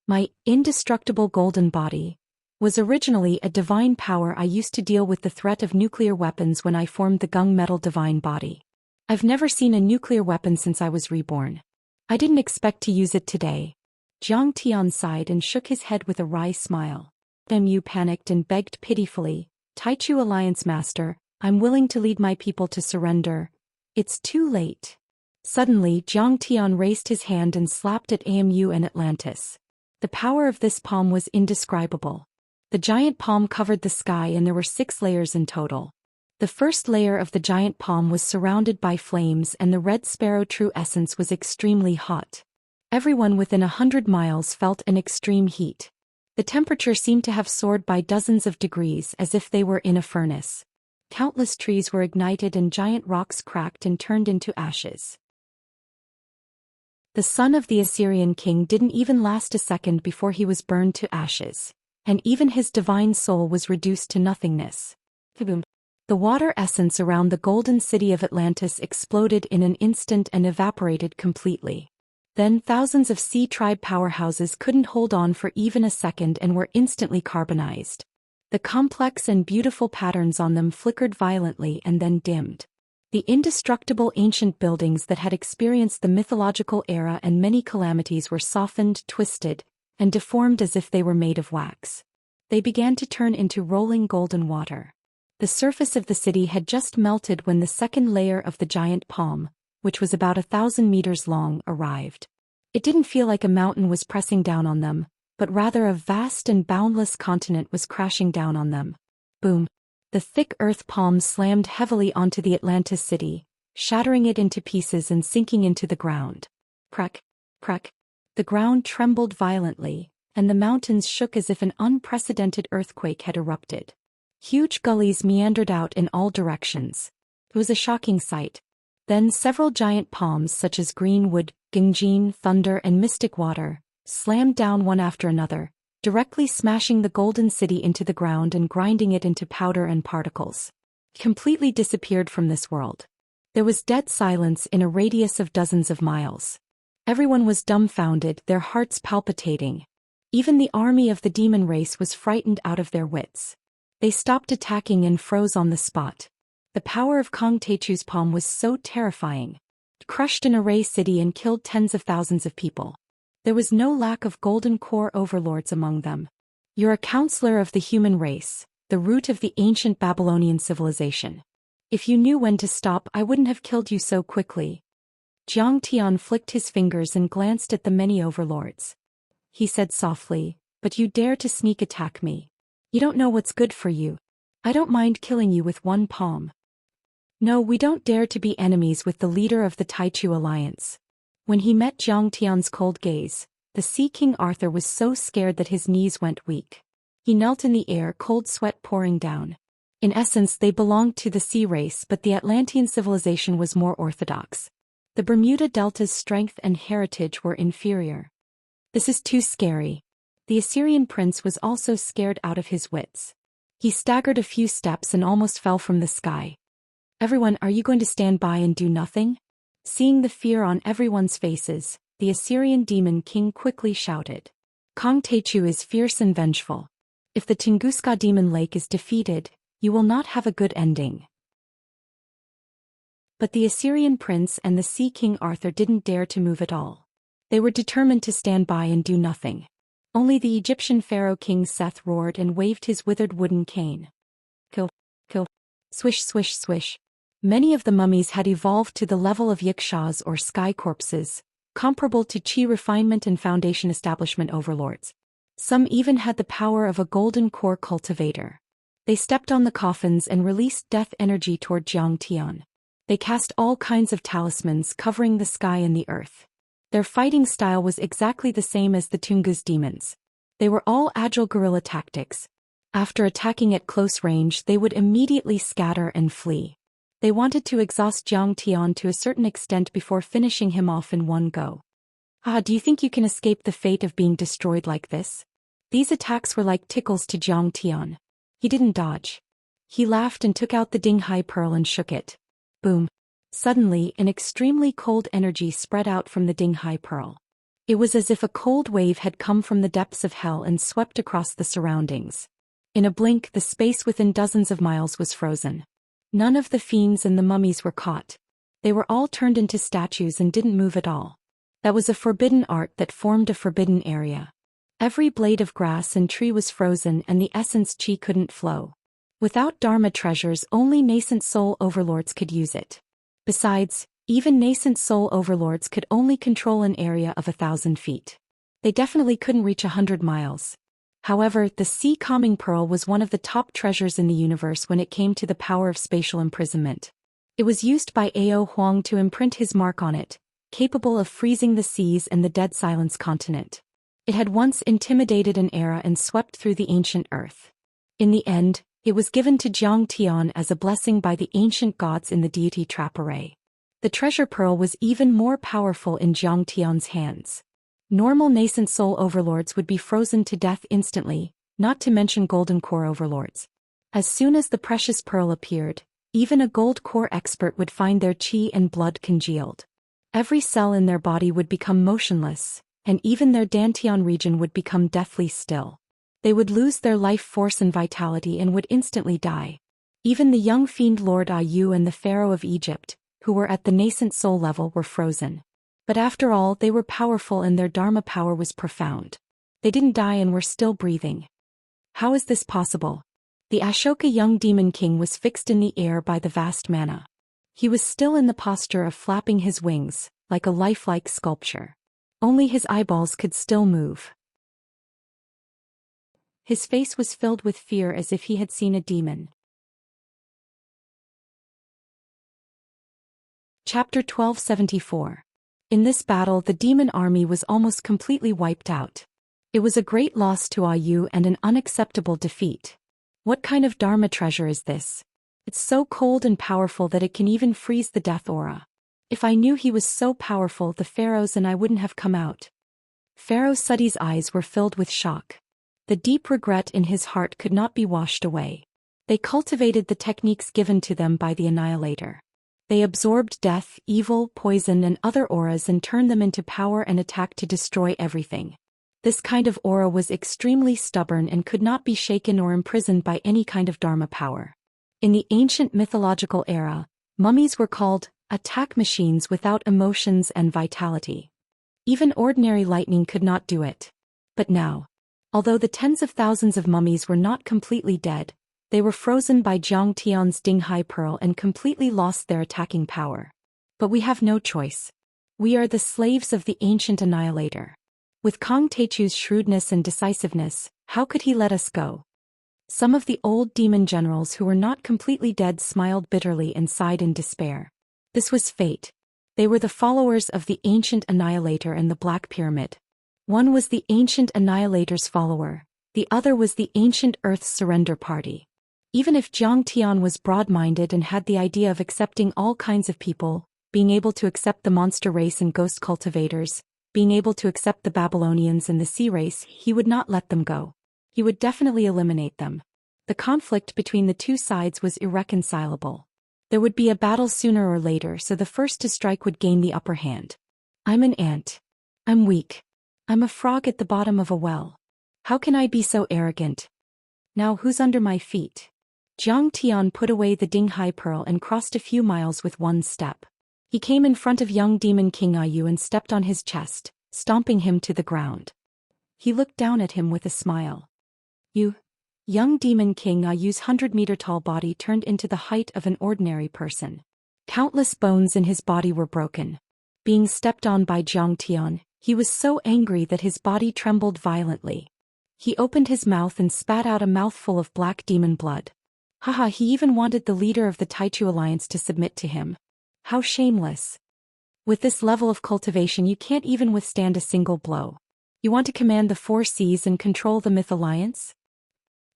My indestructible golden body was originally a divine power I used to deal with the threat of nuclear weapons when I formed the gunmetal divine body. I've never seen a nuclear weapon since I was reborn. I didn't expect to use it today. Zhang Tian sighed and shook his head with a wry smile. Mu panicked and begged pitifully, Taichu Alliance Master, I'm willing to lead my people to surrender. It's too late. Suddenly, Zhang Tian raised his hand and slapped at Amu and Atlantis. The power of this palm was indescribable. The giant palm covered the sky and there were 6 layers in total. The first layer of the giant palm was surrounded by flames and the red sparrow true essence was extremely hot. Everyone within 100 miles felt an extreme heat. The temperature seemed to have soared by dozens of degrees as if they were in a furnace. Countless trees were ignited and giant rocks cracked and turned into ashes. The son of the Assyrian king didn't even last a second before he was burned to ashes. And even his divine soul was reduced to nothingness. The water essence around the golden city of Atlantis exploded in an instant and evaporated completely. Then thousands of sea tribe powerhouses couldn't hold on for even a second and were instantly carbonized. The complex and beautiful patterns on them flickered violently and then dimmed. The indestructible ancient buildings that had experienced the mythological era and many calamities were softened, twisted, and deformed as if they were made of wax. They began to turn into rolling golden water. The surface of the city had just melted when the second layer of the giant palm, which was about 1,000 meters long, arrived. It didn't feel like a mountain was pressing down on them, but rather a vast and boundless continent was crashing down on them. Boom! The thick earth palm slammed heavily onto the Atlantis city, shattering it into pieces and sinking into the ground. Crack! Crack! The ground trembled violently, and the mountains shook as if an unprecedented earthquake had erupted. Huge gullies meandered out in all directions. It was a shocking sight. Then several giant palms such as Greenwood, Gingjin, Thunder and Mystic Water, slammed down one after another, directly smashing the golden city into the ground and grinding it into powder and particles. Completely disappeared from this world. There was dead silence in a radius of dozens of miles. Everyone was dumbfounded, their hearts palpitating. Even the army of the demon race was frightened out of their wits. They stopped attacking and froze on the spot. The power of Kong Techu's palm was so terrifying. It crushed an array city and killed tens of thousands of people. There was no lack of golden core overlords among them. You're a counselor of the human race, the root of the ancient Babylonian civilization. If you knew when to stop, I wouldn't have killed you so quickly. Zhang Tian flicked his fingers and glanced at the many overlords. He said softly, "But you dare to sneak attack me. You don't know what's good for you. I don't mind killing you with one palm." No, we don't dare to be enemies with the leader of the Taichu Alliance. When he met Zhang Tian's cold gaze, the Sea King Arthur was so scared that his knees went weak. He knelt in the air, cold sweat pouring down. In essence, they belonged to the sea race, but the Atlantean civilization was more orthodox. The Bermuda Delta's strength and heritage were inferior. This is too scary. The Assyrian prince was also scared out of his wits. He staggered a few steps and almost fell from the sky. "Everyone, are you going to stand by and do nothing?" Seeing the fear on everyone's faces, the Assyrian demon king quickly shouted. "Kong Techu is fierce and vengeful. If the Tunguska demon lake is defeated, you will not have a good ending." But the Assyrian prince and the Sea King Arthur didn't dare to move at all. They were determined to stand by and do nothing. Only the Egyptian pharaoh King Seth roared and waved his withered wooden cane. Kill, kill, swish, swish, swish. Many of the mummies had evolved to the level of Yikshaws or sky corpses, comparable to Qi refinement and foundation establishment overlords. Some even had the power of a golden core cultivator. They stepped on the coffins and released death energy toward Zhang Tian. They cast all kinds of talismans covering the sky and the earth. Their fighting style was exactly the same as the Tungus demons. They were all agile guerrilla tactics. After attacking at close range, they would immediately scatter and flee. They wanted to exhaust Zhang Tian to a certain extent before finishing him off in one go. Do you think you can escape the fate of being destroyed like this? These attacks were like tickles to Zhang Tian. He didn't dodge. He laughed and took out the Dinghai pearl and shook it. Boom. Suddenly, an extremely cold energy spread out from the Dinghai pearl. It was as if a cold wave had come from the depths of hell and swept across the surroundings. In a blink, the space within dozens of miles was frozen. None of the fiends and the mummies were caught. They were all turned into statues and didn't move at all. That was a forbidden art that formed a forbidden area. Every blade of grass and tree was frozen and the essence chi couldn't flow. Without Dharma treasures, only nascent soul overlords could use it. Besides, even nascent soul overlords could only control an area of 1,000 feet. They definitely couldn't reach 100 miles. However, the Sea Calming Pearl was one of the top treasures in the universe when it came to the power of spatial imprisonment. It was used by Ao Huang to imprint his mark on it, capable of freezing the seas and the Dead Silence continent. It had once intimidated an era and swept through the ancient earth. In the end, it was given to Zhang Tian as a blessing by the ancient gods in the deity trap array. The treasure pearl was even more powerful in Zhang Tian's hands. Normal nascent soul overlords would be frozen to death instantly, not to mention golden core overlords. As soon as the precious pearl appeared, even a gold core expert would find their chi and blood congealed. Every cell in their body would become motionless, and even their dantian region would become deathly still. They would lose their life force and vitality and would instantly die. Even the young fiend Lord Ayu and the Pharaoh of Egypt, who were at the nascent soul level, were frozen. But after all, they were powerful and their Dharma power was profound. They didn't die and were still breathing. How is this possible? The Ashoka young demon king was fixed in the air by the vast mana. He was still in the posture of flapping his wings, like a lifelike sculpture. Only his eyeballs could still move. His face was filled with fear as if he had seen a demon. Chapter 1274. In this battle, the demon army was almost completely wiped out. It was a great loss to Ayu and an unacceptable defeat. What kind of Dharma treasure is this? It's so cold and powerful that it can even freeze the death aura. If I knew he was so powerful, the pharaohs and I wouldn't have come out. Pharaoh Suti's eyes were filled with shock. The deep regret in his heart could not be washed away. They cultivated the techniques given to them by the Annihilator. They absorbed death, evil, poison and other auras and turned them into power and attack to destroy everything. This kind of aura was extremely stubborn and could not be shaken or imprisoned by any kind of Dharma power. In the ancient mythological era, mummies were called attack machines without emotions and vitality. Even ordinary lightning could not do it. But now, although the tens of thousands of mummies were not completely dead, they were frozen by Zhang Tian's Dinghai pearl and completely lost their attacking power. But we have no choice. We are the slaves of the ancient Annihilator. With Kong Techu's shrewdness and decisiveness, how could he let us go? Some of the old demon generals who were not completely dead smiled bitterly and sighed in despair. This was fate. They were the followers of the ancient Annihilator and the Black Pyramid. One was the ancient Annihilator's follower, the other was the ancient Earth's surrender party. Even if Zhang Tian was broad-minded and had the idea of accepting all kinds of people, being able to accept the monster race and ghost cultivators, being able to accept the Babylonians and the sea race, he would not let them go. He would definitely eliminate them. The conflict between the two sides was irreconcilable. There would be a battle sooner or later, so the first to strike would gain the upper hand. I'm an ant. I'm weak. I'm a frog at the bottom of a well. How can I be so arrogant? Now who's under my feet? Zhang Tian put away the Dinghai pearl and crossed a few miles with one step. He came in front of young demon King Ayu and stepped on his chest, stomping him to the ground. He looked down at him with a smile. You. Young demon King Ayu's 100-meter-tall body turned into the height of an ordinary person. Countless bones in his body were broken. Being stepped on by Zhang Tian, he was so angry that his body trembled violently. He opened his mouth and spat out a mouthful of black demon blood. Haha, he even wanted the leader of the Taichu alliance to submit to him. How shameless. With this level of cultivation you can't even withstand a single blow. You want to command the 4 seas and control the Myth Alliance?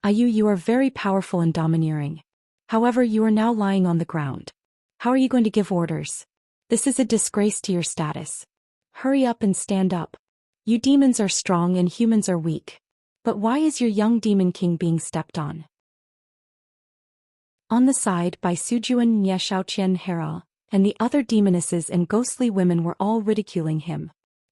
You are very powerful and domineering. However, you are now lying on the ground. How are you going to give orders? This is a disgrace to your status. Hurry up and stand up. You demons are strong and humans are weak. But why is your young demon king being stepped on? On the side, by Sujuan, Xiaoqian, Hera, and the other demonesses and ghostly women were all ridiculing him.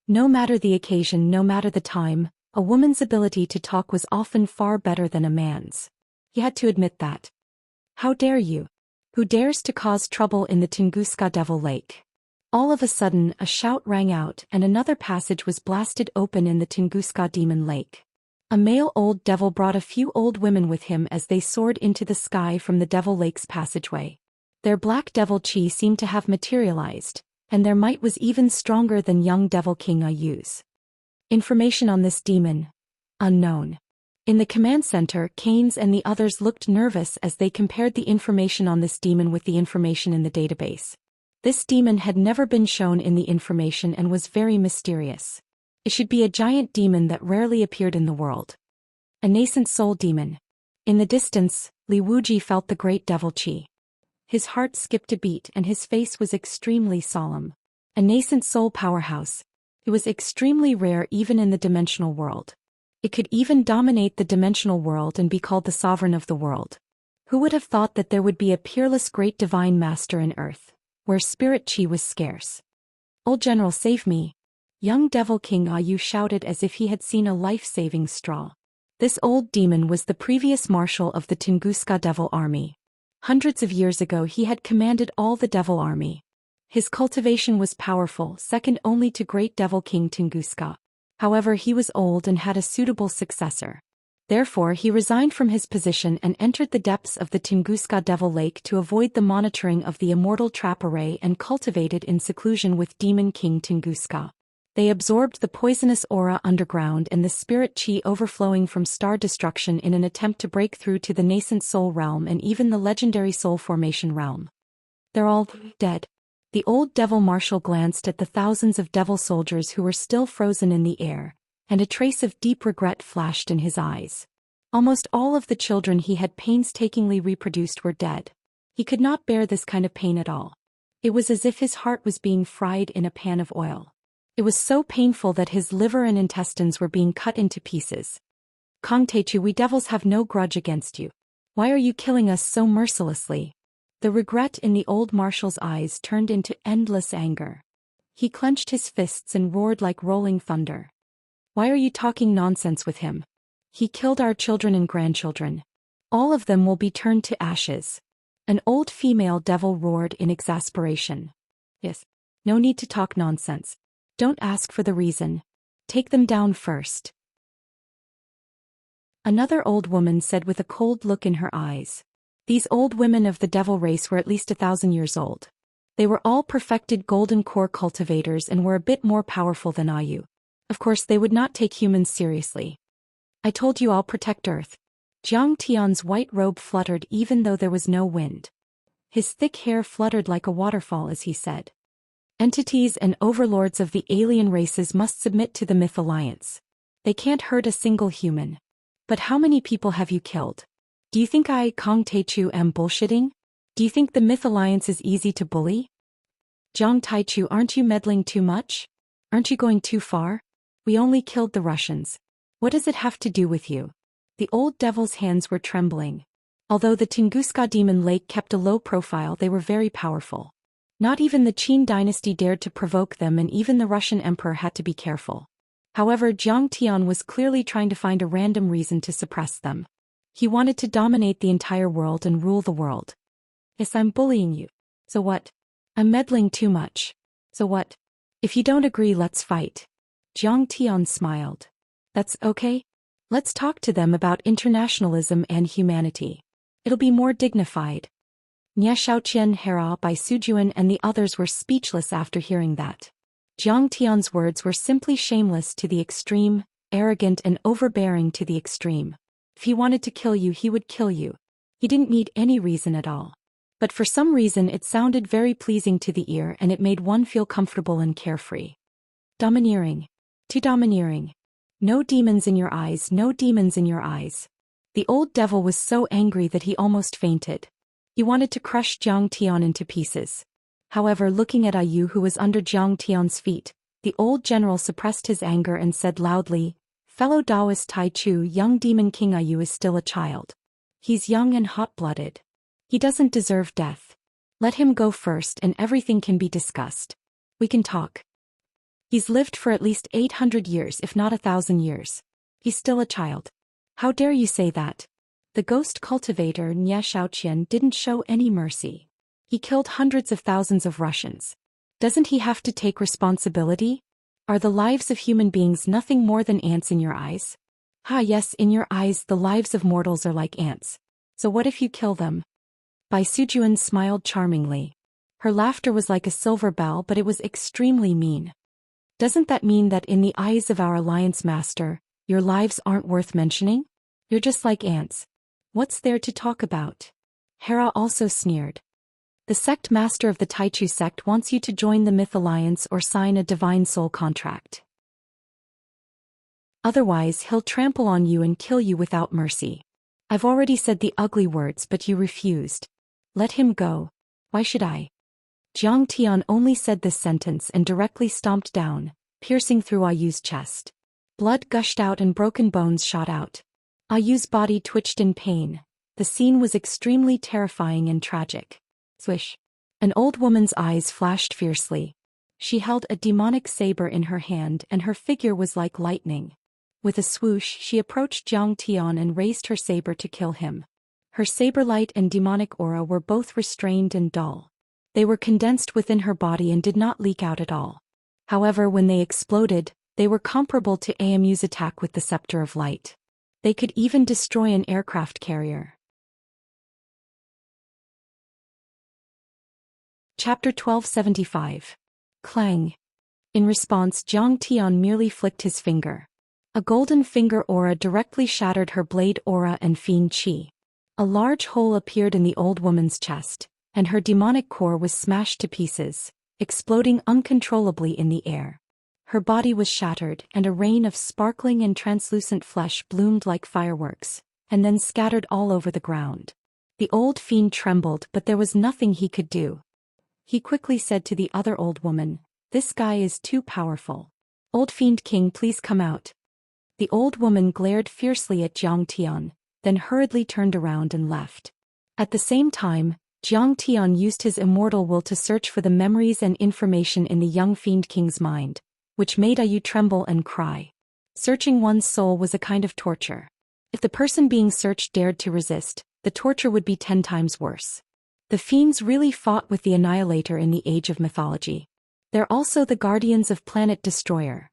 No matter the occasion, no matter the time, a woman's ability to talk was often far better than a man's. He had to admit that. How dare you? Who dares to cause trouble in the Tunguska Devil Lake? All of a sudden, a shout rang out and another passage was blasted open in the Tunguska Demon Lake. A male old devil brought a few old women with him as they soared into the sky from the Devil Lake's passageway. Their black devil chi seemed to have materialized, and their might was even stronger than young Devil King Ayu's. Information on this demon? Unknown. In the command center, Keynes and the others looked nervous as they compared the information on this demon with the information in the database. This demon had never been shown in the information and was very mysterious. It should be a giant demon that rarely appeared in the world. A nascent soul demon. In the distance, Li Wuji felt the great devil chi. His heart skipped a beat and his face was extremely solemn. A nascent soul powerhouse. It was extremely rare even in the dimensional world. It could even dominate the dimensional world and be called the sovereign of the world. Who would have thought that there would be a peerless great divine master in earth, where spirit chi was scarce? Old General, save me. Young Devil King Ayu shouted as if he had seen a life-saving straw. This old demon was the previous marshal of the Tunguska Devil Army. Hundreds of years ago he had commanded all the Devil Army. His cultivation was powerful, second only to Great Devil King Tunguska. However, he was old and had a suitable successor. Therefore he resigned from his position and entered the depths of the Tunguska Devil Lake to avoid the monitoring of the immortal trap array and cultivated in seclusion with Demon King Tunguska. They absorbed the poisonous aura underground and the spirit chi overflowing from star destruction in an attempt to break through to the nascent soul realm and even the legendary soul formation realm. They're all dead. The old devil marshal glanced at the thousands of devil soldiers who were still frozen in the air, and a trace of deep regret flashed in his eyes. Almost all of the children he had painstakingly reproduced were dead. He could not bear this kind of pain at all. It was as if his heart was being fried in a pan of oil. It was so painful that his liver and intestines were being cut into pieces. Kong Teichu, we devils have no grudge against you. Why are you killing us so mercilessly? The regret in the old marshal's eyes turned into endless anger. He clenched his fists and roared like rolling thunder. Why are you talking nonsense with him? He killed our children and grandchildren. All of them will be turned to ashes. An old female devil roared in exasperation. Yes. No need to talk nonsense. Don't ask for the reason. Take them down first. Another old woman said with a cold look in her eyes. These old women of the devil race were at least 1,000 years old. They were all perfected golden core cultivators and were a bit more powerful than Ayu. Of course they would not take humans seriously. I told you I'll protect Earth. Jiang Tian's white robe fluttered even though there was no wind. His thick hair fluttered like a waterfall as he said. Entities and overlords of the alien races must submit to the Myth Alliance. They can't hurt a single human. But how many people have you killed? Do you think I, Kong Teichu, am bullshitting? Do you think the Myth Alliance is easy to bully? Jiang Taichu, aren't you meddling too much? Aren't you going too far? We only killed the Russians. What does it have to do with you? The old devil's hands were trembling. Although the Tunguska Demon Lake kept a low profile, they were very powerful. Not even the Qin dynasty dared to provoke them, and even the Russian emperor had to be careful. However, Jiang Tian was clearly trying to find a random reason to suppress them. He wanted to dominate the entire world and rule the world. Yes, I'm bullying you. So what? I'm meddling too much. So what? If you don't agree, let's fight. Jiang Tian smiled. That's okay. Let's talk to them about internationalism and humanity. It'll be more dignified. Xiaoqian, Hera, Bai Sujuan and the others were speechless after hearing that. Jiang Tian's words were simply shameless to the extreme, arrogant and overbearing to the extreme. If he wanted to kill you, he would kill you. He didn't need any reason at all. But for some reason it sounded very pleasing to the ear and it made one feel comfortable and carefree. Domineering. Too domineering. No demons in your eyes, no demons in your eyes. The old devil was so angry that he almost fainted. He wanted to crush Zhang Tian into pieces. However, looking at Ayu who was under Zhang Tian's feet, the old general suppressed his anger and said loudly, "Fellow Taoist Tai Chu, young demon king Ayu is still a child. He's young and hot-blooded. He doesn't deserve death. Let him go first and everything can be discussed. We can talk. He's lived for at least 800 years if not 1,000 years. He's still a child. How dare you say that?" The ghost cultivator Zhou Xian didn't show any mercy. He killed hundreds of thousands of Russians. Doesn't he have to take responsibility? Are the lives of human beings nothing more than ants in your eyes? Yes, in your eyes the lives of mortals are like ants. So what if you kill them? Bai Sujuan smiled charmingly. Her laughter was like a silver bell, but it was extremely mean. Doesn't that mean that in the eyes of our alliance master, your lives aren't worth mentioning? You're just like ants. What's there to talk about? Hera also sneered. The sect master of the Taichu sect wants you to join the Myth Alliance or sign a divine soul contract. Otherwise he'll trample on you and kill you without mercy. I've already said the ugly words but you refused. Let him go. Why should I? Zhang Tian only said this sentence and directly stomped down, piercing through Ayu's chest. Blood gushed out and broken bones shot out. Ayu's body twitched in pain. The scene was extremely terrifying and tragic. Swish. An old woman's eyes flashed fiercely. She held a demonic saber in her hand and her figure was like lightning. With a swoosh she approached Zhang Tian and raised her saber to kill him. Her saber light and demonic aura were both restrained and dull. They were condensed within her body and did not leak out at all. However, when they exploded, they were comparable to Amu's attack with the Scepter of Light. They could even destroy an aircraft carrier. Chapter 1275. Clang. In response, Zhang Tian merely flicked his finger. A golden finger aura directly shattered her blade aura and fiend chi. A large hole appeared in the old woman's chest, and her demonic core was smashed to pieces, exploding uncontrollably in the air. Her body was shattered and a rain of sparkling and translucent flesh bloomed like fireworks, and then scattered all over the ground. The old fiend trembled, but there was nothing he could do. He quickly said to the other old woman, "This guy is too powerful. Old Fiend King, please come out." The old woman glared fiercely at Zhang Tian, then hurriedly turned around and left. At the same time, Zhang Tian used his immortal will to search for the memories and information in the young Fiend King's mind, which made Ayu tremble and cry. Searching one's soul was a kind of torture. If the person being searched dared to resist, the torture would be 10 times worse. The fiends really fought with the Annihilator in the Age of Mythology. They're also the guardians of Planet Destroyer.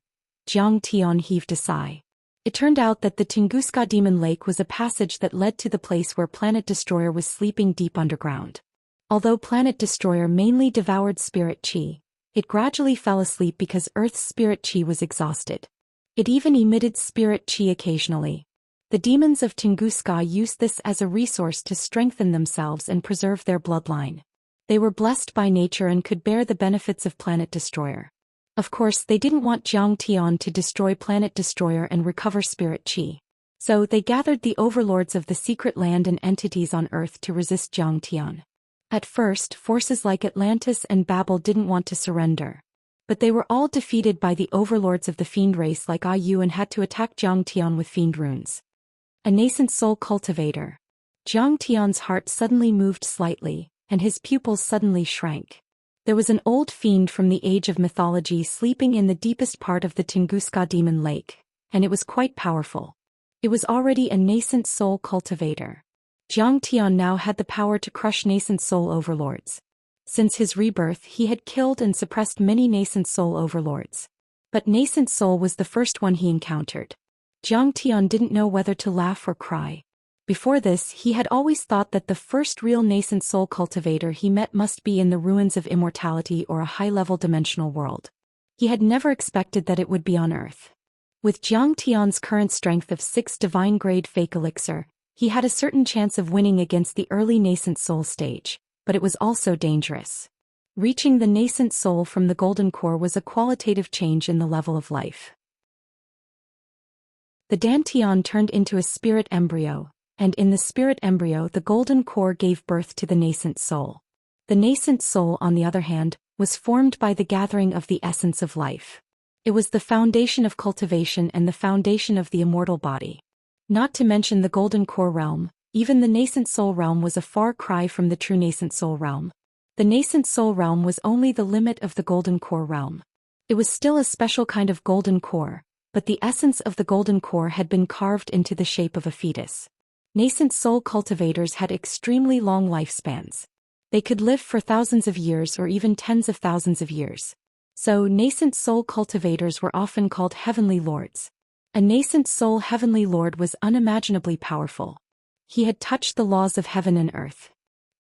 Zhang Tian heaved a sigh. It turned out that the Tunguska Demon Lake was a passage that led to the place where Planet Destroyer was sleeping deep underground. Although Planet Destroyer mainly devoured spirit chi, it gradually fell asleep because Earth's spirit chi was exhausted. It even emitted spirit chi occasionally. The demons of Tunguska used this as a resource to strengthen themselves and preserve their bloodline. They were blessed by nature and could bear the benefits of Planet Destroyer. Of course, they didn't want Zhang Tian to destroy Planet Destroyer and recover spirit chi. So they gathered the overlords of the secret land and entities on Earth to resist Zhang Tian. At first, forces like Atlantis and Babel didn't want to surrender. But they were all defeated by the overlords of the fiend race like Ayu and had to attack Zhang Tian with fiend runes. A nascent soul cultivator. Zhang Tian's heart suddenly moved slightly, and his pupils suddenly shrank. There was an old fiend from the Age of Mythology sleeping in the deepest part of the Tunguska Demon Lake, and it was quite powerful. It was already a nascent soul cultivator. Zhang Tian now had the power to crush nascent soul overlords. Since his rebirth, he had killed and suppressed many nascent soul overlords. But nascent soul was the first one he encountered. Zhang Tian didn't know whether to laugh or cry. Before this, he had always thought that the first real nascent soul cultivator he met must be in the ruins of immortality or a high-level dimensional world. He had never expected that it would be on Earth. With Jiang Tian's current strength of 6 divine-grade fake elixir, he had a certain chance of winning against the early nascent soul stage, but it was also dangerous. Reaching the nascent soul from the golden core was a qualitative change in the level of life. The Dantian turned into a spirit embryo, and in the spirit embryo the golden core gave birth to the nascent soul. The nascent soul, on the other hand, was formed by the gathering of the essence of life. It was the foundation of cultivation and the foundation of the immortal body. Not to mention the golden core realm, even the nascent soul realm was a far cry from the true nascent soul realm. The nascent soul realm was only the limit of the golden core realm. It was still a special kind of golden core, but the essence of the golden core had been carved into the shape of a fetus. Nascent soul cultivators had extremely long lifespans. They could live for thousands of years or even tens of thousands of years. So, nascent soul cultivators were often called heavenly lords. A nascent soul heavenly lord was unimaginably powerful. He had touched the laws of heaven and earth.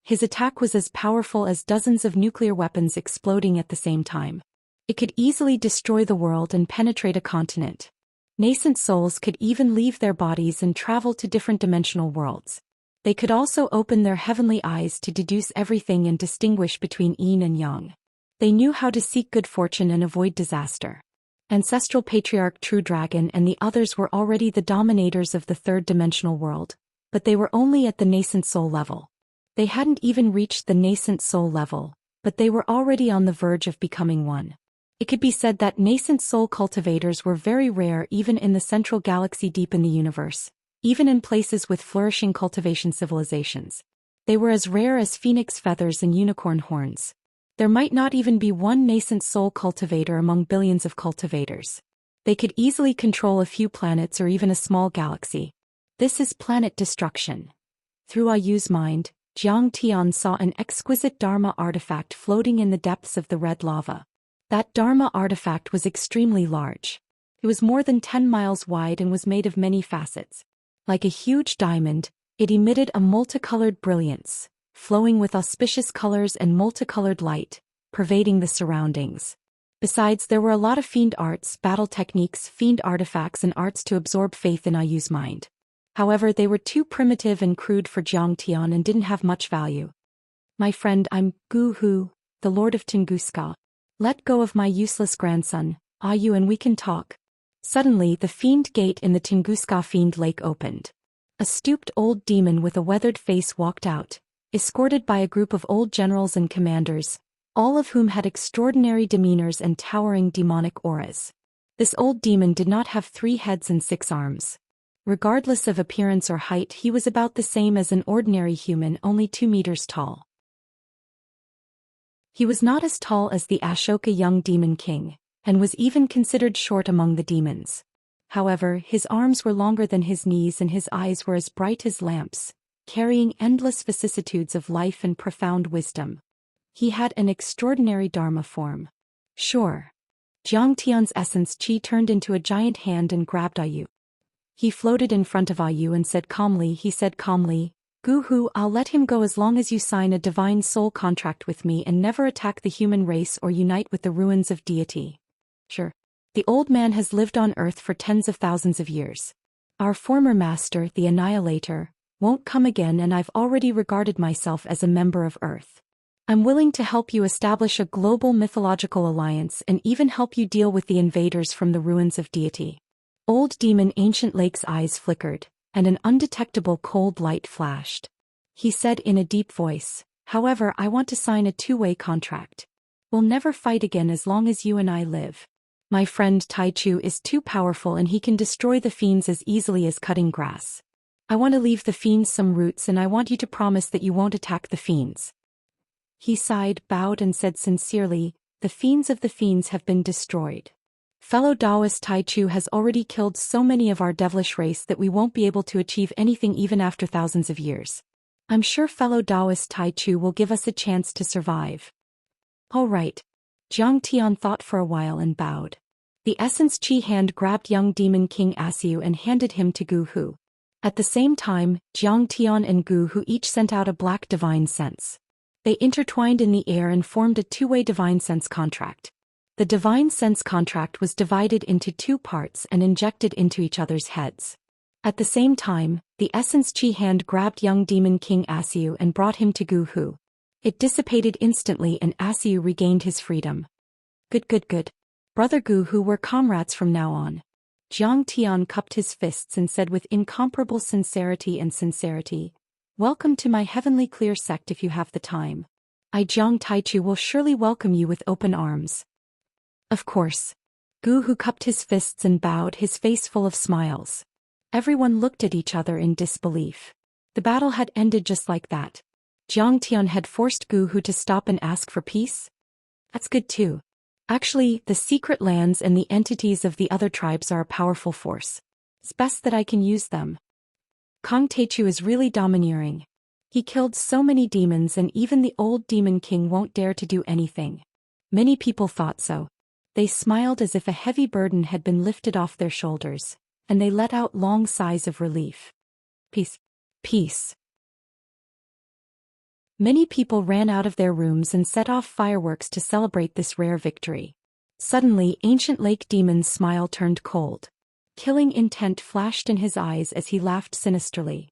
His attack was as powerful as dozens of nuclear weapons exploding at the same time. It could easily destroy the world and penetrate a continent. Nascent souls could even leave their bodies and travel to different dimensional worlds. They could also open their heavenly eyes to deduce everything and distinguish between yin and yang. They knew how to seek good fortune and avoid disaster. Ancestral Patriarch True Dragon and the others were already the dominators of the third-dimensional world, but they were only at the nascent soul level. They hadn't even reached the nascent soul level, but they were already on the verge of becoming one. It could be said that nascent soul cultivators were very rare even in the central galaxy deep in the universe, even in places with flourishing cultivation civilizations. They were as rare as phoenix feathers and unicorn horns. There might not even be one nascent soul cultivator among billions of cultivators. They could easily control a few planets or even a small galaxy. This is planet destruction. Through Ayu's mind, Jiang Tian saw an exquisite Dharma artifact floating in the depths of the red lava. That Dharma artifact was extremely large. It was more than 10 miles wide and was made of many facets. Like a huge diamond, it emitted a multicolored brilliance, flowing with auspicious colors and multicolored light, pervading the surroundings. Besides, there were a lot of fiend arts, battle techniques, fiend artifacts and arts to absorb faith in Ayu's mind. However, they were too primitive and crude for Jiang Tian and didn't have much value. "My friend, I'm Gu Hu, the Lord of Tunguska. Let go of my useless grandson, Ayu, and we can talk." Suddenly, the fiend gate in the Tunguska fiend lake opened. A stooped old demon with a weathered face walked out, escorted by a group of old generals and commanders, all of whom had extraordinary demeanors and towering demonic auras. This old demon did not have 3 heads and 6 arms. Regardless of appearance or height, he was about the same as an ordinary human, only 2 meters tall. He was not as tall as the Ashoka young demon king, and was even considered short among the demons. However, his arms were longer than his knees and his eyes were as bright as lamps, carrying endless vicissitudes of life and profound wisdom. He had an extraordinary Dharma form. Sure. Jiang Tian's essence chi turned into a giant hand and grabbed Ayu. He floated in front of Ayu and said calmly, "Gu Hu, I'll let him go as long as you sign a divine soul contract with me and never attack the human race or unite with the ruins of deity." Sure. The old man has lived on Earth for tens of thousands of years. Our former master, the Annihilator, won't come again, and I've already regarded myself as a member of Earth. I'm willing to help you establish a global mythological alliance and even help you deal with the invaders from the ruins of deity. Old Demon Ancient Lake's eyes flickered, and an undetectable cold light flashed. He said in a deep voice, "However, I want to sign a 2-way contract. We'll never fight again as long as you and I live. My friend Tai Chu is too powerful and he can destroy the fiends as easily as cutting grass. I want to leave the fiends some roots, and I want you to promise that you won't attack the fiends." He sighed, bowed and said sincerely, "The fiends of the fiends have been destroyed. Fellow Taoist Tai Chu has already killed so many of our devilish race that we won't be able to achieve anything even after thousands of years. I'm sure fellow Taoist Tai Chu will give us a chance to survive." "All right." Jiang Tian thought for a while and bowed. The Essence Chi hand grabbed young Demon King Asiu and handed him to Gu Hu. At the same time, Jiang Tian and Gu Hu each sent out a black divine sense. They intertwined in the air and formed a 2-way divine sense contract. The divine sense contract was divided into 2 parts and injected into each other's heads. At the same time, the essence chi hand grabbed young demon king Asiu and brought him to Gu Hu. It dissipated instantly and Asiu regained his freedom. Good. Brother Gu Hu, we're comrades from now on. Zhang Tian cupped his fists and said with incomparable sincerity, welcome to my heavenly clear sect if you have the time. I Zhang Taichu will surely welcome you with open arms. Of course. Gu Hu cupped his fists and bowed, his face full of smiles. Everyone looked at each other in disbelief. The battle had ended just like that. Zhang Tian had forced Gu Hu to stop and ask for peace? That's good too. Actually, the secret lands and the entities of the other tribes are a powerful force. It's best that I can use them. Kong Taichu is really domineering. He killed so many demons and even the old demon king won't dare to do anything. Many people thought so. They smiled as if a heavy burden had been lifted off their shoulders, and they let out long sighs of relief. Peace. Many people ran out of their rooms and set off fireworks to celebrate this rare victory. Suddenly, ancient lake demon's smile turned cold. Killing intent flashed in his eyes as he laughed sinisterly.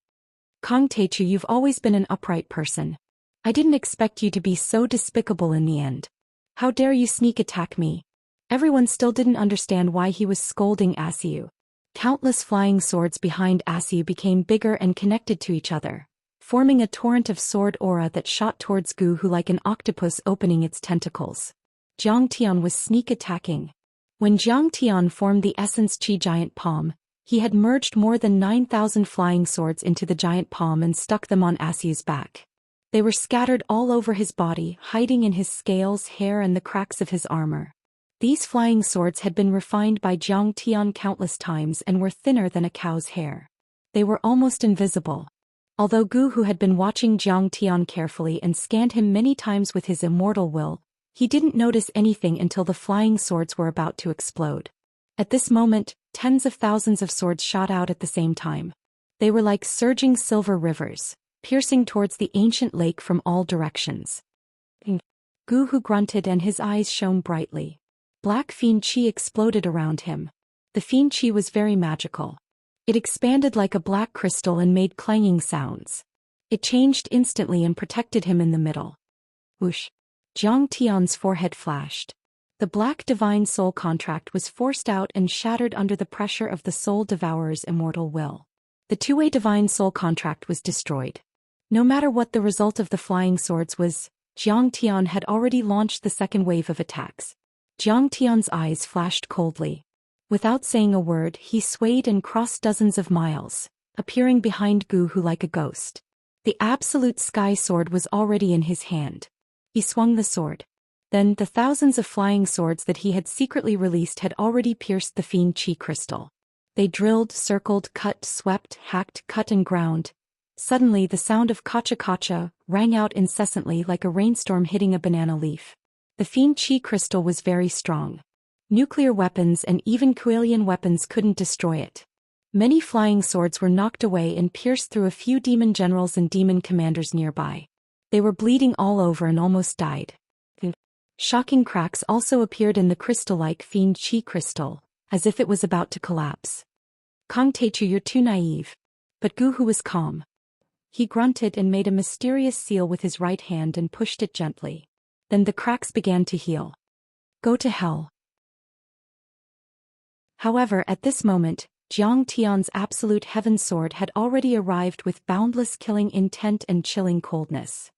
Kong Taichu, you've always been an upright person. I didn't expect you to be so despicable in the end. How dare you sneak attack me? Everyone still didn't understand why he was scolding Asiu. Countless flying swords behind Asiu became bigger and connected to each other, forming a torrent of sword aura that shot towards Gu Hu like an octopus opening its tentacles. Zhang Tian was sneak attacking. When Zhang Tian formed the essence chi giant palm, he had merged more than 9,000 flying swords into the giant palm and stuck them on Asiu's back. They were scattered all over his body, hiding in his scales, hair and the cracks of his armor. These flying swords had been refined by Zhang Tian countless times and were thinner than a cow's hair. They were almost invisible. Although Gu Hu had been watching Zhang Tian carefully and scanned him many times with his immortal will, he didn't notice anything until the flying swords were about to explode. At this moment, tens of thousands of swords shot out at the same time. They were like surging silver rivers, piercing towards the ancient lake from all directions. Gu Hu grunted and his eyes shone brightly. Black fiend chi exploded around him. The fiend chi was very magical. It expanded like a black crystal and made clanging sounds. It changed instantly and protected him in the middle. Whoosh! Zhang Tian's forehead flashed. The black divine soul contract was forced out and shattered under the pressure of the soul devourer's immortal will. The two-way divine soul contract was destroyed. No matter what the result of the flying swords was, Zhang Tian had already launched the second wave of attacks. Zhang Tian's eyes flashed coldly. Without saying a word, he swayed and crossed dozens of miles, appearing behind Gu Hu like a ghost. The absolute sky sword was already in his hand. He swung the sword. Then, the thousands of flying swords that he had secretly released had already pierced the fiend chi crystal. They drilled, circled, cut, swept, hacked, cut and ground. Suddenly the sound of kacha-kacha rang out incessantly like a rainstorm hitting a banana leaf. The fiend chi crystal was very strong. Nuclear weapons and even Kuelian weapons couldn't destroy it. Many flying swords were knocked away and pierced through a few demon generals and demon commanders nearby. They were bleeding all over and almost died. Shocking cracks also appeared in the crystal-like fiend chi crystal, as if it was about to collapse. Kong Taichu, you're too naive. But Gu Hu was calm. He grunted and made a mysterious seal with his right hand and pushed it gently. Then the cracks began to heal. Go to hell. However, at this moment, Zhang Tian's absolute heaven sword had already arrived with boundless killing intent and chilling coldness.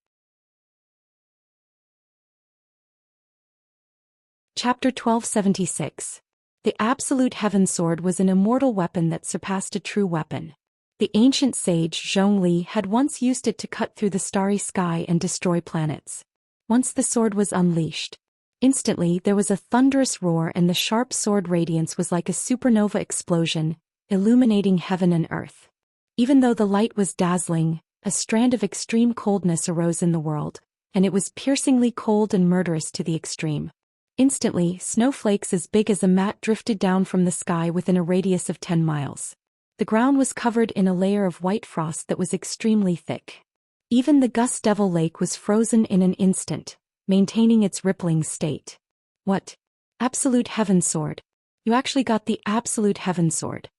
Chapter 1276. The absolute heaven sword was an immortal weapon that surpassed a true weapon. The ancient sage Zhongli had once used it to cut through the starry sky and destroy planets. Once the sword was unleashed, instantly there was a thunderous roar and the sharp sword radiance was like a supernova explosion, illuminating heaven and earth. Even though the light was dazzling, a strand of extreme coldness arose in the world, and it was piercingly cold and murderous to the extreme. Instantly, snowflakes as big as a mat drifted down from the sky within a radius of 10 miles. The ground was covered in a layer of white frost that was extremely thick. Even the Gust Devil Lake was frozen in an instant, maintaining its rippling state. What? Absolute Heaven Sword. You actually got the Absolute Heaven Sword.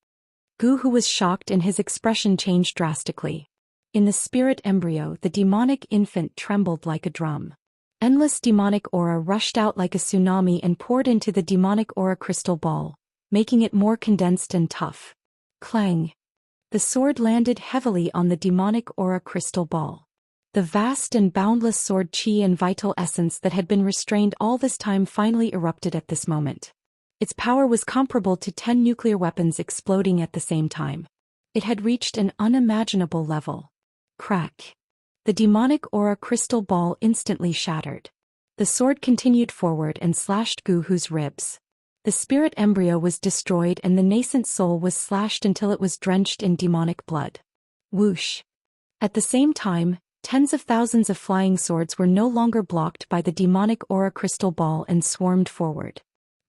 Gu Hu was shocked and his expression changed drastically. In the spirit embryo, the demonic infant trembled like a drum. Endless demonic aura rushed out like a tsunami and poured into the demonic aura crystal ball, making it more condensed and tough. Clang! The sword landed heavily on the demonic aura crystal ball. The vast and boundless sword chi and vital essence that had been restrained all this time finally erupted at this moment. Its power was comparable to 10 nuclear weapons exploding at the same time. It had reached an unimaginable level. Crack! The demonic aura crystal ball instantly shattered. The sword continued forward and slashed Gu Hu's ribs. The spirit embryo was destroyed and the nascent soul was slashed until it was drenched in demonic blood. Whoosh! At the same time, tens of thousands of flying swords were no longer blocked by the demonic aura crystal ball and swarmed forward.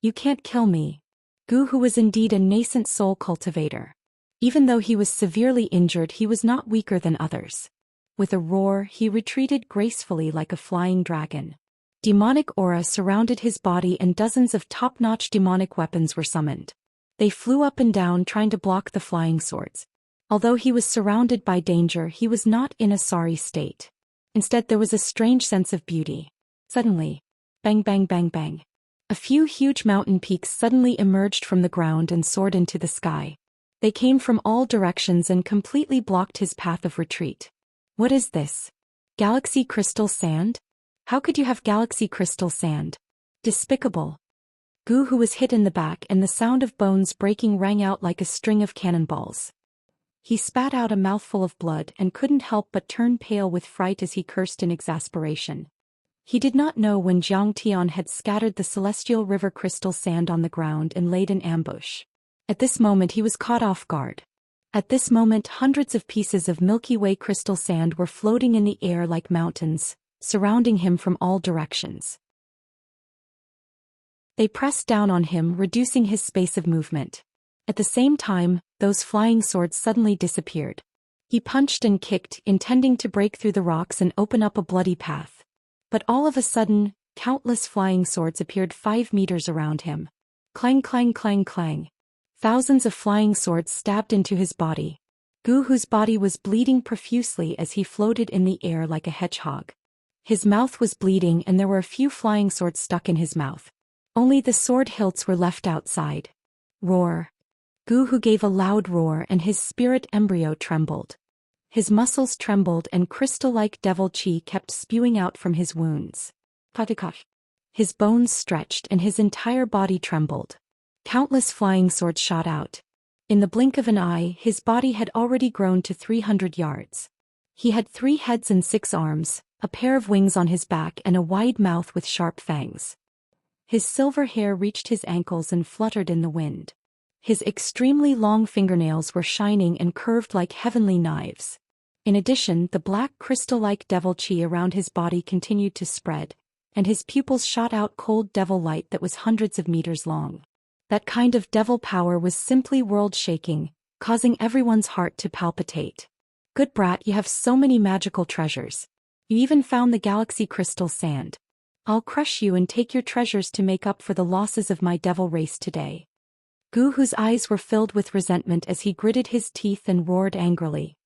You can't kill me. Gu Hu was indeed a nascent soul cultivator. Even though he was severely injured, he was not weaker than others. With a roar, he retreated gracefully like a flying dragon. Demonic aura surrounded his body and dozens of top-notch demonic weapons were summoned. They flew up and down trying to block the flying swords. Although he was surrounded by danger, he was not in a sorry state. Instead, there was a strange sense of beauty. Suddenly, bang bang bang bang. A few huge mountain peaks suddenly emerged from the ground and soared into the sky. They came from all directions and completely blocked his path of retreat. What is this? Galaxy crystal sand? How could you have galaxy crystal sand? Despicable. Gu Hu was hit in the back and the sound of bones breaking rang out like a string of cannonballs. He spat out a mouthful of blood and couldn't help but turn pale with fright as he cursed in exasperation. He did not know when Zhang Tian had scattered the celestial river crystal sand on the ground and laid an ambush. At this moment he was caught off guard. At this moment hundreds of pieces of Milky Way crystal sand were floating in the air like mountains, surrounding him from all directions. They pressed down on him, reducing his space of movement. At the same time, those flying swords suddenly disappeared. He punched and kicked, intending to break through the rocks and open up a bloody path. But all of a sudden, countless flying swords appeared 5 meters around him. Clang clang clang clang. Thousands of flying swords stabbed into his body. Gu Hu's body was bleeding profusely as he floated in the air like a hedgehog. His mouth was bleeding and there were a few flying swords stuck in his mouth. Only the sword hilts were left outside. Roar. Gu Hu gave a loud roar and his spirit embryo trembled. His muscles trembled and crystal-like devil chi kept spewing out from his wounds. Prodigal. His bones stretched and his entire body trembled. Countless flying swords shot out. In the blink of an eye, his body had already grown to 300 yards. He had 3 heads and 6 arms, a pair of wings on his back and a wide mouth with sharp fangs. His silver hair reached his ankles and fluttered in the wind. His extremely long fingernails were shining and curved like heavenly knives. In addition, the black crystal-like devil chi around his body continued to spread, and his pupils shot out cold devil light that was hundreds of meters long. That kind of devil power was simply world-shaking, causing everyone's heart to palpitate. Good brat, you have so many magical treasures. You even found the galaxy crystal sand. I'll crush you and take your treasures to make up for the losses of my devil race today. Gu Hu's eyes were filled with resentment as he gritted his teeth and roared angrily.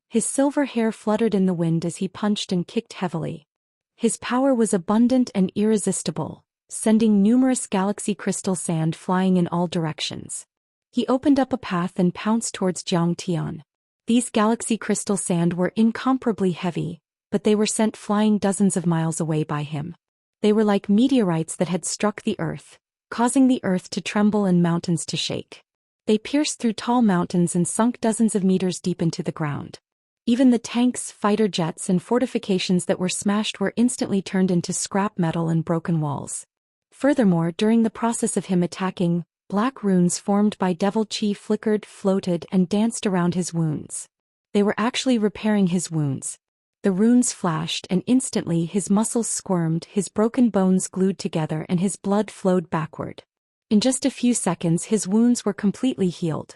His silver hair fluttered in the wind as he punched and kicked heavily. His power was abundant and irresistible, sending numerous galaxy crystal sand flying in all directions. He opened up a path and pounced towards Zhang Tian. These galaxy crystal sand were incomparably heavy, but they were sent flying dozens of miles away by him. They were like meteorites that had struck the earth, causing the earth to tremble and mountains to shake. They pierced through tall mountains and sunk dozens of meters deep into the ground. Even the tanks, fighter jets, and fortifications that were smashed were instantly turned into scrap metal and broken walls. Furthermore, during the process of him attacking, black runes formed by devil chi flickered, floated, and danced around his wounds. They were actually repairing his wounds. The runes flashed and instantly his muscles squirmed, his broken bones glued together and his blood flowed backward. In just a few seconds his wounds were completely healed.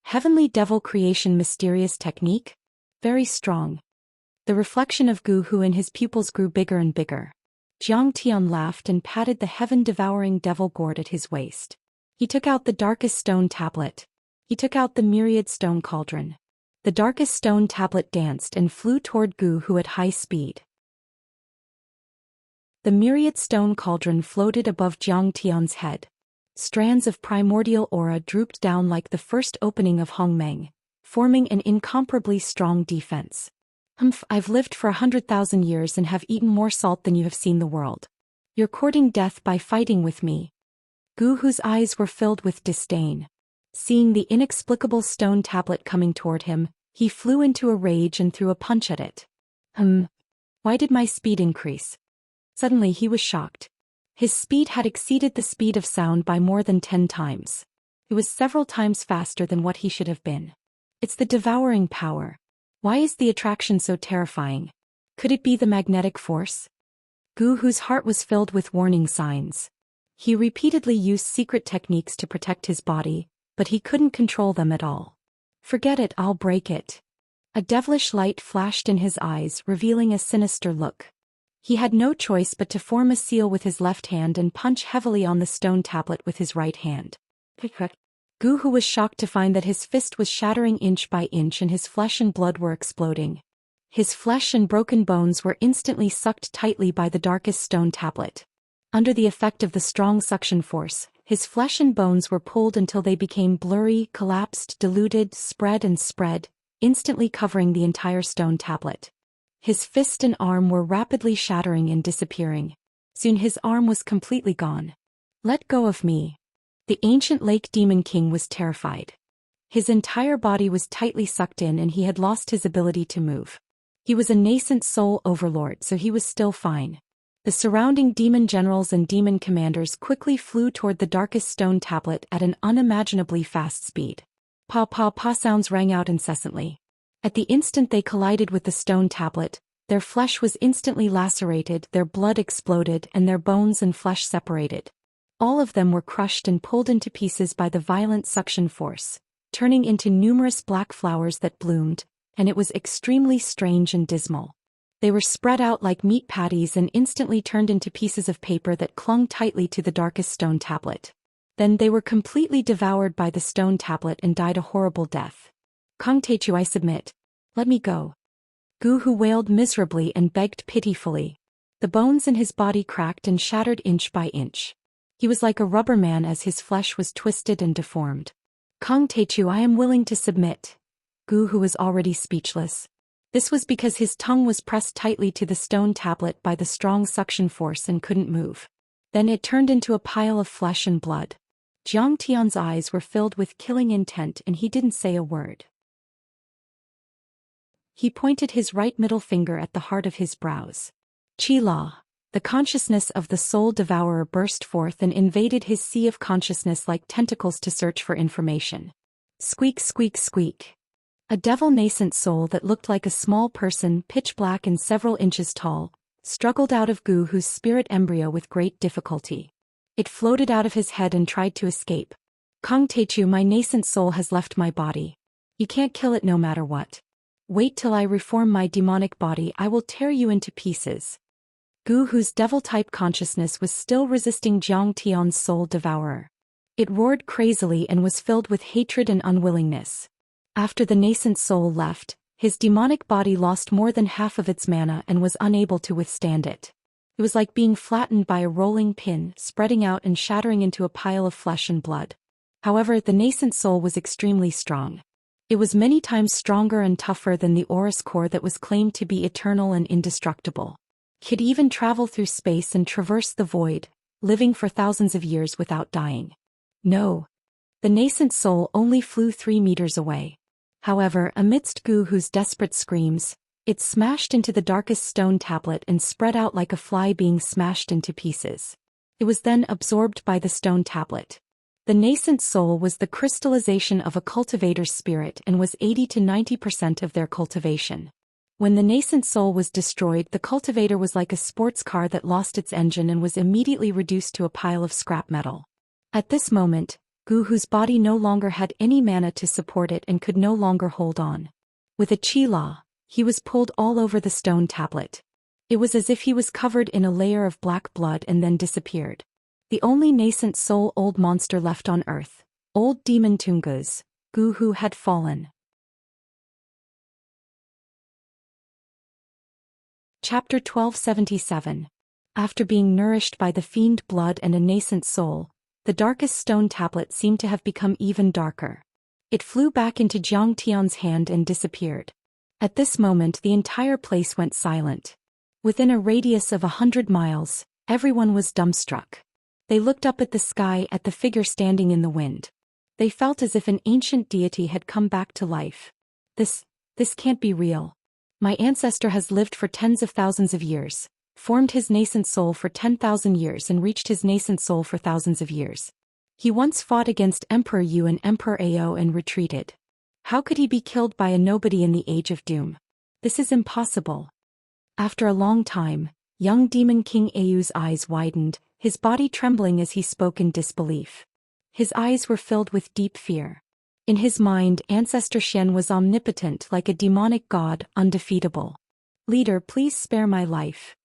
Heavenly devil creation mysterious technique? Very strong. The reflection of Gu Hu in his pupils grew bigger and bigger. Zhang Tian laughed and patted the heaven-devouring devil gourd at his waist. He took out the darkest stone tablet. He took out the myriad stone cauldron. The darkest stone tablet danced and flew toward Gu Hu at high speed. The myriad stone cauldron floated above Zhang Tian's head. Strands of primordial aura drooped down like the first opening of Hongmeng, forming an incomparably strong defense. I've lived for 100,000 years and have eaten more salt than you have seen the world. You're courting death by fighting with me. Gu Hu's eyes were filled with disdain. Seeing the inexplicable stone tablet coming toward him, he flew into a rage and threw a punch at it. Why did my speed increase? Suddenly he was shocked. His speed had exceeded the speed of sound by more than 10 times. It was several times faster than what he should have been. It's the devouring power. Why is the attraction so terrifying? Could it be the magnetic force? Gu Hu's heart was filled with warning signs. He repeatedly used secret techniques to protect his body, but he couldn't control them at all. Forget it, I'll break it. A devilish light flashed in his eyes, revealing a sinister look. He had no choice but to form a seal with his left hand and punch heavily on the stone tablet with his right hand. Gu Hu was shocked to find that his fist was shattering inch by inch and his flesh and blood were exploding. His flesh and broken bones were instantly sucked tightly by the darkest stone tablet. Under the effect of the strong suction force, his flesh and bones were pulled until they became blurry, collapsed, diluted, spread, instantly covering the entire stone tablet. His fist and arm were rapidly shattering and disappearing. Soon his arm was completely gone. Let go of me. The ancient Lake Demon King was terrified. His entire body was tightly sucked in and he had lost his ability to move. He was a nascent soul overlord, so he was still fine. The surrounding demon generals and demon commanders quickly flew toward the darkest stone tablet at an unimaginably fast speed. Pa sounds rang out incessantly. At the instant they collided with the stone tablet, their flesh was instantly lacerated, their blood exploded, and their bones and flesh separated. All of them were crushed and pulled into pieces by the violent suction force, turning into numerous black flowers that bloomed, and it was extremely strange and dismal. They were spread out like meat patties and instantly turned into pieces of paper that clung tightly to the darkest stone tablet. Then they were completely devoured by the stone tablet and died a horrible death. Kong Teichu, I submit. Let me go. Gu Hu wailed miserably and begged pitifully. The bones in his body cracked and shattered inch by inch. He was like a rubber man as his flesh was twisted and deformed. Kong Teichu, I am willing to submit. Gu Hu was already speechless. This was because his tongue was pressed tightly to the stone tablet by the strong suction force and couldn't move. Then it turned into a pile of flesh and blood. Zhang Tian's eyes were filled with killing intent and he didn't say a word. He pointed his right middle finger at the heart of his brows. Qi-La, the consciousness of the soul devourer, burst forth and invaded his sea of consciousness like tentacles to search for information. Squeak, squeak, squeak. A devil nascent soul that looked like a small person, pitch black and several inches tall, struggled out of Gu Hu's spirit embryo with great difficulty. It floated out of his head and tried to escape. Kong Teichu, my nascent soul has left my body. You can't kill it no matter what. Wait till I reform my demonic body, I will tear you into pieces. Gu Hu's devil-type consciousness was still resisting Zhang Tian's soul devourer. It roared crazily and was filled with hatred and unwillingness. After the nascent soul left, his demonic body lost more than half of its mana and was unable to withstand it. It was like being flattened by a rolling pin, spreading out and shattering into a pile of flesh and blood. However, the nascent soul was extremely strong. It was many times stronger and tougher than the Aurus core that was claimed to be eternal and indestructible. It could even travel through space and traverse the void, living for thousands of years without dying. No. The nascent soul only flew 3 meters away. However, amidst Gu Hu's desperate screams, it smashed into the darkest stone tablet and spread out like a fly being smashed into pieces. It was then absorbed by the stone tablet. The nascent soul was the crystallization of a cultivator's spirit and was 80 to 90% of their cultivation. When the nascent soul was destroyed, the cultivator was like a sports car that lost its engine and was immediately reduced to a pile of scrap metal. At this moment, Gu Hu's body no longer had any mana to support it and could no longer hold on. With a Qi-La, he was pulled all over the stone tablet. It was as if he was covered in a layer of black blood and then disappeared. The only nascent soul old monster left on earth, old demon Tungus, Guhu, had fallen. Chapter 1277. After being nourished by the fiend blood and a nascent soul, the darkest stone tablet seemed to have become even darker. It flew back into Zhang Tian's hand and disappeared. At this moment the entire place went silent. Within a radius of 100 miles, everyone was dumbstruck. They looked up at the sky at the figure standing in the wind. They felt as if an ancient deity had come back to life. This can't be real. My ancestor has lived for tens of thousands of years, formed his nascent soul for 10,000 years and reached his nascent soul for thousands of years. He once fought against Emperor Yu and Emperor Ao and retreated. How could he be killed by a nobody in the Age of Doom? This is impossible. After a long time, young Demon King Ao's eyes widened, his body trembling as he spoke in disbelief. His eyes were filled with deep fear. In his mind, Ancestor Xian was omnipotent like a demonic god, undefeatable. "Leader, please spare my life."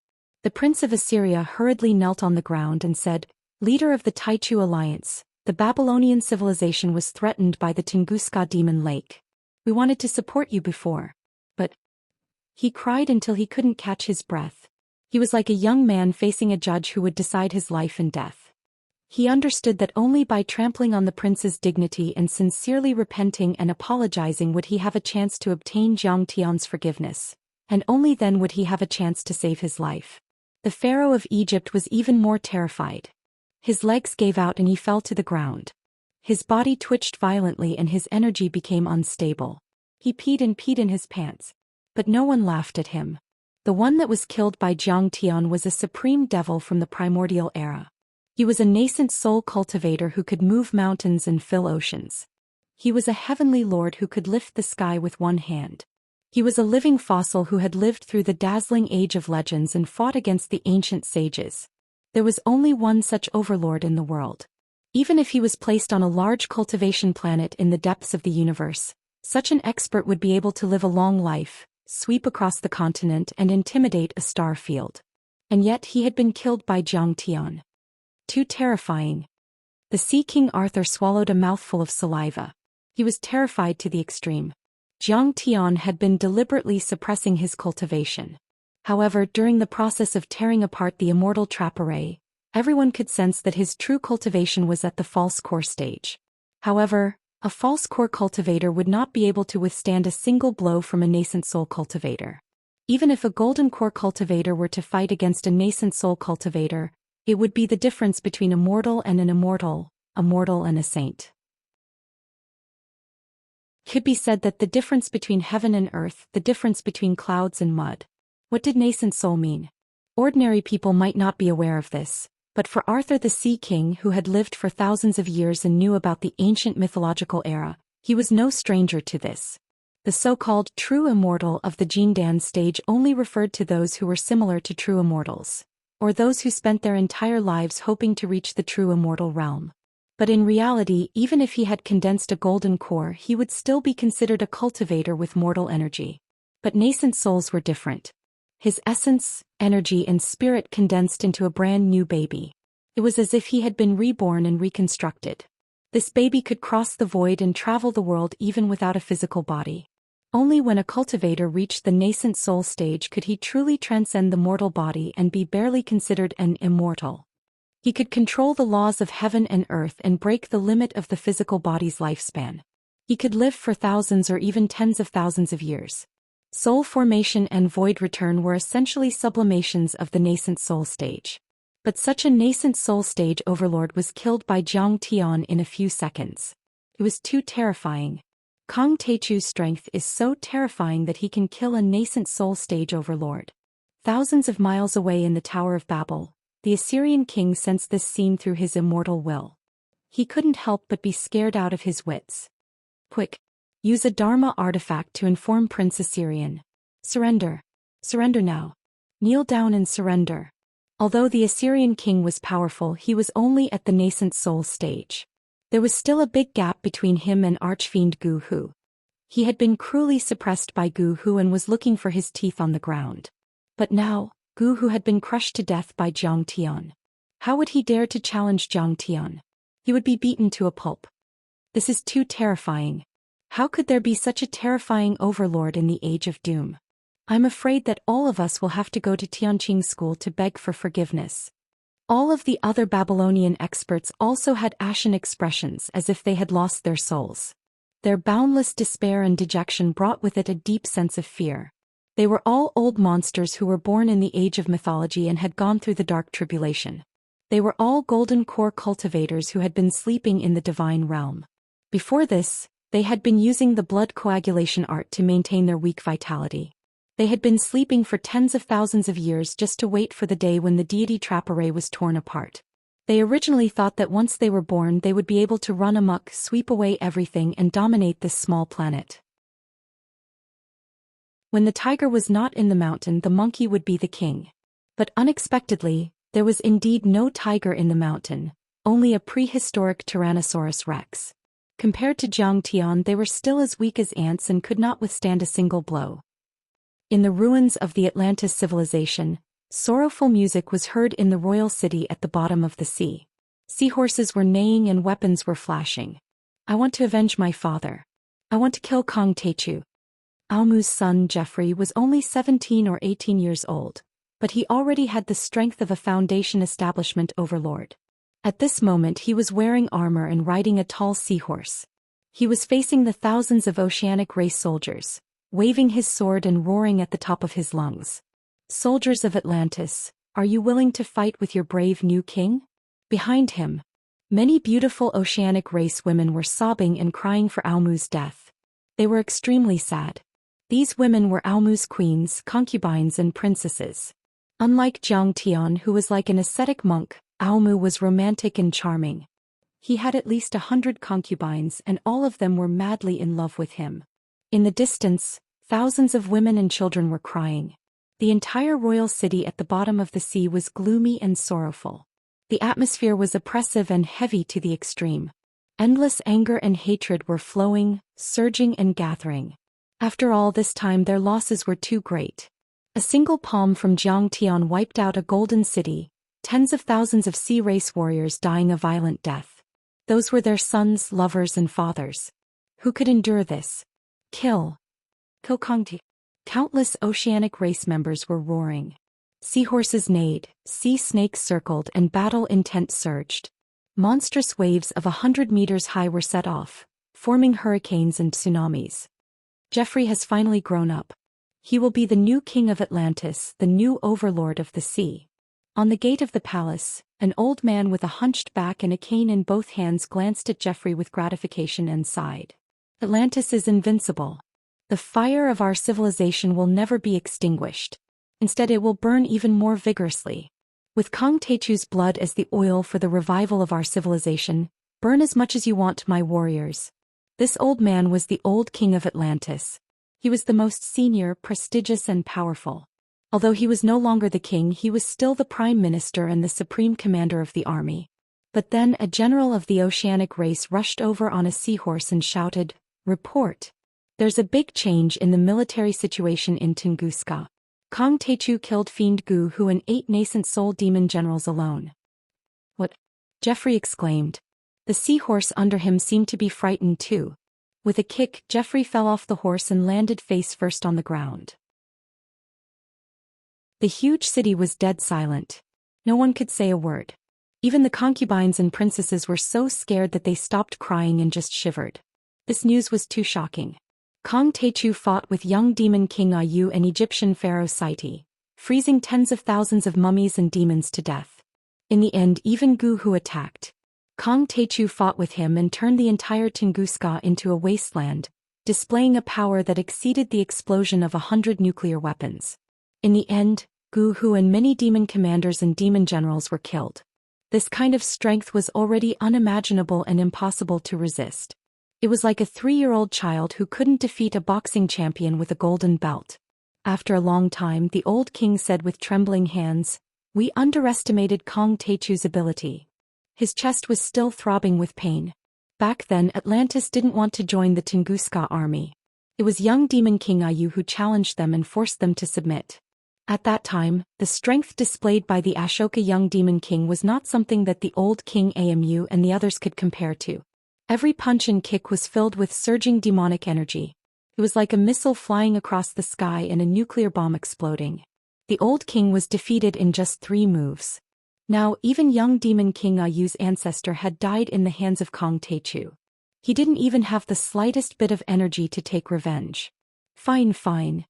The Prince of Assyria hurriedly knelt on the ground and said, "Leader of the Taichu Alliance, the Babylonian civilization was threatened by the Tunguska demon lake. We wanted to support you before. But..." He cried until he couldn't catch his breath. He was like a young man facing a judge who would decide his life and death. He understood that only by trampling on the prince's dignity and sincerely repenting and apologizing would he have a chance to obtain Zhang Tian's forgiveness, and only then would he have a chance to save his life. The Pharaoh of Egypt was even more terrified. His legs gave out and he fell to the ground. His body twitched violently and his energy became unstable. He peed in his pants. But no one laughed at him. The one that was killed by Zhang Tian was a supreme devil from the primordial era. He was a nascent soul cultivator who could move mountains and fill oceans. He was a heavenly lord who could lift the sky with one hand. He was a living fossil who had lived through the dazzling age of legends and fought against the ancient sages. There was only one such overlord in the world. Even if he was placed on a large cultivation planet in the depths of the universe, such an expert would be able to live a long life, sweep across the continent and intimidate a star field. And yet he had been killed by Zhang Tian. Too terrifying. The Sea King Arthur swallowed a mouthful of saliva. He was terrified to the extreme. Zhang Tian had been deliberately suppressing his cultivation. However, during the process of tearing apart the immortal trap array, everyone could sense that his true cultivation was at the false core stage. However, a false core cultivator would not be able to withstand a single blow from a nascent soul cultivator. Even if a golden core cultivator were to fight against a nascent soul cultivator, it would be the difference between a mortal and an immortal, a mortal and a saint. Could be said that the difference between heaven and earth, the difference between clouds and mud. What did nascent soul mean? Ordinary people might not be aware of this, but for Arthur the Sea King, who had lived for thousands of years and knew about the ancient mythological era, he was no stranger to this. The so-called true immortal of the Jindan stage only referred to those who were similar to true immortals, or those who spent their entire lives hoping to reach the true immortal realm. But in reality, even if he had condensed a golden core, he would still be considered a cultivator with mortal energy. But nascent souls were different. His essence, energy and spirit condensed into a brand new baby. It was as if he had been reborn and reconstructed. This baby could cross the void and travel the world even without a physical body. Only when a cultivator reached the nascent soul stage could he truly transcend the mortal body and be barely considered an immortal. He could control the laws of heaven and earth and break the limit of the physical body's lifespan. He could live for thousands or even tens of thousands of years. Soul formation and void return were essentially sublimations of the nascent soul stage. But such a nascent soul stage overlord was killed by Zhang Tian in a few seconds. It was too terrifying. Kong Teichu's strength is so terrifying that he can kill a nascent soul stage overlord. Thousands of miles away in the Tower of Babel, the Assyrian king sensed this scene through his immortal will. He couldn't help but be scared out of his wits. Quick! Use a Dharma artifact to inform Prince Assyrian. Surrender. Surrender now. Kneel down and surrender. Although the Assyrian king was powerful, he was only at the nascent soul stage. There was still a big gap between him and archfiend Guhu. He had been cruelly suppressed by Guhu and was looking for his teeth on the ground. But now, Gu, who had been crushed to death by Zhang Tian. How would he dare to challenge Zhang Tian? He would be beaten to a pulp. This is too terrifying. How could there be such a terrifying overlord in the Age of Doom? I'm afraid that all of us will have to go to Tianqing school to beg for forgiveness. All of the other Babylonian experts also had ashen expressions as if they had lost their souls. Their boundless despair and dejection brought with it a deep sense of fear. They were all old monsters who were born in the age of mythology and had gone through the dark tribulation. They were all golden core cultivators who had been sleeping in the divine realm. Before this, they had been using the blood coagulation art to maintain their weak vitality. They had been sleeping for tens of thousands of years just to wait for the day when the deity trap array was torn apart. They originally thought that once they were born they would be able to run amok, sweep away everything and dominate this small planet. When the tiger was not in the mountain, the monkey would be the king. But unexpectedly, there was indeed no tiger in the mountain, only a prehistoric Tyrannosaurus rex. Compared to Zhang Tian, they were still as weak as ants and could not withstand a single blow. In the ruins of the Atlantis civilization, sorrowful music was heard in the royal city at the bottom of the sea. Seahorses were neighing and weapons were flashing. I want to avenge my father. I want to kill Kong Techu. Aomu's son Geoffrey was only 17 or 18 years old, but he already had the strength of a Foundation establishment overlord. At this moment he was wearing armor and riding a tall seahorse. He was facing the thousands of oceanic race soldiers, waving his sword and roaring at the top of his lungs. Soldiers of Atlantis, are you willing to fight with your brave new king? Behind him, many beautiful oceanic race women were sobbing and crying for Aomu's death. They were extremely sad. These women were Aomu's queens, concubines and princesses. Unlike Zhang Tian, who was like an ascetic monk, Aomu was romantic and charming. He had at least 100 concubines and all of them were madly in love with him. In the distance, thousands of women and children were crying. The entire royal city at the bottom of the sea was gloomy and sorrowful. The atmosphere was oppressive and heavy to the extreme. Endless anger and hatred were flowing, surging and gathering. After all this time their losses were too great. A single palm from Zhang Tian wiped out a golden city, tens of thousands of sea race warriors dying a violent death. Those were their sons, lovers and fathers. Who could endure this? Kill Kong Techu. Countless oceanic race members were roaring. Seahorses neighed, sea snakes circled and battle intent surged. Monstrous waves of 100 meters high were set off, forming hurricanes and tsunamis. Geoffrey has finally grown up. He will be the new king of Atlantis, the new overlord of the sea. On the gate of the palace, an old man with a hunched back and a cane in both hands glanced at Geoffrey with gratification and sighed. Atlantis is invincible. The fire of our civilization will never be extinguished. Instead it will burn even more vigorously. With Kong Techu's blood as the oil for the revival of our civilization, burn as much as you want, my warriors. This old man was the old king of Atlantis. He was the most senior, prestigious and powerful. Although he was no longer the king, he was still the prime minister and the supreme commander of the army. But then a general of the oceanic race rushed over on a seahorse and shouted, "Report! There's a big change in the military situation in Tunguska. Kong Techu killed Fiend Gu Hu and 8 nascent soul demon generals alone." "What?" Geoffrey exclaimed. The seahorse under him seemed to be frightened too. With a kick, Geoffrey fell off the horse and landed face first on the ground. The huge city was dead silent. No one could say a word. Even the concubines and princesses were so scared that they stopped crying and just shivered. This news was too shocking. Kong Techu fought with young demon king Ayu and Egyptian pharaoh Seti, freezing tens of thousands of mummies and demons to death. In the end, even Gu Hu attacked. Kong Techu fought with him and turned the entire Tunguska into a wasteland, displaying a power that exceeded the explosion of 100 nuclear weapons. In the end, Gu Hu and many demon commanders and demon generals were killed. This kind of strength was already unimaginable and impossible to resist. It was like a 3-year-old child who couldn't defeat a boxing champion with a golden belt. After a long time, the old king said with trembling hands, "We underestimated Kong Techu's ability." His chest was still throbbing with pain. Back then, Atlantis didn't want to join the Tunguska army. It was young demon king Ayu who challenged them and forced them to submit. At that time, the strength displayed by the Ashoka young demon king was not something that the old king Amu and the others could compare to. Every punch and kick was filled with surging demonic energy. It was like a missile flying across the sky and a nuclear bomb exploding. The old king was defeated in just 3 moves. Now, even young demon king Ayu's ancestor had died in the hands of Kong Teichu. He didn't even have the slightest bit of energy to take revenge. Fine.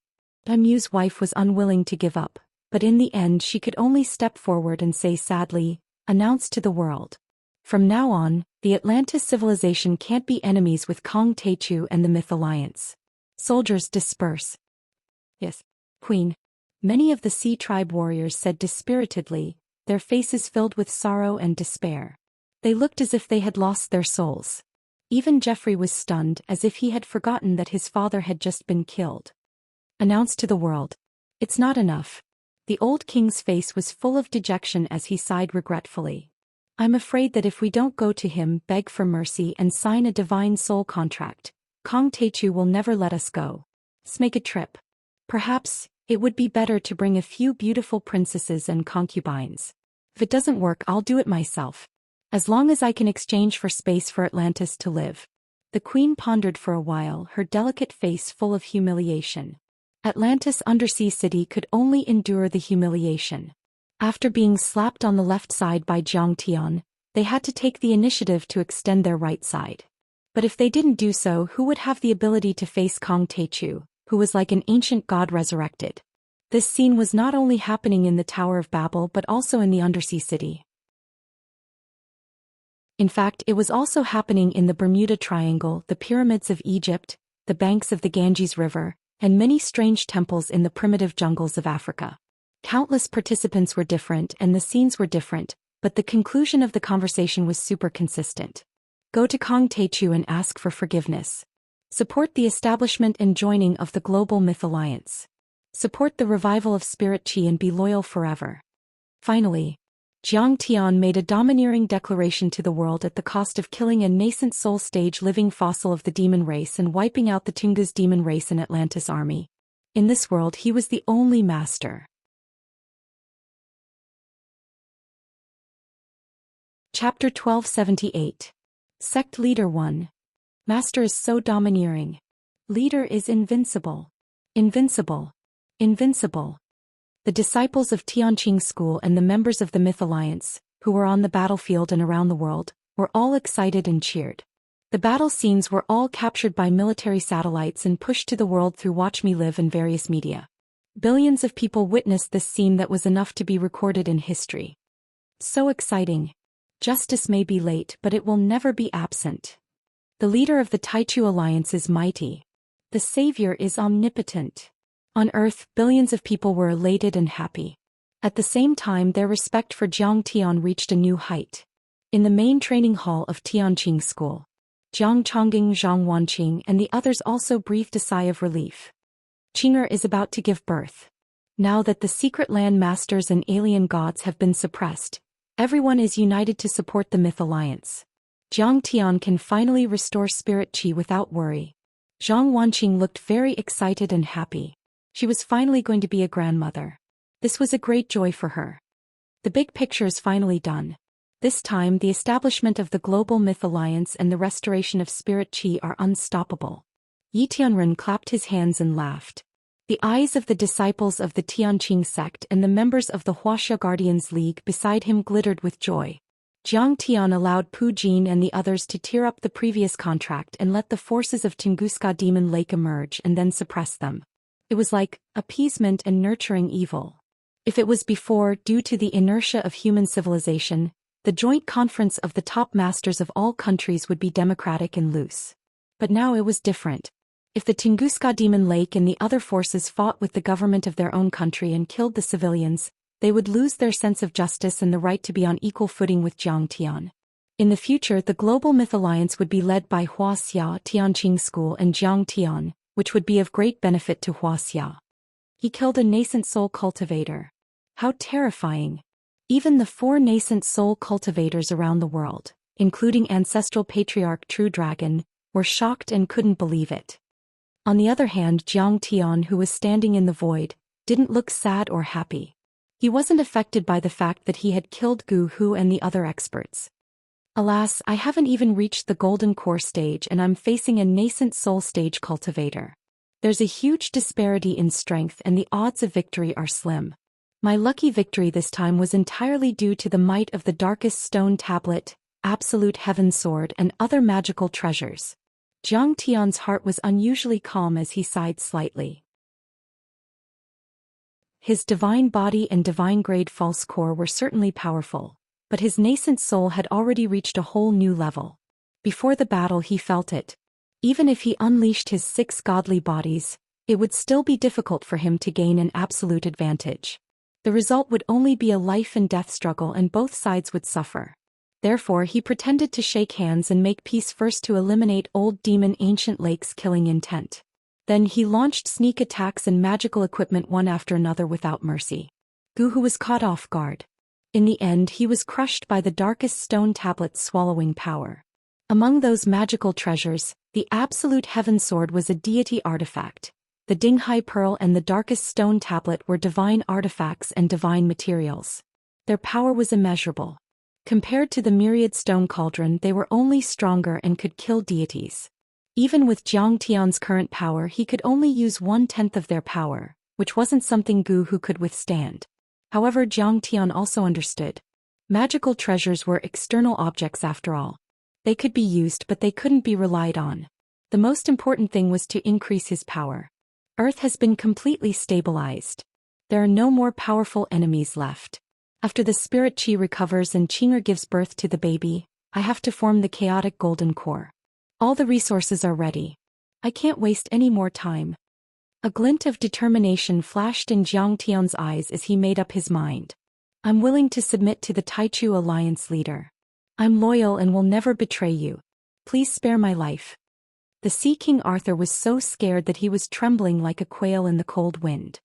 Amu's wife was unwilling to give up, but in the end she could only step forward and say sadly, announce to the world. From now on, the Atlantis civilization can't be enemies with Kong Teichu and the Myth Alliance. Soldiers disperse. Yes, Queen. Many of the Sea Tribe warriors said dispiritedly, their faces filled with sorrow and despair. They looked as if they had lost their souls. Even Geoffrey was stunned, as if he had forgotten that his father had just been killed. Announced to the world. It's not enough. The old king's face was full of dejection as he sighed regretfully. I'm afraid that if we don't go to him, beg for mercy and sign a divine soul contract, Kong Teichu will never let us go. Let's make a trip. Perhaps, it would be better to bring a few beautiful princesses and concubines. If it doesn't work, I'll do it myself. As long as I can exchange for space for Atlantis to live. The queen pondered for a while, her delicate face full of humiliation. Atlantis Undersea City could only endure the humiliation. After being slapped on the left side by Zhou Xian, they had to take the initiative to extend their right side. But if they didn't do so, who would have the ability to face Kong Teichu, who was like an ancient god resurrected? This scene was not only happening in the Tower of Babel but also in the Undersea City. In fact, it was also happening in the Bermuda Triangle, the pyramids of Egypt, the banks of the Ganges River, and many strange temples in the primitive jungles of Africa. Countless participants were different and the scenes were different, but the conclusion of the conversation was super consistent. Go to Kong Teichu and ask for forgiveness. Support the establishment and joining of the Global Myth Alliance. Support the revival of Spirit Chi and be loyal forever. Finally, Zhou Xian made a domineering declaration to the world at the cost of killing a nascent soul stage living fossil of the demon race and wiping out the Tungus demon race and Atlantis army. In this world he was the only master. Chapter 1278. Sect Leader 1. Master is so domineering. Leader is invincible. Invincible. The disciples of Tianqing School and the members of the Myth Alliance, who were on the battlefield and around the world, were all excited and cheered. The battle scenes were all captured by military satellites and pushed to the world through Watch Me Live and various media. Billions of people witnessed this scene that was enough to be recorded in history. So exciting. Justice may be late, but it will never be absent. The leader of the Taichu Alliance is mighty. The savior is omnipotent. On Earth, billions of people were elated and happy. At the same time, their respect for Zhou Xian reached a new height. In the main training hall of Tianqing School, Zhang Chongqing, Zhang Wanqing, and the others also breathed a sigh of relief. Qing'er is about to give birth. Now that the secret land masters and alien gods have been suppressed, everyone is united to support the Myth Alliance. Zhang Xian can finally restore Spirit Chi without worry. Zhang Wanqing looked very excited and happy. She was finally going to be a grandmother. This was a great joy for her. The big picture is finally done. This time, the establishment of the Global Myth Alliance and the restoration of Spirit Chi are unstoppable. Yi Tianren clapped his hands and laughed. The eyes of the disciples of the Tianqing sect and the members of the Wuxia Guardians League beside him glittered with joy. Zhang Xian allowed Pu Jin and the others to tear up the previous contract and let the forces of Tunguska Demon Lake emerge and then suppress them. It was like appeasement and nurturing evil. If it was before, due to the inertia of human civilization, the joint conference of the top masters of all countries would be democratic and loose. But now it was different. If the Tunguska Demon Lake and the other forces fought with the government of their own country and killed the civilians, they would lose their sense of justice and the right to be on equal footing with Zhang Xian. In the future, the Global Myth Alliance would be led by Wuxia, Tianqing School and Zhang Xian, which would be of great benefit to Wuxia. He killed a nascent soul cultivator. How terrifying. Even the 4 nascent soul cultivators around the world, including ancestral patriarch True Dragon, were shocked and couldn't believe it. On the other hand, Zhang Xian, who was standing in the void, didn't look sad or happy. He wasn't affected by the fact that he had killed Gu Hu and the other experts. Alas, I haven't even reached the golden core stage and I'm facing a nascent soul stage cultivator. There's a huge disparity in strength and the odds of victory are slim. My lucky victory this time was entirely due to the might of the darkest stone tablet, absolute heaven sword and other magical treasures. Zhang Tian's heart was unusually calm as he sighed slightly. His divine body and divine grade false core were certainly powerful, but his nascent soul had already reached a whole new level. Before the battle he felt it. Even if he unleashed his 6 godly bodies, it would still be difficult for him to gain an absolute advantage. The result would only be a life and death struggle and both sides would suffer. Therefore he pretended to shake hands and make peace first to eliminate old demon Ancient Lake's killing intent. Then he launched sneak attacks and magical equipment one after another without mercy. Gu Hu was caught off guard. In the end he was crushed by the darkest stone tablet's swallowing power. Among those magical treasures, the absolute heaven sword was a deity artifact. The Dinghai Pearl and the darkest stone tablet were divine artifacts and divine materials. Their power was immeasurable. Compared to the myriad stone cauldron, they were only stronger and could kill deities. Even with Zhang Tian's current power, he could only use 1/10 of their power, which wasn't something Gu Hu could withstand. However, Zhang Tian also understood. Magical treasures were external objects after all. They could be used but they couldn't be relied on. The most important thing was to increase his power. Earth has been completely stabilized. There are no more powerful enemies left. After the spirit chi recovers and Qing'er gives birth to the baby, I have to form the chaotic golden core. All the resources are ready. I can't waste any more time. A glint of determination flashed in Zhang Tian's eyes as he made up his mind. I'm willing to submit to the Taichu Alliance leader. I'm loyal and will never betray you. Please spare my life. The Sea King Arthur was so scared that he was trembling like a quail in the cold wind.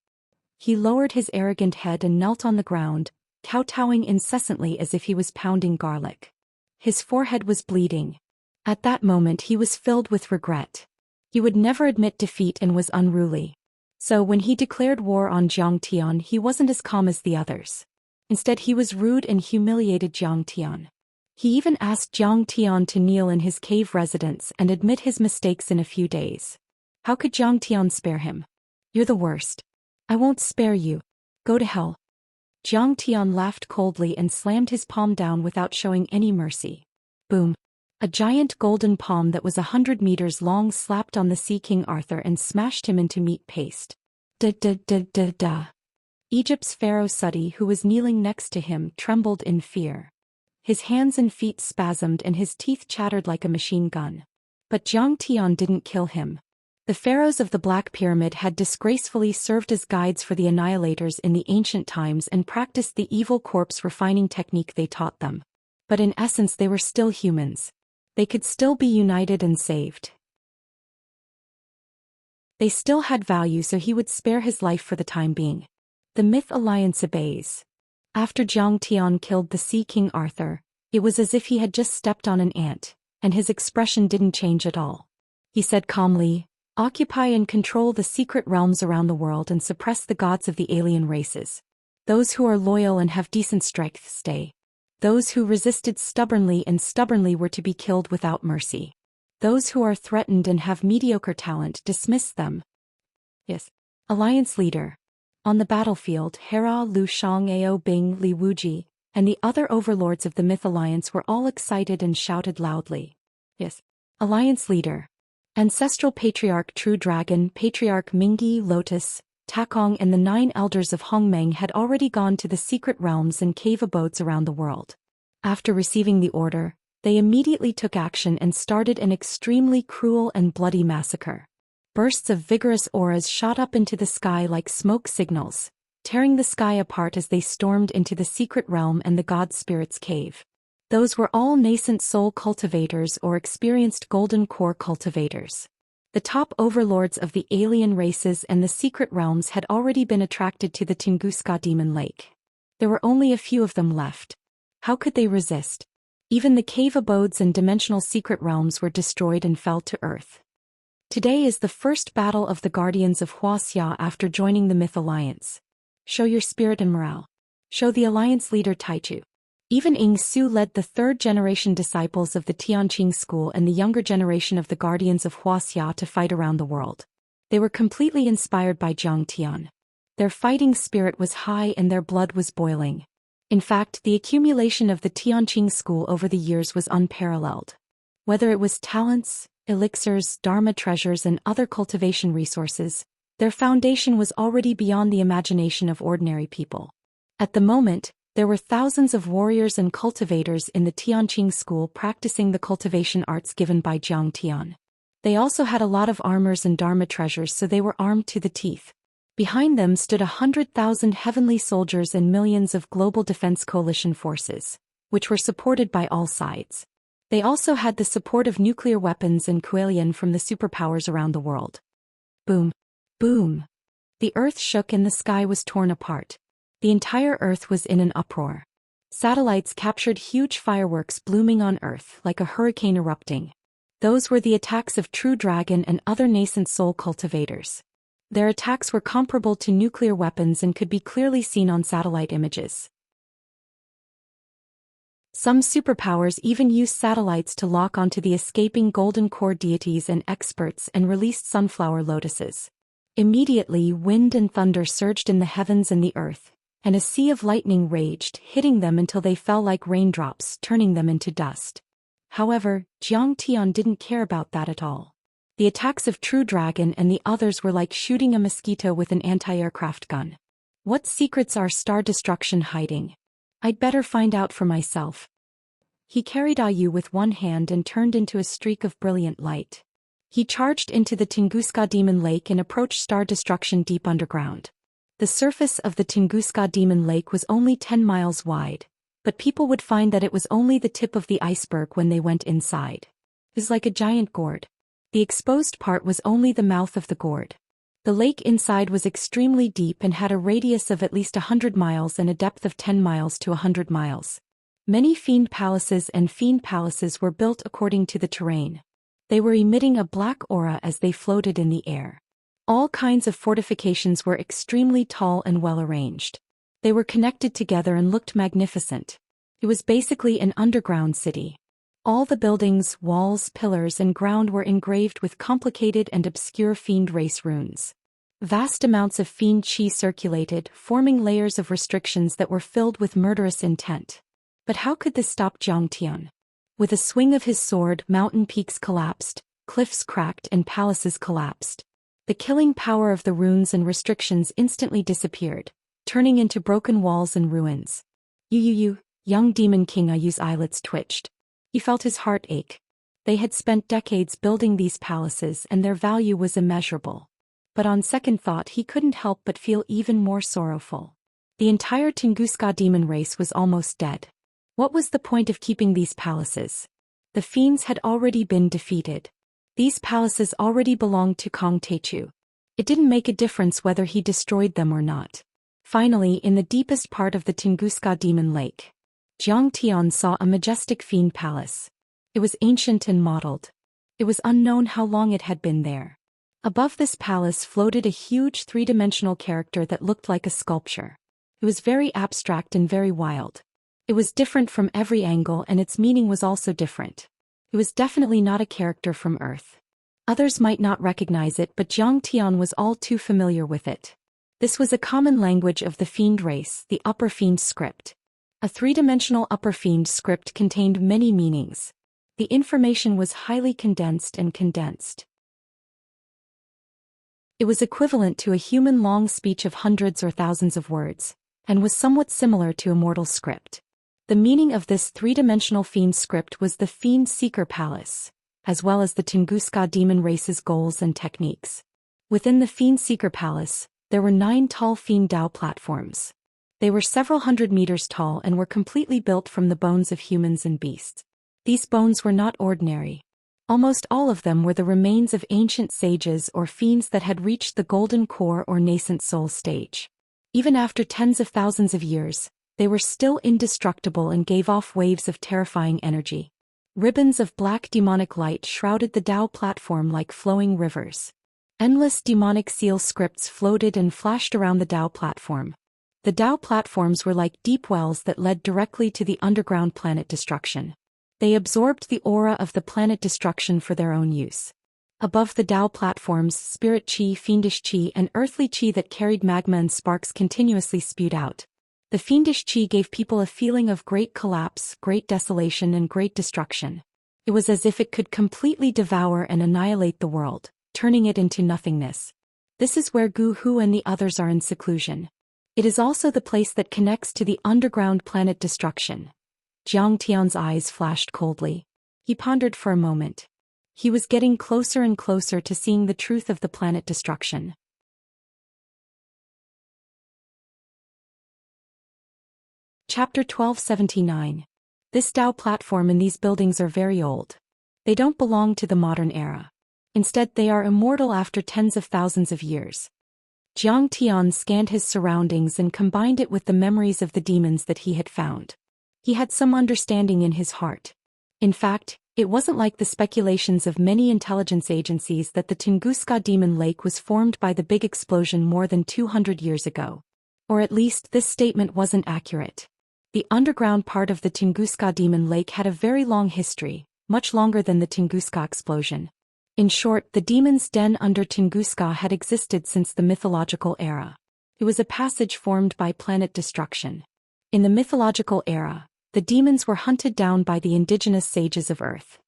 He lowered his arrogant head and knelt on the ground, kowtowing incessantly as if he was pounding garlic. His forehead was bleeding. At that moment he was filled with regret. He would never admit defeat and was unruly. So when he declared war on Zhang Tian, he wasn't as calm as the others. Instead he was rude and humiliated Zhang Tian. He even asked Zhang Tian to kneel in his cave residence and admit his mistakes in a few days. How could Zhang Tian spare him? You're the worst. I won't spare you. Go to hell. Zhang Tian laughed coldly and slammed his palm down without showing any mercy. Boom. A giant golden palm that was 100 meters long slapped on the Sea King Arthur and smashed him into meat paste. Da. Egypt's Pharaoh Seti, who was kneeling next to him, trembled in fear. His hands and feet spasmed and his teeth chattered like a machine gun. But Zhang Tian didn't kill him. The pharaohs of the Black Pyramid had disgracefully served as guides for the annihilators in the ancient times and practiced the evil corpse refining technique they taught them. But in essence they were still humans. They could still be united and saved. They still had value, so he would spare his life for the time being. The Myth Alliance obeys. After Zhang Tian killed the Sea King Arthur, it was as if he had just stepped on an ant, and his expression didn't change at all. He said calmly, "Occupy and control the secret realms around the world and suppress the gods of the alien races. Those who are loyal and have decent strength stay. Those who resisted stubbornly were to be killed without mercy. Those who are threatened and have mediocre talent, dismiss them." Yes. Alliance leader. On the battlefield, Hera, Lu Shang, Ao Bing, Li Wuji, and the other overlords of the Myth Alliance were all excited and shouted loudly. Yes. Alliance leader. Ancestral Patriarch True Dragon, Patriarch Mingyi, Lotus, Takong and the 9 elders of Hongmeng had already gone to the secret realms and cave abodes around the world. After receiving the order, they immediately took action and started an extremely cruel and bloody massacre. Bursts of vigorous auras shot up into the sky like smoke signals, tearing the sky apart as they stormed into the secret realm and the god spirit's cave. Those were all nascent soul cultivators or experienced golden core cultivators. The top overlords of the alien races and the secret realms had already been attracted to the Tunguska Demon Lake. There were only a few of them left. How could they resist? Even the cave abodes and dimensional secret realms were destroyed and fell to earth. Today is the first battle of the Guardians of Wuxia after joining the Myth Alliance. Show your spirit and morale. Show the Alliance leader Taichu. Even Ying Su led the third-generation disciples of the Tianqing school and the younger generation of the Guardians of Wuxia to fight around the world. They were completely inspired by Zhang Tian. Their fighting spirit was high and their blood was boiling. In fact, the accumulation of the Tianqing school over the years was unparalleled. Whether it was talents, elixirs, dharma treasures and other cultivation resources, their foundation was already beyond the imagination of ordinary people. At the moment, there were thousands of warriors and cultivators in the Tianqing school practicing the cultivation arts given by Zhang Tian. They also had a lot of armors and dharma treasures, so they were armed to the teeth. Behind them stood 100,000 heavenly soldiers and millions of global defense coalition forces, which were supported by all sides. They also had the support of nuclear weapons and Kuelian from the superpowers around the world. Boom. Boom. The earth shook and the sky was torn apart. The entire earth was in an uproar. Satellites captured huge fireworks blooming on earth like a hurricane erupting. Those were the attacks of True Dragon and other nascent soul cultivators. Their attacks were comparable to nuclear weapons and could be clearly seen on satellite images. Some superpowers even used satellites to lock onto the escaping golden core deities and experts and released sunflower lotuses. Immediately, wind and thunder surged in the heavens and the earth, and a sea of lightning raged, hitting them until they fell like raindrops, turning them into dust. However, Zhang Tian didn't care about that at all. The attacks of True Dragon and the others were like shooting a mosquito with an anti-aircraft gun. What secrets are star destruction hiding? I'd better find out for myself. He carried Ayu with one hand and turned into a streak of brilliant light. He charged into the Tunguska Demon Lake and approached star destruction deep underground. The surface of the Tunguska Demon Lake was only 10 miles wide, but people would find that it was only the tip of the iceberg when they went inside. It was like a giant gourd. The exposed part was only the mouth of the gourd. The lake inside was extremely deep and had a radius of at least 100 miles and a depth of 10 miles to 100 miles. Many fiend palaces were built according to the terrain. They were emitting a black aura as they floated in the air. All kinds of fortifications were extremely tall and well arranged. They were connected together and looked magnificent. It was basically an underground city. All the buildings, walls, pillars and ground were engraved with complicated and obscure fiend race runes. Vast amounts of fiend qi circulated, forming layers of restrictions that were filled with murderous intent. But how could this stop Zhang Tian? With a swing of his sword, mountain peaks collapsed, cliffs cracked and palaces collapsed. The killing power of the runes and restrictions instantly disappeared, turning into broken walls and ruins. Young Demon King Ayu's eyelids twitched. He felt his heart ache. They had spent decades building these palaces and their value was immeasurable. But on second thought he couldn't help but feel even more sorrowful. The entire Tunguska demon race was almost dead. What was the point of keeping these palaces? The fiends had already been defeated. These palaces already belonged to Kong Taichu. It didn't make a difference whether he destroyed them or not. Finally, in the deepest part of the Tunguska Demon Lake, Zhang Tian saw a majestic fiend palace. It was ancient and mottled. It was unknown how long it had been there. Above this palace floated a huge three-dimensional character that looked like a sculpture. It was very abstract and very wild. It was different from every angle and its meaning was also different. It was definitely not a character from Earth. Others might not recognize it, but Zhang Tian was all too familiar with it. This was a common language of the fiend race, the upper fiend script. A three-dimensional upper fiend script contained many meanings. The information was highly condensed and condensed. It was equivalent to a human-long speech of hundreds or thousands of words, and was somewhat similar to a mortal script. The meaning of this three-dimensional fiend script was the Fiend Seeker Palace, as well as the Tunguska demon race's goals and techniques. Within the Fiend Seeker Palace, there were 9 tall Fiend Dao platforms. They were several hundred meters tall and were completely built from the bones of humans and beasts. These bones were not ordinary. Almost all of them were the remains of ancient sages or fiends that had reached the golden core or nascent soul stage. Even after tens of thousands of years, they were still indestructible and gave off waves of terrifying energy. Ribbons of black demonic light shrouded the Tao platform like flowing rivers. Endless demonic seal scripts floated and flashed around the Tao platform. The Tao platforms were like deep wells that led directly to the underground planet destruction. They absorbed the aura of the planet destruction for their own use. Above the Tao platforms, spirit chi, fiendish chi, and earthly chi that carried magma and sparks continuously spewed out. The fiendish chi gave people a feeling of great collapse, great desolation, and great destruction. It was as if it could completely devour and annihilate the world, turning it into nothingness. This is where Gu Hu and the others are in seclusion. It is also the place that connects to the underground planet destruction. Jiang Tian's eyes flashed coldly. He pondered for a moment. He was getting closer and closer to seeing the truth of the planet destruction. Chapter 1279. This Tao platform and these buildings are very old. They don't belong to the modern era. Instead, they are immortal after tens of thousands of years. Jiang Tian scanned his surroundings and combined it with the memories of the demons that he had found. He had some understanding in his heart. In fact, it wasn't like the speculations of many intelligence agencies that the Tunguska Demon Lake was formed by the big explosion more than 200 years ago. Or at least this statement wasn't accurate. The underground part of the Tunguska Demon Lake had a very long history, much longer than the Tunguska explosion. In short, the demon's den under Tunguska had existed since the mythological era. It was a passage formed by planet destruction. In the mythological era, the demons were hunted down by the indigenous sages of Earth.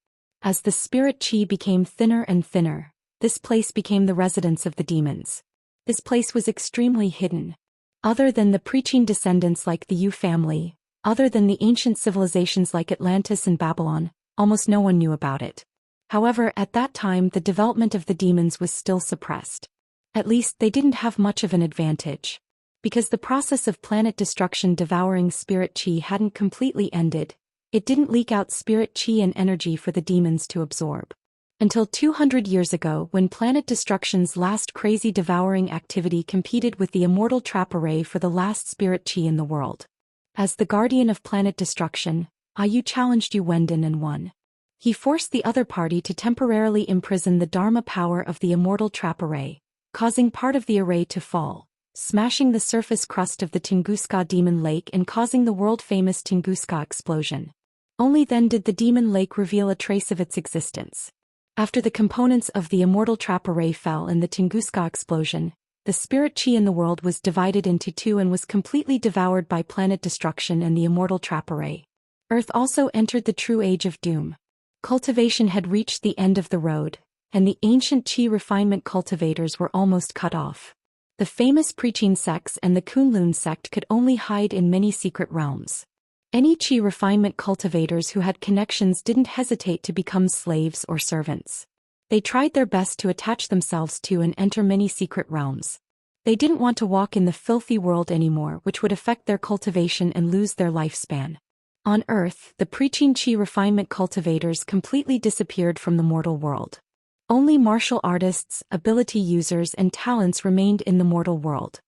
As the spirit chi became thinner and thinner, this place became the residence of the demons. This place was extremely hidden. Other than the preaching descendants like the Yu family, other than the ancient civilizations like Atlantis and Babylon, almost no one knew about it. However, at that time the development of the demons was still suppressed. At least they didn't have much of an advantage. Because the process of planet destruction devouring spirit chi hadn't completely ended, it didn't leak out spirit chi and energy for the demons to absorb. Until 200 years ago, when planet destruction's last crazy devouring activity competed with the immortal trap array for the last spirit chi in the world. As the guardian of planet destruction, Ayu challenged Yu Wendon and won. He forced the other party to temporarily imprison the Dharma power of the immortal trap array, causing part of the array to fall, smashing the surface crust of the Tunguska Demon Lake and causing the world-famous Tunguska explosion. Only then did the Demon Lake reveal a trace of its existence. After the components of the immortal trap array fell in the Tunguska explosion, the spirit chi in the world was divided into two and was completely devoured by planet destruction and the immortal trap array. Earth also entered the true age of doom. Cultivation had reached the end of the road, and the ancient chi refinement cultivators were almost cut off. The famous preaching sects and the Kunlun sect could only hide in many secret realms. Any chi refinement cultivators who had connections didn't hesitate to become slaves or servants. They tried their best to attach themselves to and enter many secret realms. They didn't want to walk in the filthy world anymore, which would affect their cultivation and lose their lifespan. On Earth, the preaching chi refinement cultivators completely disappeared from the mortal world. Only martial artists, ability users, and talents remained in the mortal world.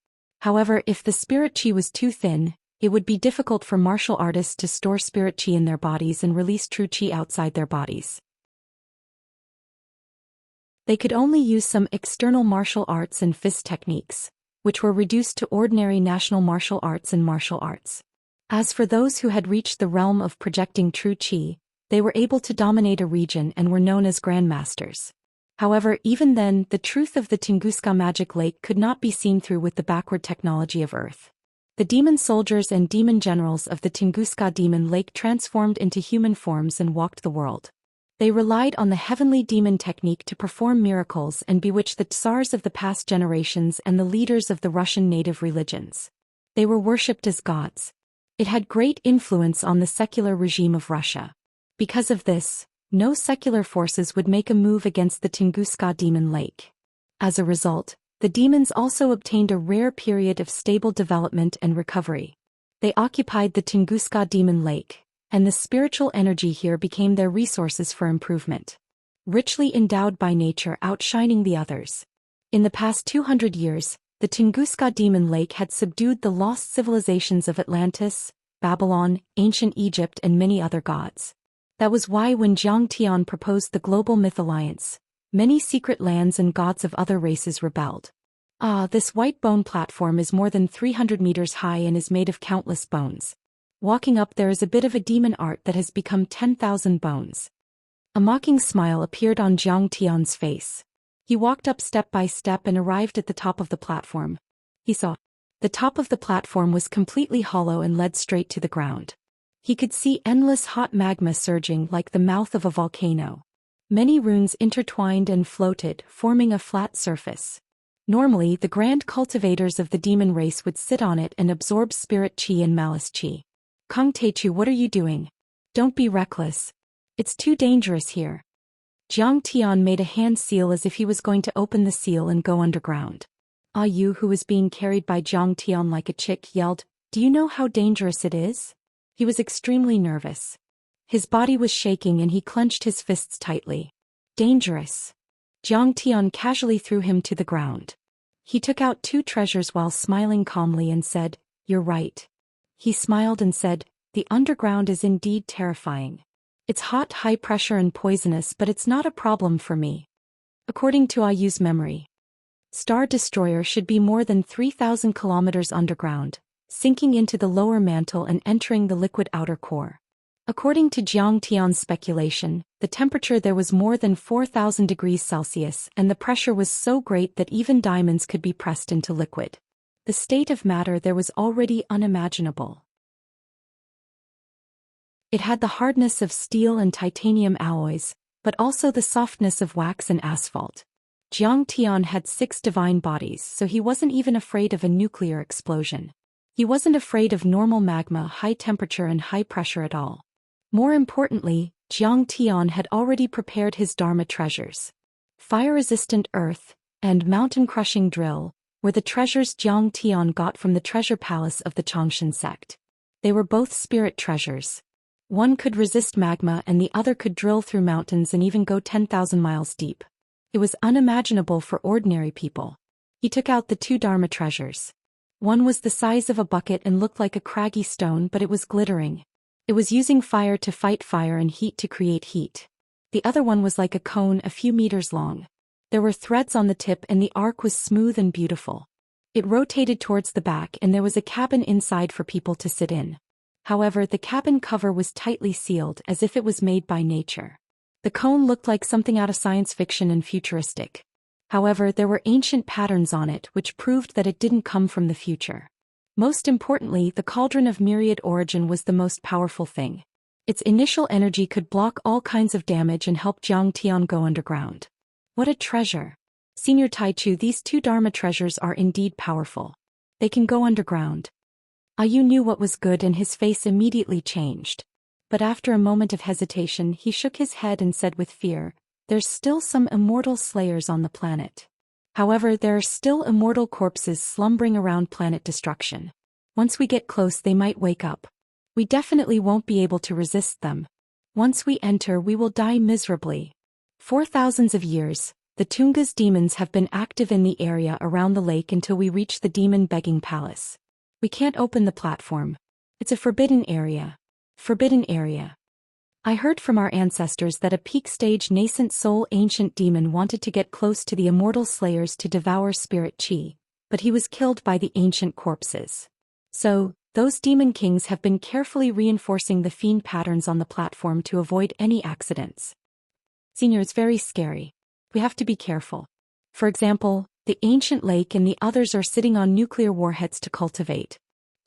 However, if the spirit chi was too thin, it would be difficult for martial artists to store spirit chi in their bodies and release true chi outside their bodies. They could only use some external martial arts and fist techniques, which were reduced to ordinary national martial arts and martial arts. As for those who had reached the realm of projecting true chi, they were able to dominate a region and were known as grandmasters. However, even then, the truth of the Tunguska magic lake could not be seen through with the backward technology of Earth. The demon soldiers and demon generals of the Tunguska Demon Lake transformed into human forms and walked the world. They relied on the heavenly demon technique to perform miracles and bewitch the tsars of the past generations and the leaders of the Russian native religions. They were worshipped as gods. It had great influence on the secular regime of Russia. Because of this, no secular forces would make a move against the Tunguska Demon Lake. As a result, the demons also obtained a rare period of stable development and recovery. They occupied the Tunguska Demon Lake, and the spiritual energy here became their resources for improvement. Richly endowed by nature, outshining the others. In the past 200 years, the Tunguska Demon Lake had subdued the lost civilizations of Atlantis, Babylon, ancient Egypt, and many other gods. That was why when Zhang Tian proposed the Global Myth Alliance, many secret lands and gods of other races rebelled. This white bone platform is more than 300 meters high and is made of countless bones. Walking up there is a bit of a demon art that has become 10,000 bones. A mocking smile appeared on Zhang Tian's face. He walked up step by step and arrived at the top of the platform. He saw. The top of the platform was completely hollow and led straight to the ground. He could see endless hot magma surging like the mouth of a volcano. Many runes intertwined and floated, forming a flat surface. Normally, the grand cultivators of the demon race would sit on it and absorb spirit chi and malice chi. Kung Teichu, what are you doing? Don't be reckless. It's too dangerous here. Zhang Tian made a hand seal as if he was going to open the seal and go underground. Yu, who was being carried by Zhang Tian like a chick, yelled, "Do you know how dangerous it is?" He was extremely nervous. His body was shaking and he clenched his fists tightly. Dangerous. Zhang Tian casually threw him to the ground. He took out 2 treasures while smiling calmly and said, "You're right." He smiled and said, "The underground is indeed terrifying. It's hot, high pressure and poisonous, but it's not a problem for me." According to Ayu's memory, Star Destroyer should be more than 3,000 kilometers underground, sinking into the lower mantle and entering the liquid outer core. According to Zhang Tian's speculation, the temperature there was more than 4,000 degrees Celsius and the pressure was so great that even diamonds could be pressed into liquid. The state of matter there was already unimaginable. It had the hardness of steel and titanium alloys, but also the softness of wax and asphalt. Zhang Tian had 6 divine bodies, so he wasn't even afraid of a nuclear explosion. He wasn't afraid of normal magma, high temperature and high pressure at all. More importantly, Zhang Tian had already prepared his Dharma treasures. Fire-resistant earth and mountain-crushing drill were the treasures Zhang Tian got from the treasure palace of the Changshan sect. They were both spirit treasures. One could resist magma and the other could drill through mountains and even go 10,000 miles deep. It was unimaginable for ordinary people. He took out the 2 Dharma treasures. One was the size of a bucket and looked like a craggy stone, but it was glittering. It was using fire to fight fire and heat to create heat. The other one was like a cone a few meters long. There were threads on the tip and the arc was smooth and beautiful. It rotated towards the back and there was a cabin inside for people to sit in. However, the cabin cover was tightly sealed as if it was made by nature. The cone looked like something out of science fiction and futuristic. However, there were ancient patterns on it which proved that it didn't come from the future. Most importantly, the cauldron of myriad origin was the most powerful thing. Its initial energy could block all kinds of damage and help Zhang Tian go underground. What a treasure! Senior Taichu, these 2 Dharma treasures are indeed powerful. They can go underground. Ayu knew what was good and his face immediately changed. But after a moment of hesitation, he shook his head and said with fear, "There's still some immortal slayers on the planet. However, there are still immortal corpses slumbering around planet destruction. Once we get close, they might wake up. We definitely won't be able to resist them. Once we enter, we will die miserably." For thousands of years, the Tunga's demons have been active in the area around the lake until we reach the demon begging palace. We can't open the platform. It's a forbidden area. Forbidden area. I heard from our ancestors that a peak-stage nascent soul ancient demon wanted to get close to the immortal slayers to devour spirit chi, but he was killed by the ancient corpses. So, those demon kings have been carefully reinforcing the fiend patterns on the platform to avoid any accidents. Senior, it's very scary. We have to be careful. For example, the ancient lake and the others are sitting on nuclear warheads to cultivate.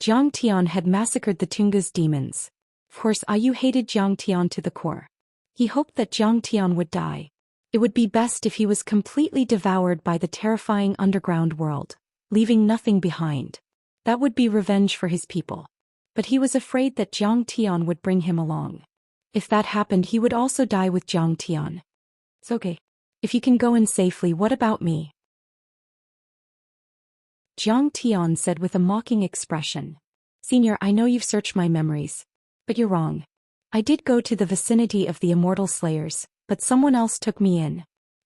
Zhang Tian had massacred the Tunga's demons. Of course, Ayu hated Zhang Tian to the core. He hoped that Zhang Tian would die. It would be best if he was completely devoured by the terrifying underground world, leaving nothing behind. That would be revenge for his people. But he was afraid that Zhang Tian would bring him along. If that happened, he would also die with Zhang Tian. It's okay. If you can go in safely, what about me? Zhang Tian said with a mocking expression. Senior, I know you've searched my memories. But you're wrong. I did go to the vicinity of the immortal slayers, but someone else took me in.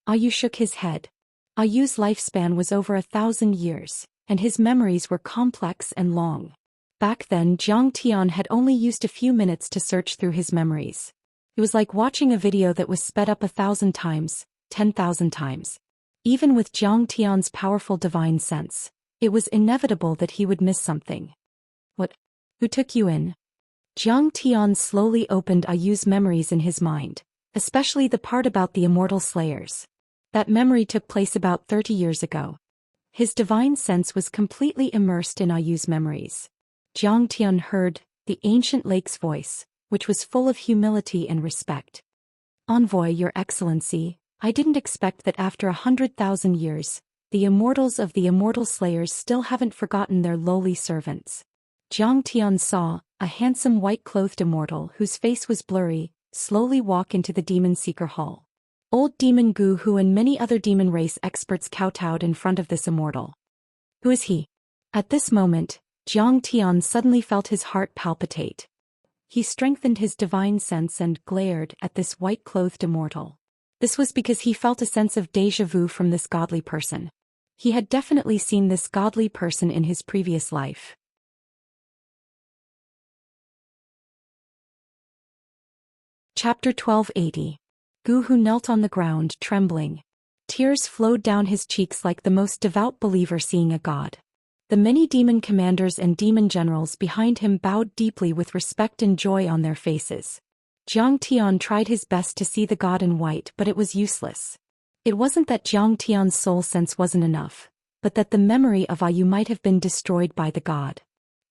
Ayu shook his head. Ayu's lifespan was over 1,000 years, and his memories were complex and long. Back then, Zhang Tian had only used a few minutes to search through his memories. It was like watching a video that was sped up 1,000 times, 10,000 times. Even with Zhang Tian's powerful divine sense, it was inevitable that he would miss something. What? Who took you in? Zhang Tian slowly opened Ayu's memories in his mind, especially the part about the immortal slayers. That memory took place about 30 years ago. His divine sense was completely immersed in Ayu's memories. Zhang Tian heard the ancient lake's voice, which was full of humility and respect. Envoy, Your Excellency, I didn't expect that after 100,000 years, the immortals of the immortal slayers still haven't forgotten their lowly servants. Zhang Tian saw a handsome white-clothed immortal whose face was blurry, slowly walk into the Demon Seeker Hall. Old Demon Gu Hu and many other demon race experts kowtowed in front of this immortal. Who is he? At this moment, Zhang Tian suddenly felt his heart palpitate. He strengthened his divine sense and glared at this white-clothed immortal. This was because he felt a sense of déjà vu from this godly person. He had definitely seen this godly person in his previous life. Chapter 1280. Gu Hu knelt on the ground, trembling. Tears flowed down his cheeks like the most devout believer seeing a god. The many demon commanders and demon generals behind him bowed deeply with respect and joy on their faces. Zhang Tian tried his best to see the god in white, but it was useless. It wasn't that Zhang Tian's soul sense wasn't enough, but that the memory of Ayu might have been destroyed by the god.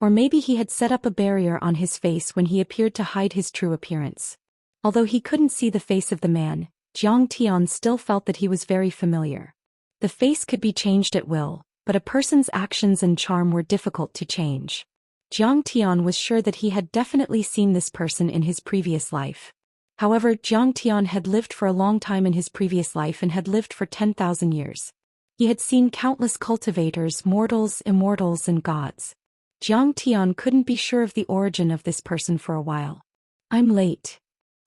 Or maybe he had set up a barrier on his face when he appeared to hide his true appearance. Although he couldn't see the face of the man, Zhang Tian still felt that he was very familiar. The face could be changed at will, but a person's actions and charm were difficult to change. Zhang Tian was sure that he had definitely seen this person in his previous life. However, Zhang Tian had lived for a long time in his previous life and had lived for 10,000 years. He had seen countless cultivators, mortals, immortals, and gods. Zhang Tian couldn't be sure of the origin of this person for a while. I'm late.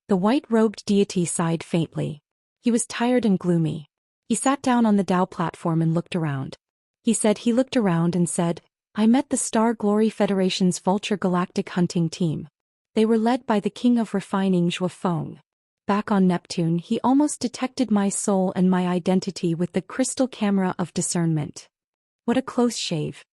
The white-robed deity sighed faintly. He was tired and gloomy. He sat down on the Dao platform and looked around. He looked around and said, I met the Star Glory Federation's Vulture Galactic Hunting Team. They were led by the King of Refining Zhou Xian. Back on Neptune, he almost detected my soul and my identity with the crystal camera of discernment. What a close shave.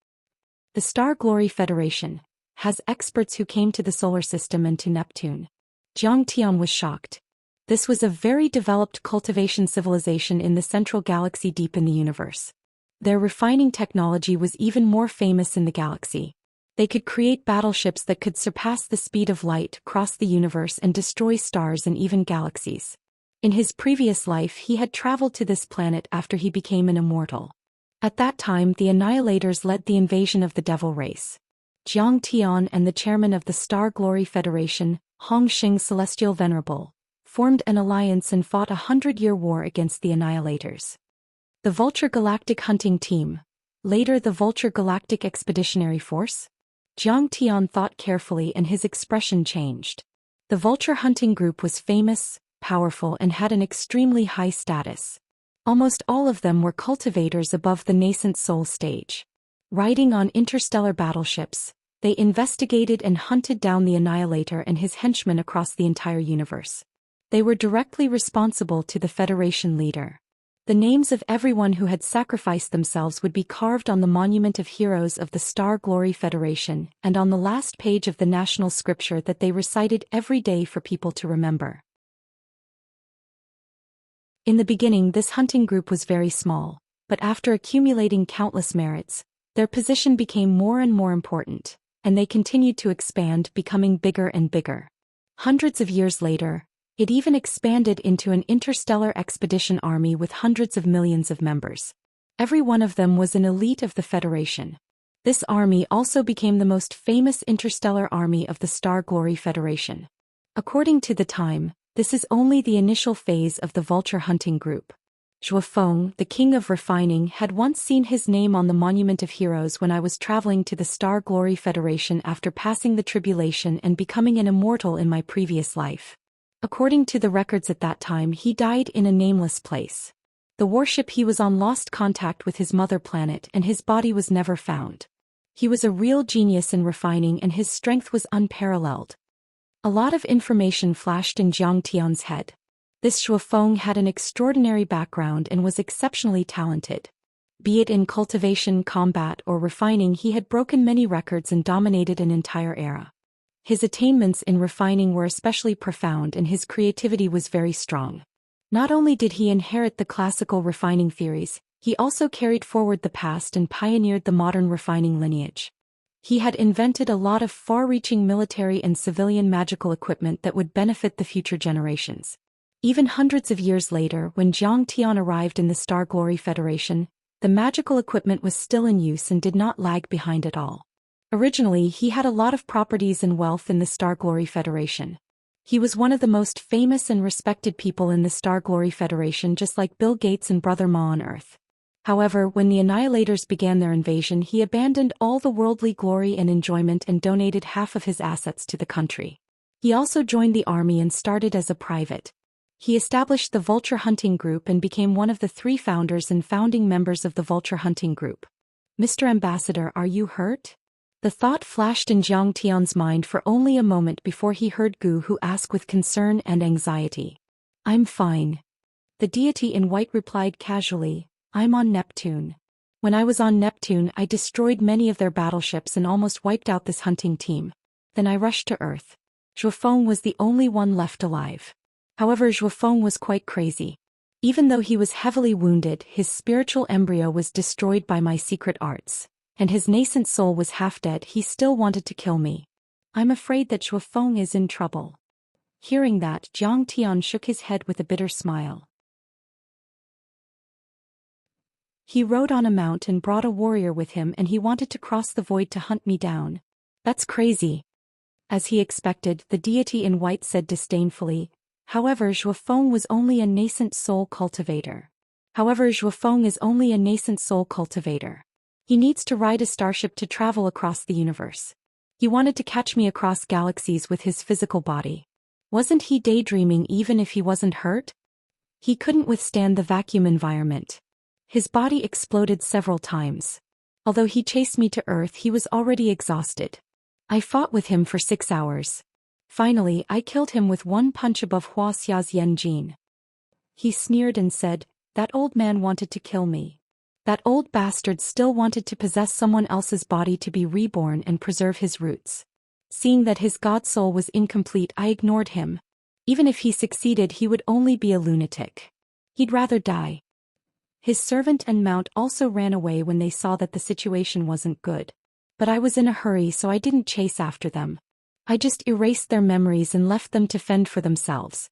The Star Glory Federation has experts who came to the solar system and to Neptune. Zhang Tian was shocked. This was a very developed cultivation civilization in the central galaxy deep in the universe. Their refining technology was even more famous in the galaxy. They could create battleships that could surpass the speed of light, cross the universe, and destroy stars and even galaxies. In his previous life, he had traveled to this planet after he became an immortal. At that time, the Annihilators led the invasion of the Devil race. Zhang Tian and the chairman of the Star Glory Federation, Hong Xing Celestial Venerable, formed an alliance and fought a 100-year war against the Annihilators. The Vulture Galactic Hunting Team, later the Vulture Galactic Expeditionary Force? Zhang Tian thought carefully and his expression changed. The Vulture Hunting Group was famous, powerful, and had an extremely high status. Almost all of them were cultivators above the nascent soul stage. Riding on interstellar battleships, they investigated and hunted down the Annihilator and his henchmen across the entire universe. They were directly responsible to the Federation leader. The names of everyone who had sacrificed themselves would be carved on the Monument of Heroes of the Star Glory Federation and on the last page of the national scripture that they recited every day for people to remember. In the beginning, this hunting group was very small, but after accumulating countless merits, their position became more and more important, and they continued to expand, becoming bigger and bigger. Hundreds of years later, it even expanded into an interstellar expedition army with hundreds of millions of members. Every one of them was an elite of the Federation. This army also became the most famous interstellar army of the Star Glory Federation. According to the time, this is only the initial phase of the Vulture Hunting Group. Zhou Xian, the King of Refining, had once seen his name on the Monument of Heroes when I was traveling to the Star Glory Federation after passing the tribulation and becoming an immortal in my previous life. According to the records at that time, he died in a nameless place. The warship he was on lost contact with his mother planet and his body was never found. He was a real genius in refining and his strength was unparalleled. A lot of information flashed in Jiang Tian's head. This Zhou Feng had an extraordinary background and was exceptionally talented. Be it in cultivation, combat, or refining, he had broken many records and dominated an entire era. His attainments in refining were especially profound and his creativity was very strong. Not only did he inherit the classical refining theories, he also carried forward the past and pioneered the modern refining lineage. He had invented a lot of far-reaching military and civilian magical equipment that would benefit the future generations. Even hundreds of years later, when Jiang Tian arrived in the Star Glory Federation, the magical equipment was still in use and did not lag behind at all. Originally, he had a lot of properties and wealth in the Star Glory Federation. He was one of the most famous and respected people in the Star Glory Federation, just like Bill Gates and Brother Ma on Earth. However, when the Annihilators began their invasion, he abandoned all the worldly glory and enjoyment and donated half of his assets to the country. He also joined the army and started as a private. He established the Vulture Hunting Group and became one of the 3 founders and founding members of the Vulture Hunting Group. "Mr. Ambassador, are you hurt?" The thought flashed in Jiang Tian's mind for only a moment before he heard Gu Hu ask with concern and anxiety. "I'm fine." The deity in white replied casually, "I'm on Neptune. When I was on Neptune, I destroyed many of their battleships and almost wiped out this hunting team. Then I rushed to Earth. Zhou Feng was the only one left alive. However, Zhou Feng was quite crazy. Even though he was heavily wounded, his spiritual embryo was destroyed by my secret arts, and his nascent soul was half dead. He still wanted to kill me. I'm afraid that Zhou Feng is in trouble." Hearing that, Jiang Tian shook his head with a bitter smile. "He rode on a mount and brought a warrior with him, and he wanted to cross the void to hunt me down. That's crazy." As he expected, the deity in white said disdainfully, "However, Zhou Feng was only a nascent soul cultivator. He needs to ride a starship to travel across the universe. He wanted to catch me across galaxies with his physical body. Wasn't he daydreaming even if he wasn't hurt? He couldn't withstand the vacuum environment. His body exploded several times. Although he chased me to Earth, he was already exhausted. I fought with him for 6 hours. Finally, I killed him with one punch above Wuxia's Yanjin." He sneered and said, "That old man wanted to kill me. That old bastard still wanted to possess someone else's body to be reborn and preserve his roots. Seeing that his god soul was incomplete, I ignored him. Even if he succeeded, he would only be a lunatic. He'd rather die." His servant and mount also ran away when they saw that the situation wasn't good. But I was in a hurry, so I didn't chase after them. I just erased their memories and left them to fend for themselves.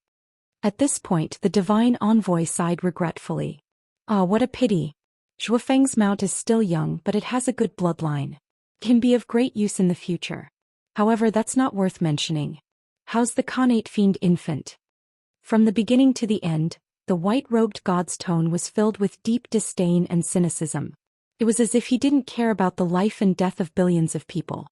At this point, the divine envoy sighed regretfully. "Ah, what a pity. Zhou Feng's mount is still young, but it has a good bloodline. Can be of great use in the future. However, that's not worth mentioning. How's the Khanate fiend infant?" From the beginning to the end, the white-robed god's tone was filled with deep disdain and cynicism. It was as if he didn't care about the life and death of billions of people.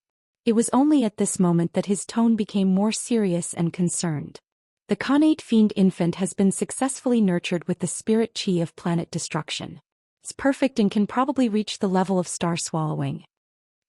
It was only at this moment that his tone became more serious and concerned. "The Khanate fiend infant has been successfully nurtured with the spirit chi of planet destruction. It's perfect and can probably reach the level of star swallowing."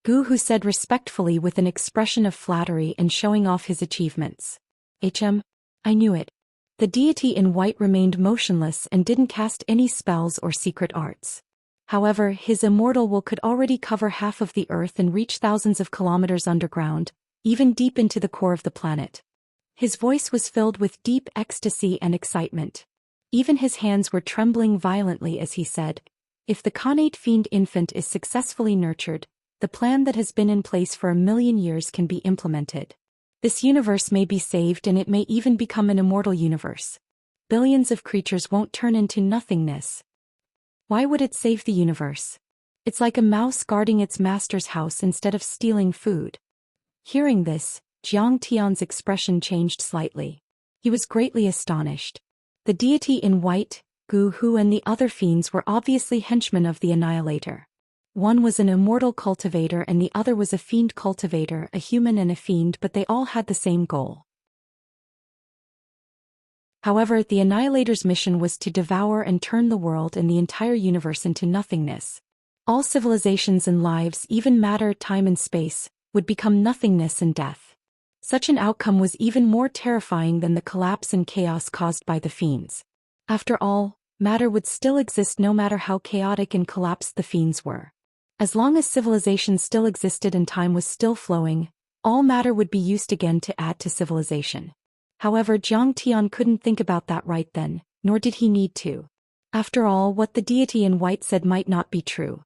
Gu Hu said respectfully with an expression of flattery and showing off his achievements. I knew it." The deity in white remained motionless and didn't cast any spells or secret arts. However, his immortal will could already cover half of the Earth and reach thousands of kilometers underground, even deep into the core of the planet. His voice was filled with deep ecstasy and excitement. Even his hands were trembling violently as he said, "If the Khanate fiend infant is successfully nurtured, the plan that has been in place for 1,000,000 years can be implemented. This universe may be saved and it may even become an immortal universe. Billions of creatures won't turn into nothingness. Why would it save the universe? It's like a mouse guarding its master's house instead of stealing food." Hearing this, Jiang Tian's expression changed slightly. He was greatly astonished. The deity in white, Gu Hu, and the other fiends were obviously henchmen of the Annihilator. One was an immortal cultivator and the other was a fiend cultivator, a human and a fiend, but they all had the same goal. However, the Annihilator's mission was to devour and turn the world and the entire universe into nothingness. All civilizations and lives, even matter, time and space, would become nothingness and death. Such an outcome was even more terrifying than the collapse and chaos caused by the fiends. After all, matter would still exist no matter how chaotic and collapsed the fiends were. As long as civilization still existed and time was still flowing, all matter would be used again to add to civilization. However, Zhang Tian couldn't think about that right then, nor did he need to. After all, what the deity in white said might not be true.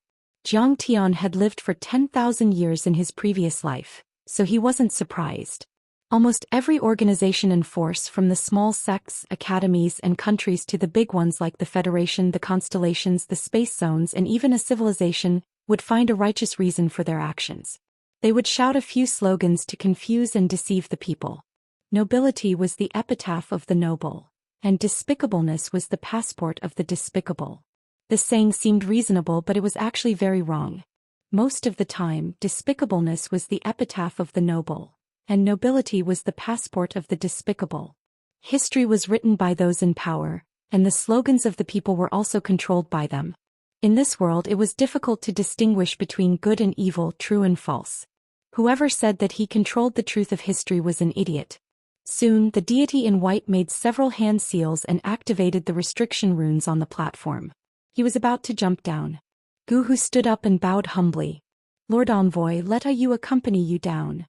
Zhang Tian had lived for 10,000 years in his previous life, so he wasn't surprised. Almost every organization and force, from the small sects, academies, and countries to the big ones like the Federation, the constellations, the space zones, and even a civilization, would find a righteous reason for their actions. They would shout a few slogans to confuse and deceive the people. Nobility was the epitaph of the noble, and despicableness was the passport of the despicable. This saying seemed reasonable, but it was actually very wrong. Most of the time, despicableness was the epitaph of the noble, and nobility was the passport of the despicable. History was written by those in power, and the slogans of the people were also controlled by them. In this world, it was difficult to distinguish between good and evil, true and false. Whoever said that he controlled the truth of history was an idiot. Soon, the deity in white made several hand seals and activated the restriction runes on the platform. He was about to jump down. Gu stood up and bowed humbly. "Lord Envoy, let Ayu accompany you down."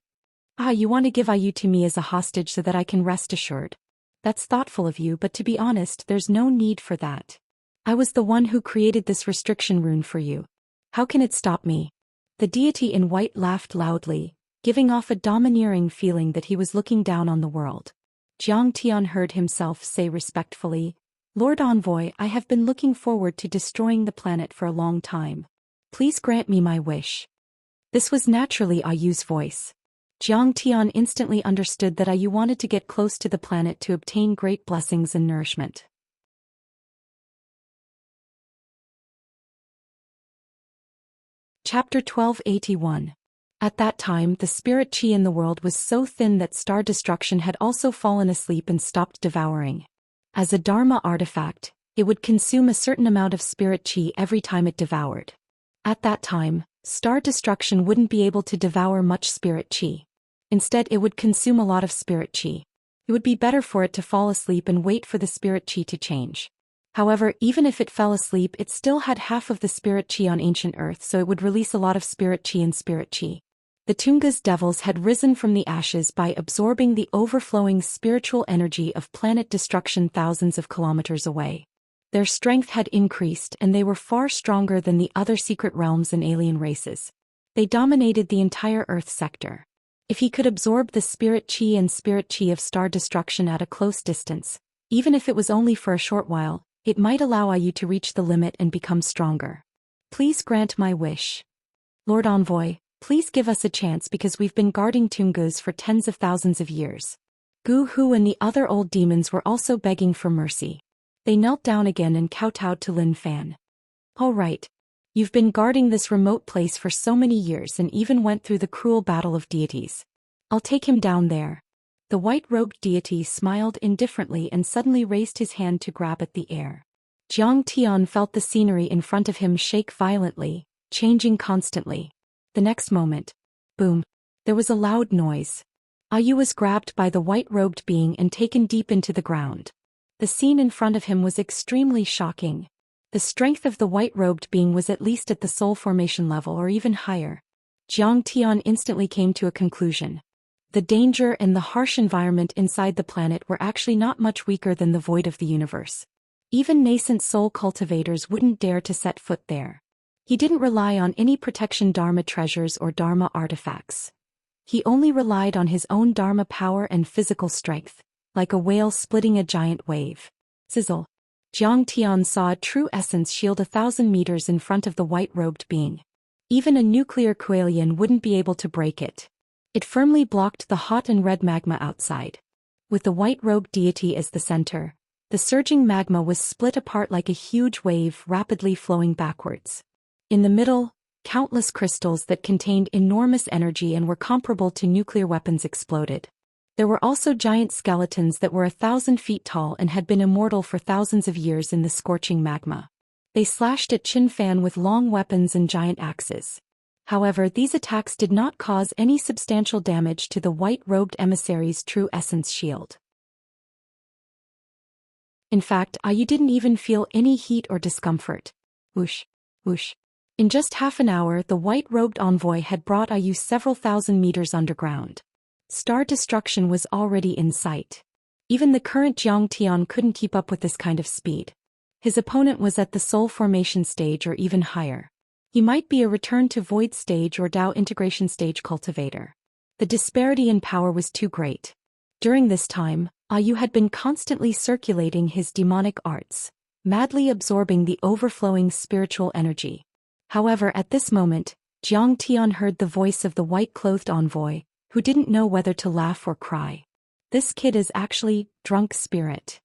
"Ah, you want to give Ayu to me as a hostage so that I can rest assured. That's thoughtful of you, but to be honest, there's no need for that. I was the one who created this restriction rune for you. How can it stop me?" The deity in white laughed loudly, giving off a domineering feeling that he was looking down on the world. Zhang Tian heard himself say respectfully, "Lord Envoy, I have been looking forward to destroying the planet for a long time. Please grant me my wish." This was naturally Ayu's voice. Zhang Tian instantly understood that Ayu wanted to get close to the planet to obtain great blessings and nourishment. Chapter 1281. At that time, the spirit chi in the world was so thin that star destruction had also fallen asleep and stopped devouring. As a dharma artifact, it would consume a certain amount of spirit chi every time it devoured. At that time, star destruction wouldn't be able to devour much spirit chi. Instead, it would consume a lot of spirit chi. It would be better for it to fall asleep and wait for the spirit chi to change. However, even if it fell asleep, it still had half of the spirit chi on ancient Earth, so it would release a lot of spirit chi and spirit chi. The Tunga's devils had risen from the ashes by absorbing the overflowing spiritual energy of planet destruction thousands of kilometers away. Their strength had increased, and they were far stronger than the other secret realms and alien races. They dominated the entire Earth sector. If he could absorb the spirit chi and spirit chi of star destruction at a close distance, even if it was only for a short while, it might allow Ayu to reach the limit and become stronger. "Please grant my wish. Lord Envoy, please give us a chance because we've been guarding Tungas for tens of thousands of years." Gu Hu and the other old demons were also begging for mercy. They knelt down again and kowtowed to Lin Fan. "All right. You've been guarding this remote place for so many years and even went through the cruel battle of deities. I'll take him down there." The white-robed deity smiled indifferently and suddenly raised his hand to grab at the air. Zhang Tian felt the scenery in front of him shake violently, changing constantly. The next moment, boom, there was a loud noise. Ayu was grabbed by the white-robed being and taken deep into the ground. The scene in front of him was extremely shocking. The strength of the white-robed being was at least at the soul formation level or even higher. Zhang Tian instantly came to a conclusion. The danger and the harsh environment inside the planet were actually not much weaker than the void of the universe. Even nascent soul cultivators wouldn't dare to set foot there. He didn't rely on any protection dharma treasures or dharma artifacts. He only relied on his own dharma power and physical strength, like a whale splitting a giant wave. Sizzle. Zhang Tian saw a true essence shield 1,000 meters in front of the white-robed being. Even a nuclear quailian wouldn't be able to break it. It firmly blocked the hot and red magma outside. With the white-robed deity as the center, the surging magma was split apart like a huge wave rapidly flowing backwards. In the middle, countless crystals that contained enormous energy and were comparable to nuclear weapons exploded. There were also giant skeletons that were 1,000 feet tall and had been immortal for thousands of years in the scorching magma. They slashed at Qin Fan with long weapons and giant axes. However, these attacks did not cause any substantial damage to the white-robed emissary's true essence shield. In fact, Ayu didn't even feel any heat or discomfort. Whoosh, whoosh. In just half an hour, the white-robed envoy had brought Ayu several thousand meters underground. Star destruction was already in sight. Even the current Zhou Xian couldn't keep up with this kind of speed. His opponent was at the soul formation stage or even higher. He might be a return to void stage or Dao integration stage cultivator. The disparity in power was too great. During this time, Ayu had been constantly circulating his demonic arts, madly absorbing the overflowing spiritual energy. However, at this moment, Zhou Xian heard the voice of the white-clothed envoy, who didn't know whether to laugh or cry. This kid is actually drunk spirit.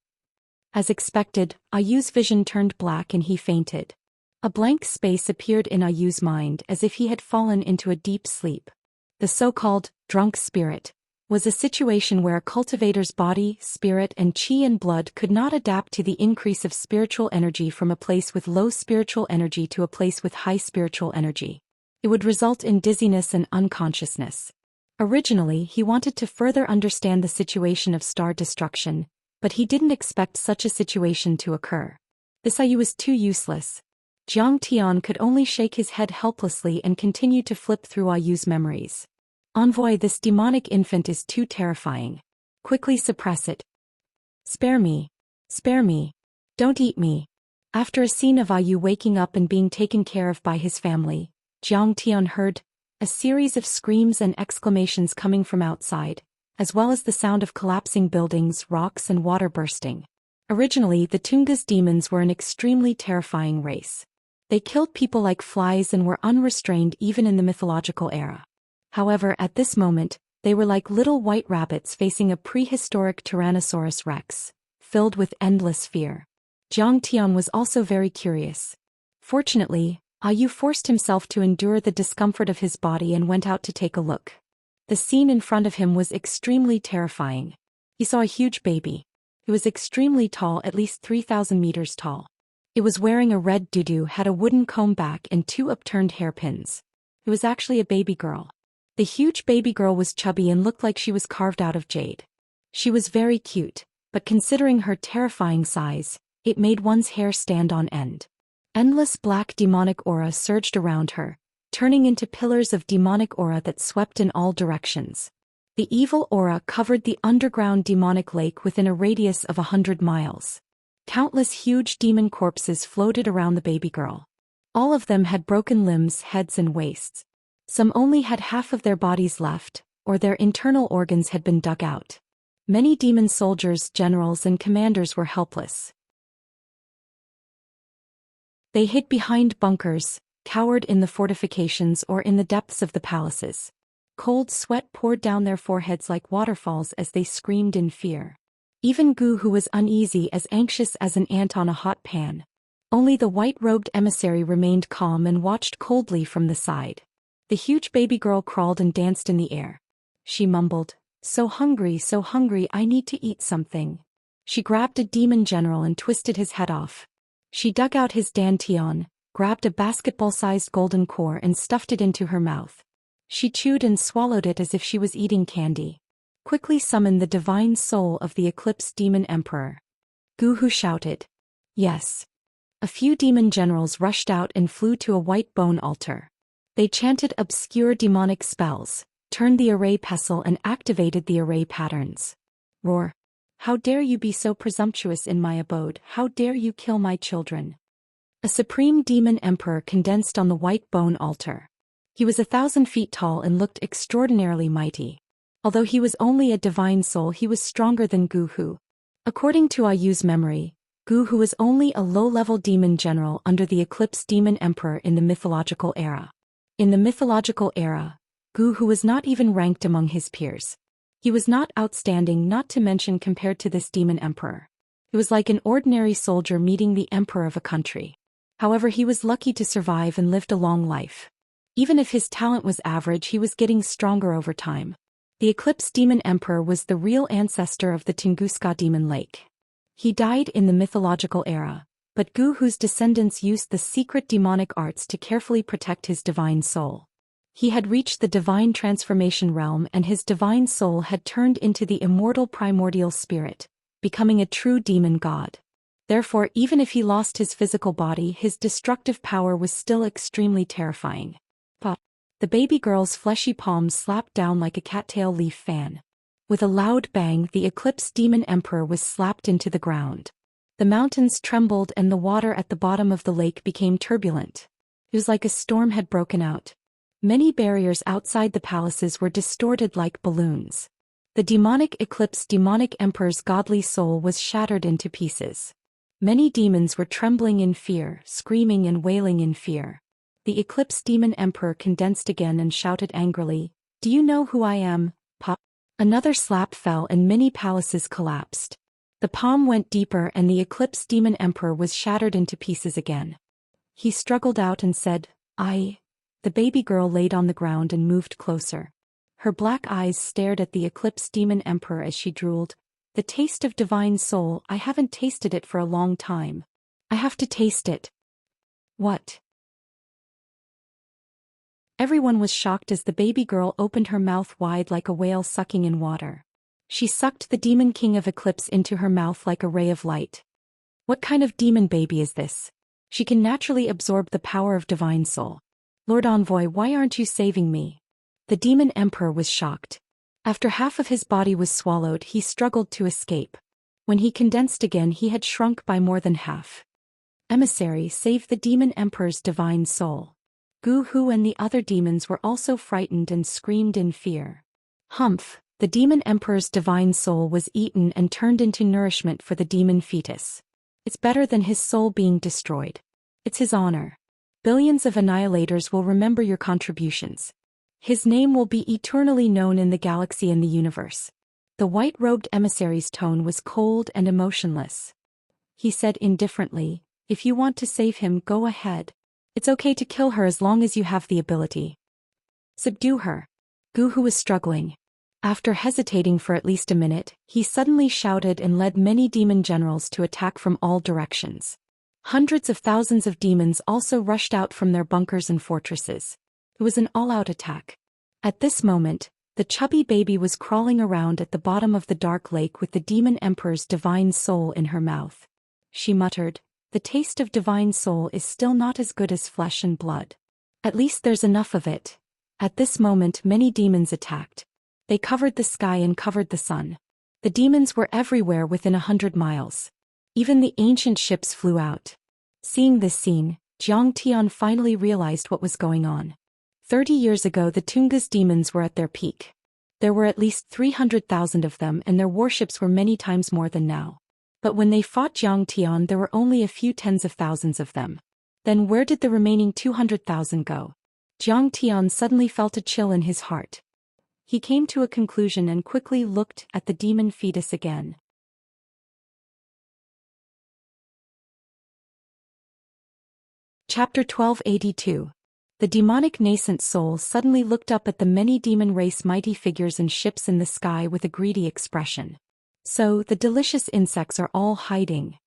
As expected, Ayu's vision turned black and he fainted. A blank space appeared in Ayu's mind as if he had fallen into a deep sleep. The so-called drunk spirit was a situation where a cultivator's body, spirit, and qi and blood could not adapt to the increase of spiritual energy from a place with low spiritual energy to a place with high spiritual energy. It would result in dizziness and unconsciousness. Originally, he wanted to further understand the situation of star destruction, but he didn't expect such a situation to occur. This Ayu was too useless. Zhou Xian could only shake his head helplessly and continue to flip through Ayu's memories. Envoy, this demonic infant is too terrifying. Quickly suppress it. Spare me. Spare me. Don't eat me. After a scene of Ayu waking up and being taken care of by his family, Zhou Xian heard a series of screams and exclamations coming from outside, as well as the sound of collapsing buildings, rocks, and water bursting. Originally, the Tunga's demons were an extremely terrifying race. They killed people like flies and were unrestrained even in the mythological era. However, at this moment, they were like little white rabbits facing a prehistoric Tyrannosaurus rex, filled with endless fear. Zhou Xian was also very curious. Fortunately, Ayu forced himself to endure the discomfort of his body and went out to take a look. The scene in front of him was extremely terrifying. He saw a huge baby. It was extremely tall, at least 3,000 meters tall. It was wearing a red tutu, had a wooden comb back and 2 upturned hairpins. It was actually a baby girl. The huge baby girl was chubby and looked like she was carved out of jade. She was very cute, but considering her terrifying size, it made one's hair stand on end. Endless black demonic aura surged around her, turning into pillars of demonic aura that swept in all directions. The evil aura covered the underground demonic lake within a radius of 100 miles. Countless huge demon corpses floated around the baby girl. All of them had broken limbs, heads, and waists. Some only had half of their bodies left, or their internal organs had been dug out. Many demon soldiers, generals, and commanders were helpless. They hid behind bunkers, cowered in the fortifications or in the depths of the palaces. Cold sweat poured down their foreheads like waterfalls as they screamed in fear. Even Gu, who was uneasy, as anxious as an ant on a hot pan. Only the white-robed emissary remained calm and watched coldly from the side. The huge baby girl crawled and danced in the air. She mumbled, so hungry, I need to eat something." She grabbed a demon general and twisted his head off. She dug out his dantian, grabbed a basketball-sized golden core and stuffed it into her mouth. She chewed and swallowed it as if she was eating candy. Quickly summoned the divine soul of the eclipsed demon emperor. Guhu shouted. Yes. A few demon generals rushed out and flew to a white bone altar. They chanted obscure demonic spells, turned the array pestle and activated the array patterns. Roar. How dare you be so presumptuous in my abode? How dare you kill my children? A supreme demon emperor condensed on the white bone altar. He was 1,000 feet tall and looked extraordinarily mighty. Although he was only a divine soul, he was stronger than Guhu. According to Ayu's memory, Guhu was only a low-level demon general under the eclipsed demon emperor in the mythological era. In the mythological era, Guhu was not even ranked among his peers. He was not outstanding, not to mention compared to this demon emperor. It was like an ordinary soldier meeting the emperor of a country. However, he was lucky to survive and lived a long life. Even if his talent was average, he was getting stronger over time. The eclipsed demon emperor was the real ancestor of the Tunguska demon lake. He died in the mythological era, but Guhu's descendants used the secret demonic arts to carefully protect his divine soul. He had reached the divine transformation realm, and his divine soul had turned into the immortal primordial spirit, becoming a true demon god. Therefore, even if he lost his physical body, his destructive power was still extremely terrifying. Pop! The baby girl's fleshy palms slapped down like a cattail leaf fan. With a loud bang, the Eclipse Demon Emperor was slapped into the ground. The mountains trembled and the water at the bottom of the lake became turbulent. It was like a storm had broken out. Many barriers outside the palaces were distorted like balloons. The demonic Eclipse Demonic Emperor's godly soul was shattered into pieces. Many demons were trembling in fear, screaming and wailing in fear. The Eclipse Demon Emperor condensed again and shouted angrily, "Do you know who I am, Pop?" Another slap fell and many palaces collapsed. The palm went deeper and the Eclipse Demon Emperor was shattered into pieces again. He struggled out and said, The baby girl laid on the ground and moved closer. Her black eyes stared at the Eclipse Demon Emperor as she drooled. "The taste of divine soul, I haven't tasted it for a long time. I have to taste it." "What?" Everyone was shocked as the baby girl opened her mouth wide like a whale sucking in water. She sucked the Demon King of Eclipse into her mouth like a ray of light. What kind of demon baby is this? She can naturally absorb the power of divine soul. Lord Envoy, why aren't you saving me? The Demon Emperor was shocked. After half of his body was swallowed, he struggled to escape. When he condensed again, he had shrunk by more than half. Emissary, save the Demon Emperor's divine soul. Gu Hu and the other demons were also frightened and screamed in fear. Humph! The Demon Emperor's divine soul was eaten and turned into nourishment for the demon fetus. It's better than his soul being destroyed. It's his honor. Billions of annihilators will remember your contributions. His name will be eternally known in the galaxy and the universe. The white-robed emissary's tone was cold and emotionless. He said indifferently, "If you want to save him, go ahead. It's okay to kill her as long as you have the ability. Subdue her." Gu Hu was struggling. After hesitating for at least a minute, he suddenly shouted and led many demon generals to attack from all directions. Hundreds of thousands of demons also rushed out from their bunkers and fortresses. It was an all-out attack. At this moment, the chubby baby was crawling around at the bottom of the dark lake with the Demon Emperor's divine soul in her mouth. She muttered, "The taste of divine soul is still not as good as flesh and blood. At least there's enough of it." At this moment, many demons attacked. They covered the sky and covered the sun. The demons were everywhere within 100 miles. Even the ancient ships flew out. Seeing this scene, Zhang Tian finally realized what was going on. 30 years ago, the Tunga's demons were at their peak. There were at least 300,000 of them, and their warships were many times more than now. But when they fought Zhang Tian, there were only a few tens of thousands of them. Then where did the remaining 200,000 go? Zhang Tian suddenly felt a chill in his heart. He came to a conclusion and quickly looked at the demon fetus again. Chapter 1282. The demonic nascent soul suddenly looked up at the many demon race mighty figures and ships in the sky with a greedy expression. "So, the delicious insects are all hiding."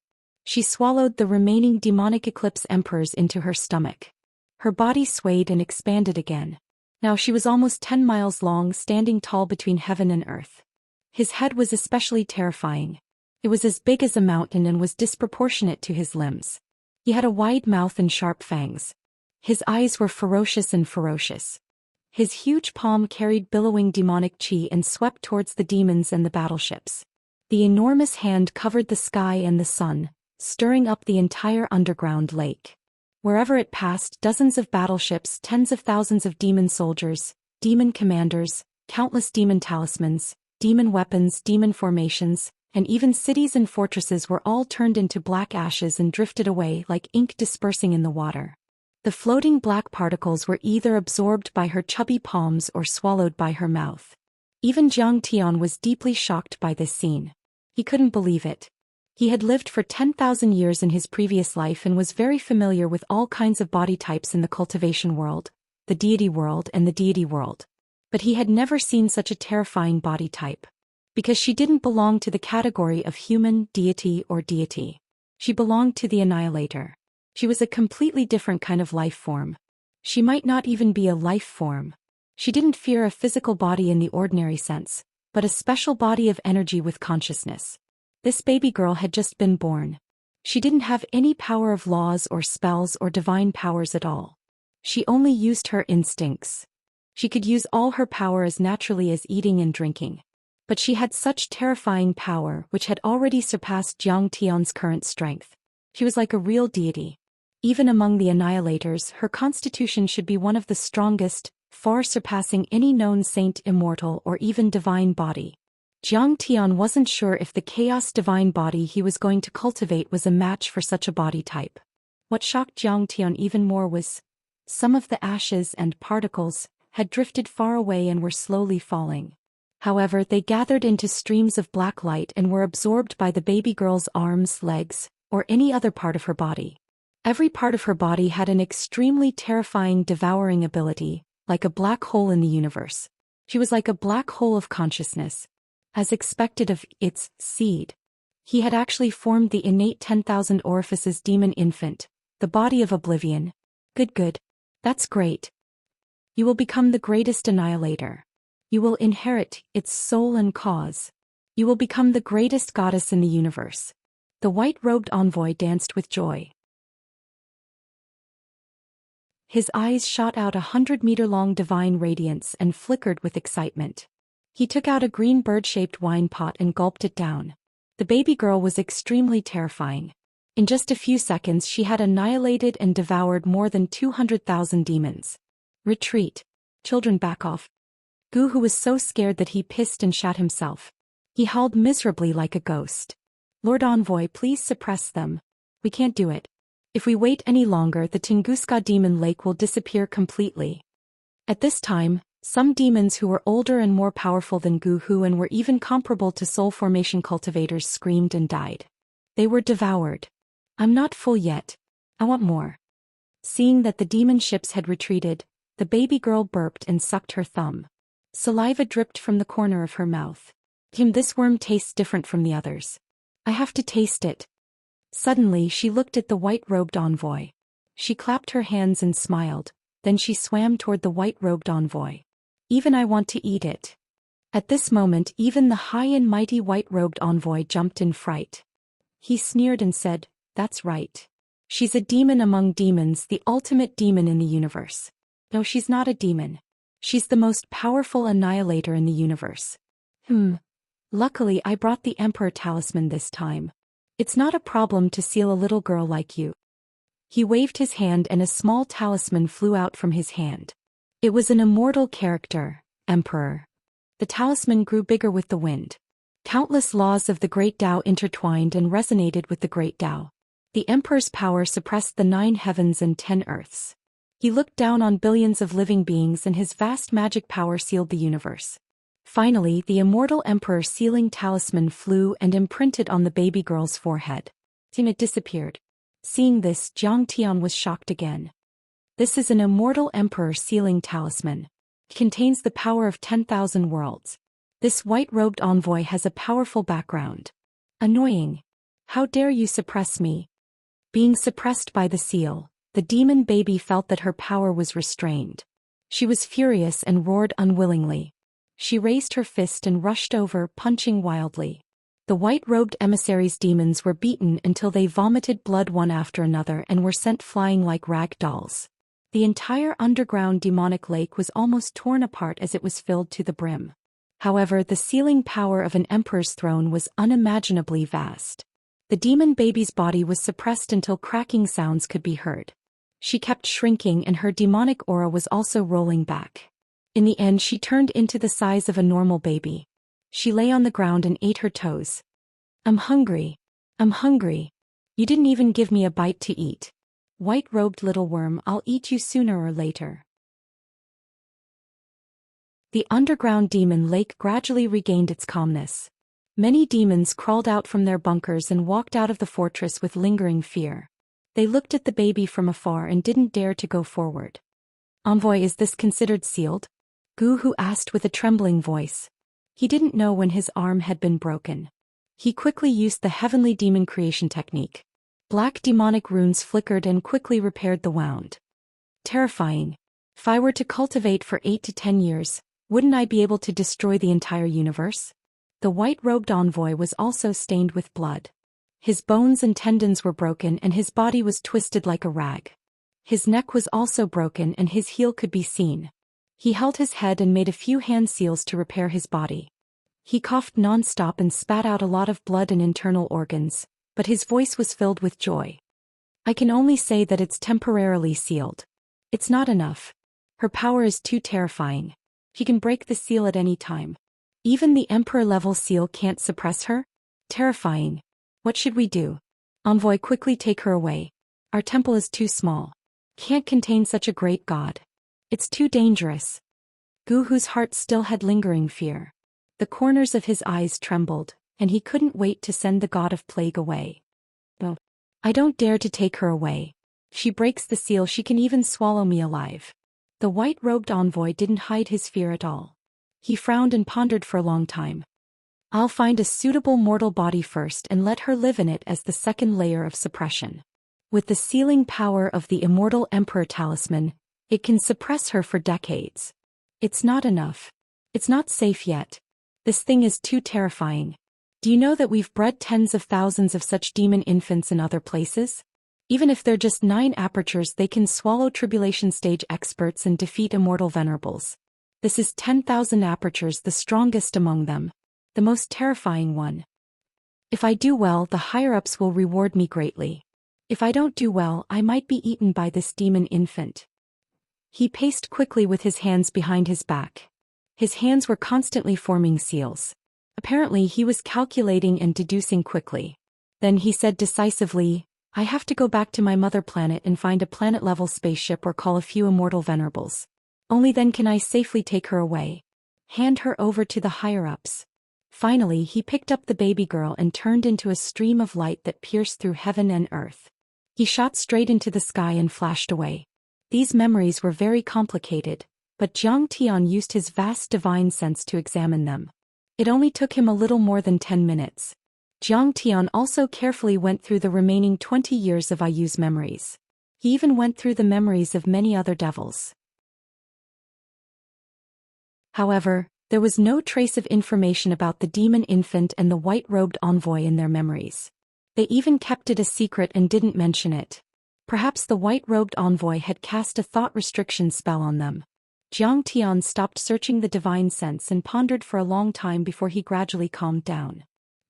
She swallowed the remaining demonic Eclipse Emperors into her stomach. Her body swayed and expanded again. Now she was almost 10 miles long, standing tall between heaven and earth. His head was especially terrifying. It was as big as a mountain and was disproportionate to his limbs. He had a wide mouth and sharp fangs. His eyes were ferocious and ferocious. His huge palm carried billowing demonic chi and swept towards the demons and the battleships. The enormous hand covered the sky and the sun, stirring up the entire underground lake. Wherever it passed, dozens of battleships, tens of thousands of demon soldiers, demon commanders, countless demon talismans, demon weapons, demon formations, and even cities and fortresses were all turned into black ashes and drifted away like ink dispersing in the water. The floating black particles were either absorbed by her chubby palms or swallowed by her mouth. Even Zhang Tian was deeply shocked by this scene. He couldn't believe it. He had lived for 10,000 years in his previous life and was very familiar with all kinds of body types in the cultivation world, the deity world and the deity world. But he had never seen such a terrifying body type. Because she didn't belong to the category of human, deity or deity. She belonged to the annihilator. She was a completely different kind of life form. She might not even be a life form. She didn't fear a physical body in the ordinary sense, but a special body of energy with consciousness. This baby girl had just been born. She didn't have any power of laws or spells or divine powers at all. She only used her instincts. She could use all her power as naturally as eating and drinking. But she had such terrifying power which had already surpassed Zhou Xian's current strength. She was like a real deity. Even among the annihilators, her constitution should be one of the strongest, far surpassing any known saint, immortal, or even divine body. Zhou Xian wasn't sure if the chaos divine body he was going to cultivate was a match for such a body type. What shocked Zhou Xian even more was some of the ashes and particles had drifted far away and were slowly falling. However, they gathered into streams of black light and were absorbed by the baby girl's arms, legs, or any other part of her body. Every part of her body had an extremely terrifying devouring ability, like a black hole in the universe. She was like a black hole of consciousness, as expected of its seed. He had actually formed the innate 10,000 orifices demon infant, the body of oblivion. Good. That's great. You will become the greatest annihilator. You will inherit its soul and cause. You will become the greatest goddess in the universe. The white-robed envoy danced with joy. His eyes shot out 100-meter-long divine radiance and flickered with excitement. He took out a green bird-shaped wine pot and gulped it down. The baby girl was extremely terrifying. In just a few seconds she had annihilated and devoured more than 200,000 demons. Retreat. Children, back off. Gu, who was so scared that he pissed and shat himself. He howled miserably like a ghost. Lord Envoy, please suppress them. We can't do it. If we wait any longer, the Tunguska demon lake will disappear completely. At this time, some demons who were older and more powerful than Gu Hu and were even comparable to soul formation cultivators screamed and died. They were devoured. I'm not full yet. I want more. Seeing that the demon ships had retreated, the baby girl burped and sucked her thumb. Saliva dripped from the corner of her mouth. This worm tastes different from the others. I have to taste it. Suddenly she looked at the white-robed envoy. She clapped her hands and smiled, then she swam toward the white-robed envoy. Even I want to eat it. At this moment even the high and mighty white-robed envoy jumped in fright. He sneered and said, "That's right. She's a demon among demons, the ultimate demon in the universe." No, she's not a demon. She's the most powerful annihilator in the universe. Luckily I brought the Emperor talisman this time. It's not a problem to seal a little girl like you. He waved his hand and a small talisman flew out from his hand. It was an immortal character, Emperor. The talisman grew bigger with the wind. Countless laws of the Great Tao intertwined and resonated with the Great Tao. The Emperor's power suppressed the 9 heavens and 10 earths. He looked down on billions of living beings and his vast magic power sealed the universe. Finally, the immortal Emperor's sealing talisman flew and imprinted on the baby girl's forehead. It disappeared. Seeing this, Zhou Xian was shocked again. This is an immortal Emperor sealing talisman. It contains the power of 10,000 worlds. This white-robed envoy has a powerful background. Annoying. How dare you suppress me? Being suppressed by the seal, the demon baby felt that her power was restrained. She was furious and roared unwillingly. She raised her fist and rushed over, punching wildly. The white-robed emissaries' demons were beaten until they vomited blood one after another and were sent flying like rag dolls. The entire underground demonic lake was almost torn apart as it was filled to the brim. However, the sealing power of an emperor's throne was unimaginably vast. The demon baby's body was suppressed until cracking sounds could be heard. She kept shrinking and her demonic aura was also rolling back. In the end she turned into the size of a normal baby. She lay on the ground and ate her toes. I'm hungry. I'm hungry. You didn't even give me a bite to eat. White-robed little worm, I'll eat you sooner or later. The underground demon lake gradually regained its calmness. Many demons crawled out from their bunkers and walked out of the fortress with lingering fear. They looked at the baby from afar and didn't dare to go forward. Envoy, is this considered sealed? Gu Hu asked with a trembling voice. He didn't know when his arm had been broken. He quickly used the heavenly demon creation technique. Black demonic runes flickered and quickly repaired the wound. Terrifying. If I were to cultivate for 8 to 10 years, wouldn't I be able to destroy the entire universe? The white-robed envoy was also stained with blood. His bones and tendons were broken and his body was twisted like a rag. His neck was also broken and his heel could be seen. He held his head and made a few hand seals to repair his body. He coughed non-stop and spat out a lot of blood and internal organs, but his voice was filled with joy. I can only say that it's temporarily sealed. It's not enough. Her power is too terrifying. She can break the seal at any time. Even the Emperor-level seal can't suppress her? Terrifying. What should we do? Envoy, quickly take her away. Our temple is too small. Can't contain such a great god. It's too dangerous. Gu, whose heart still had lingering fear. The corners of his eyes trembled, and he couldn't wait to send the god of plague away. Oh, I don't dare to take her away. If she breaks the seal, she can even swallow me alive. The white-robed envoy didn't hide his fear at all. He frowned and pondered for a long time. I'll find a suitable mortal body first and let her live in it as the second layer of suppression. With the sealing power of the immortal Emperor talisman, it can suppress her for decades. It's not enough. It's not safe yet. This thing is too terrifying. Do you know that we've bred tens of thousands of such demon infants in other places? Even if they're just 9 apertures, they can swallow tribulation stage experts and defeat immortal venerables. This is 10,000 apertures, the strongest among them. The most terrifying one. If I do well, the higher-ups will reward me greatly. If I don't do well, I might be eaten by this demon infant. He paced quickly with his hands behind his back. His hands were constantly forming seals. Apparently he was calculating and deducing quickly. Then he said decisively, I have to go back to my mother planet and find a planet-level spaceship or call a few immortal venerables. Only then can I safely take her away. Hand her over to the higher-ups. Finally he picked up the baby girl and turned into a stream of light that pierced through heaven and earth. He shot straight into the sky and flashed away. These memories were very complicated, but Zhang Tian used his vast divine sense to examine them. It only took him a little more than 10 minutes. Zhang Tian also carefully went through the remaining 20 years of Ayu's memories. He even went through the memories of many other devils. However, there was no trace of information about the demon infant and the white-robed envoy in their memories. They even kept it a secret and didn't mention it. Perhaps the white-robed envoy had cast a thought restriction spell on them. Zhang Tian stopped searching the divine sense and pondered for a long time before he gradually calmed down.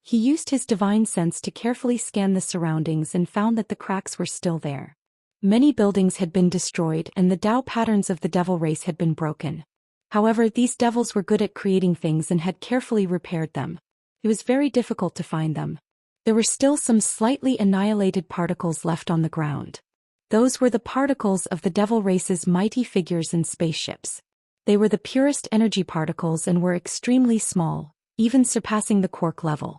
He used his divine sense to carefully scan the surroundings and found that the cracks were still there. Many buildings had been destroyed and the Tao patterns of the devil race had been broken. However, these devils were good at creating things and had carefully repaired them. It was very difficult to find them. There were still some slightly annihilated particles left on the ground. Those were the particles of the devil race's mighty figures and spaceships. They were the purest energy particles and were extremely small, even surpassing the quark level.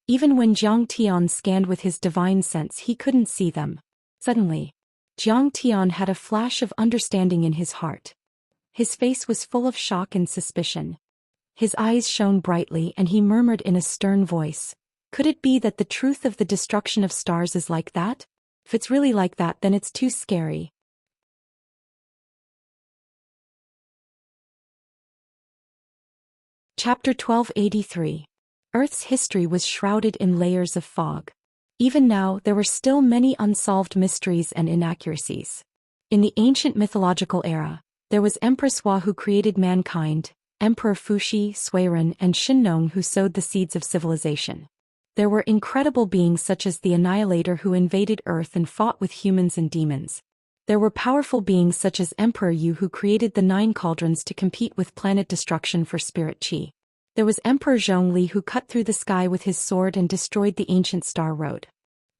Even when Zhang Tian scanned with his divine sense, he couldn't see them. Suddenly, Zhang Tian had a flash of understanding in his heart. His face was full of shock and suspicion. His eyes shone brightly and he murmured in a stern voice, could it be that the truth of the destruction of stars is like that? If it's really like that, then it's too scary. Chapter 1283. Earth's history was shrouded in layers of fog. Even now, there were still many unsolved mysteries and inaccuracies. In the ancient mythological era, there was Empress Hua who created mankind, Emperor Fuxi, Suiren, and Shinnong who sowed the seeds of civilization. There were incredible beings such as the Annihilator who invaded Earth and fought with humans and demons. There were powerful beings such as Emperor Yu who created the 9 cauldrons to compete with planet destruction for spirit chi. There was Emperor Zhongli who cut through the sky with his sword and destroyed the ancient Star Road.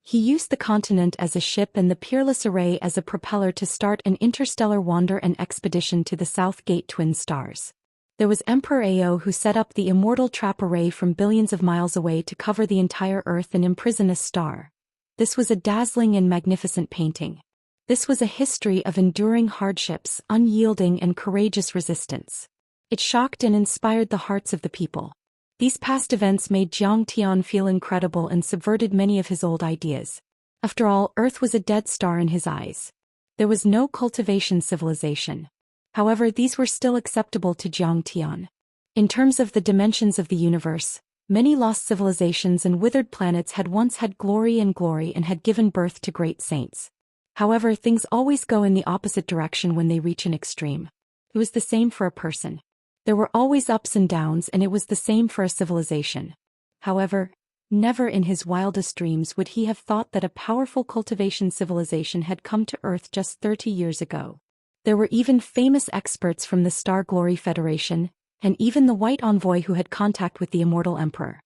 He used the continent as a ship and the Peerless Array as a propeller to start an interstellar wander and expedition to the South Gate twin stars. There was Emperor Ao who set up the immortal trap array from billions of miles away to cover the entire Earth and imprison a star. This was a dazzling and magnificent painting. This was a history of enduring hardships, unyielding and courageous resistance. It shocked and inspired the hearts of the people. These past events made Zhang Tian feel incredible and subverted many of his old ideas. After all, Earth was a dead star in his eyes. There was no cultivation civilization. However, these were still acceptable to Zhang Tian. In terms of the dimensions of the universe, many lost civilizations and withered planets had once had glory and had given birth to great saints. However, things always go in the opposite direction when they reach an extreme. It was the same for a person. There were always ups and downs, and it was the same for a civilization. However, never in his wildest dreams would he have thought that a powerful cultivation civilization had come to Earth just 30 years ago. There were even famous experts from the Star Glory Federation, and even the White Envoy who had contact with the Immortal Emperor.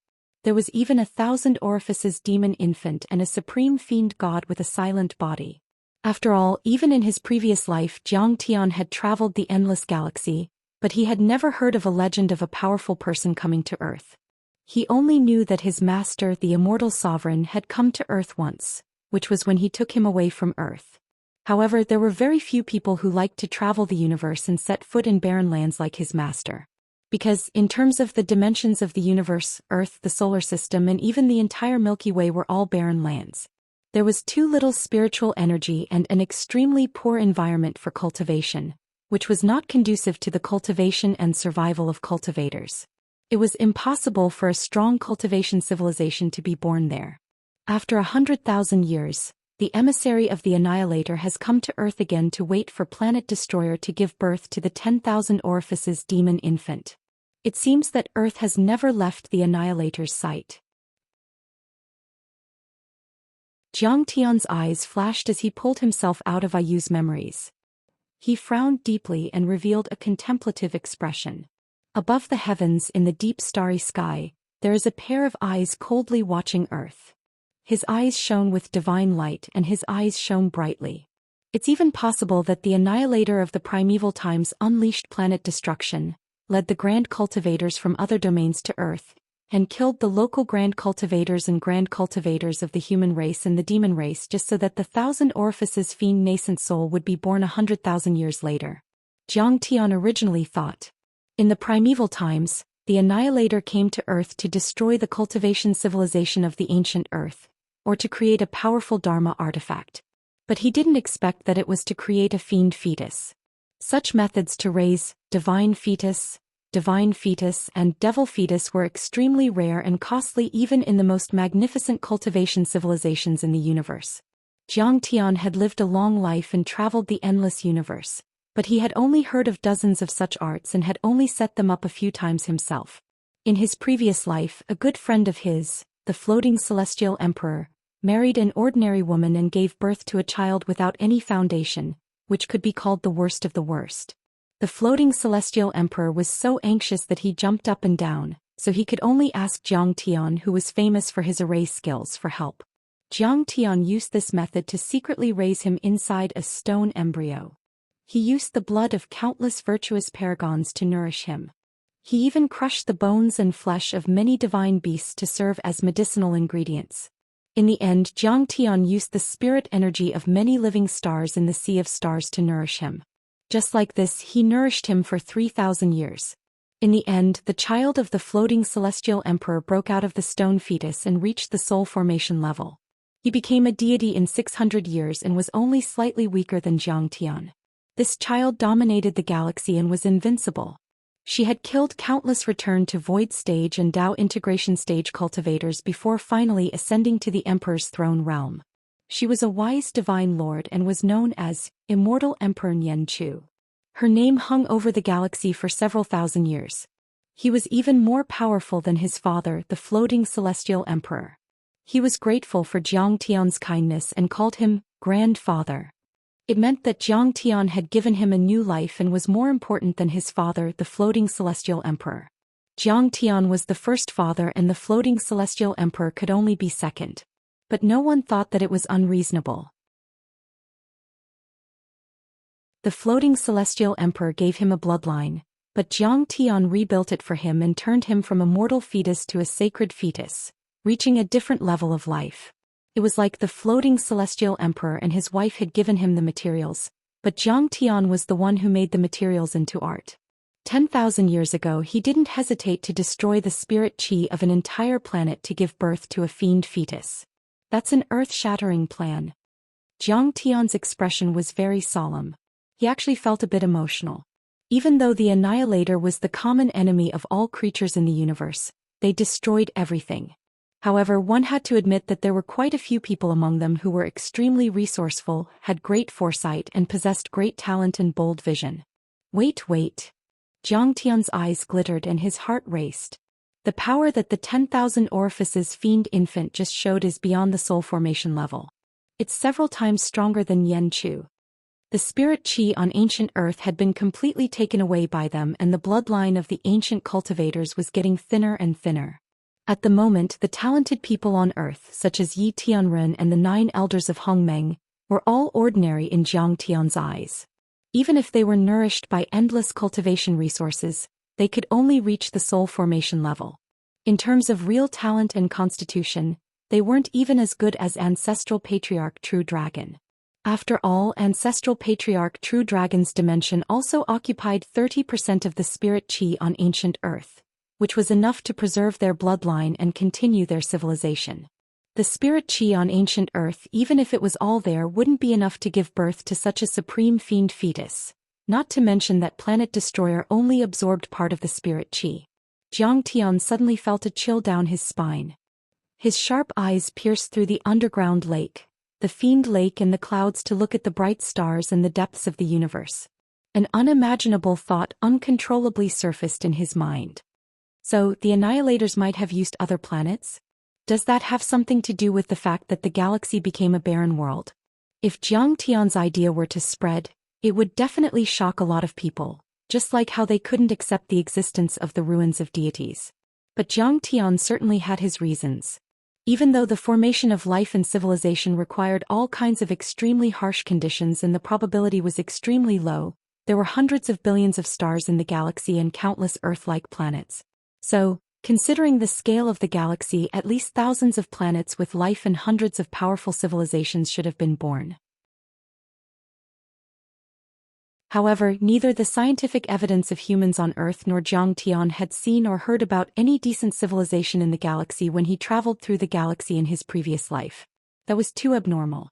There was even 1,000 orifices demon infant and a supreme fiend god with a silent body. After all, even in his previous life Zhang Tian had traveled the endless galaxy, but he had never heard of a legend of a powerful person coming to Earth. He only knew that his master, the immortal sovereign, had come to Earth once, which was when he took him away from Earth. However, there were very few people who liked to travel the universe and set foot in barren lands like his master. Because, in terms of the dimensions of the universe, Earth, the solar system, and even the entire Milky Way were all barren lands. There was too little spiritual energy and an extremely poor environment for cultivation, which was not conducive to the cultivation and survival of cultivators. It was impossible for a strong cultivation civilization to be born there. After 100,000 years, the emissary of the Annihilator has come to Earth again to wait for Planet Destroyer to give birth to the 10,000 orifices demon infant. It seems that Earth has never left the Annihilator's sight. Zhang Tian's eyes flashed as he pulled himself out of Ayu's memories. He frowned deeply and revealed a contemplative expression. Above the heavens in the deep starry sky, there is a pair of eyes coldly watching Earth. His eyes shone with divine light and his eyes shone brightly. It's even possible that the Annihilator of the primeval times unleashed planet destruction, led the grand cultivators from other domains to Earth, and killed the local grand cultivators and grand cultivators of the human race and the demon race just so that the 1,000 orifices fiend nascent soul would be born 100,000 years later. Zhang Tian originally thought. In the primeval times, the Annihilator came to Earth to destroy the cultivation civilization of the ancient Earth, or to create a powerful Dharma artifact. But he didn't expect that it was to create a fiend fetus. Such methods to raise divine fetus, and devil fetus were extremely rare and costly even in the most magnificent cultivation civilizations in the universe. Zhang Tian had lived a long life and traveled the endless universe, but he had only heard of dozens of such arts and had only set them up a few times himself. In his previous life, a good friend of his, the floating celestial emperor, married an ordinary woman and gave birth to a child without any foundation, which could be called the worst of the worst. The floating celestial emperor was so anxious that he jumped up and down, so he could only ask Zhang Tian, who was famous for his array skills, for help. Zhang Tian used this method to secretly raise him inside a stone embryo. He used the blood of countless virtuous paragons to nourish him. He even crushed the bones and flesh of many divine beasts to serve as medicinal ingredients. In the end, Zhang Tian used the spirit energy of many living stars in the sea of stars to nourish him. Just like this, he nourished him for 3,000 years. In the end, the child of the floating celestial emperor broke out of the stone fetus and reached the soul formation level. He became a deity in 600 years and was only slightly weaker than Zhang Tian. This child dominated the galaxy and was invincible. She had killed countless return to void stage and Tao integration stage cultivators before finally ascending to the emperor's throne realm. She was a wise divine lord and was known as Immortal Emperor Nian Chu. Her name hung over the galaxy for several thousand years. He was even more powerful than his father, the floating celestial emperor. He was grateful for Zhang Tian's kindness and called him grandfather. It meant that Zhang Tian had given him a new life and was more important than his father, the floating celestial emperor. Zhang Tian was the first father and the floating celestial emperor could only be second. But no one thought that it was unreasonable. The floating celestial emperor gave him a bloodline, but Zhang Tian rebuilt it for him and turned him from a mortal fetus to a sacred fetus, reaching a different level of life. It was like the floating celestial emperor and his wife had given him the materials, but Zhang Tian was the one who made the materials into art. 10,000 years ago he didn't hesitate to destroy the spirit chi of an entire planet to give birth to a fiend fetus. That's an earth-shattering plan. Zhang Tian's expression was very solemn. He actually felt a bit emotional. Even though the Annihilator was the common enemy of all creatures in the universe, they destroyed everything. However, one had to admit that there were quite a few people among them who were extremely resourceful, had great foresight and possessed great talent and bold vision. Wait. Zhang Tian's eyes glittered and his heart raced. The power that the 10,000 orifices fiend infant just showed is beyond the soul formation level. It's several times stronger than Yen Chu. The spirit qi on ancient Earth had been completely taken away by them, and the bloodline of the ancient cultivators was getting thinner and thinner. At the moment, the talented people on Earth, such as Yi Tianren and the 9 elders of Hongmeng, were all ordinary in Zhang Tian's eyes. Even if they were nourished by endless cultivation resources, they could only reach the soul formation level. In terms of real talent and constitution, they weren't even as good as Ancestral Patriarch True Dragon. After all, Ancestral Patriarch True Dragon's dimension also occupied 30% of the spirit qi on ancient Earth, which was enough to preserve their bloodline and continue their civilization. The spirit qi on ancient Earth, even if it was all there, wouldn't be enough to give birth to such a supreme fiend fetus. Not to mention that Planet Destroyer only absorbed part of the spirit qi. Zhang Tian suddenly felt a chill down his spine. His sharp eyes pierced through the underground lake, the fiend lake and the clouds to look at the bright stars and the depths of the universe. An unimaginable thought uncontrollably surfaced in his mind. So, the Annihilators might have used other planets? Does that have something to do with the fact that the galaxy became a barren world? If Zhang Tian's idea were to spread, it would definitely shock a lot of people, just like how they couldn't accept the existence of the ruins of deities. But Zhang Tian certainly had his reasons. Even though the formation of life and civilization required all kinds of extremely harsh conditions and the probability was extremely low, there were hundreds of billions of stars in the galaxy and countless Earth-like planets. So, considering the scale of the galaxy, at least thousands of planets with life and hundreds of powerful civilizations should have been born. However, neither the scientific evidence of humans on Earth nor Zhang Tian had seen or heard about any decent civilization in the galaxy when he traveled through the galaxy in his previous life. That was too abnormal.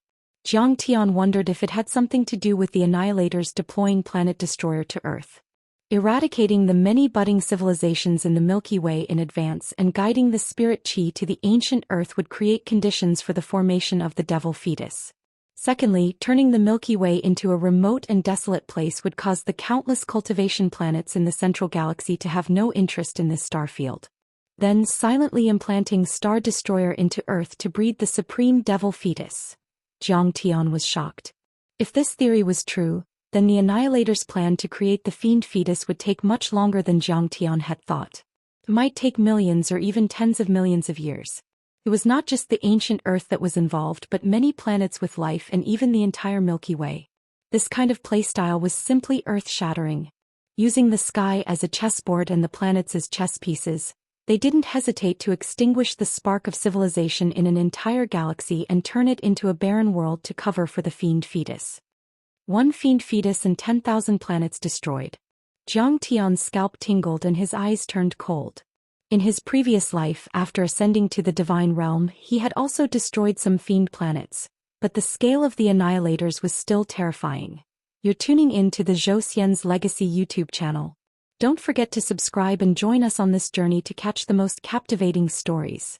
Zhang Tian wondered if it had something to do with the Annihilators deploying Planet Destroyer to Earth, eradicating the many budding civilizations in the Milky Way in advance and guiding the spirit qi to the ancient Earth would create conditions for the formation of the devil fetus. Secondly, turning the Milky Way into a remote and desolate place would cause the countless cultivation planets in the central galaxy to have no interest in this star field. Then silently implanting Star Destroyer into Earth to breed the supreme devil fetus. Zhang Tian was shocked. If this theory was true, then the Annihilator's plan to create the fiend fetus would take much longer than Zhang Tian had thought. It might take millions or even tens of millions of years. It was not just the ancient Earth that was involved but many planets with life and even the entire Milky Way. This kind of playstyle was simply earth-shattering. Using the sky as a chessboard and the planets as chess pieces, they didn't hesitate to extinguish the spark of civilization in an entire galaxy and turn it into a barren world to cover for the fiend fetus. One fiend fetus and 10,000 planets destroyed. Zhang Tian's scalp tingled and his eyes turned cold. In his previous life, after ascending to the divine realm, he had also destroyed some fiend planets, but the scale of the Annihilators was still terrifying. You're tuning in to the Zhou Xian's Legacy YouTube channel. Don't forget to subscribe and join us on this journey to catch the most captivating stories.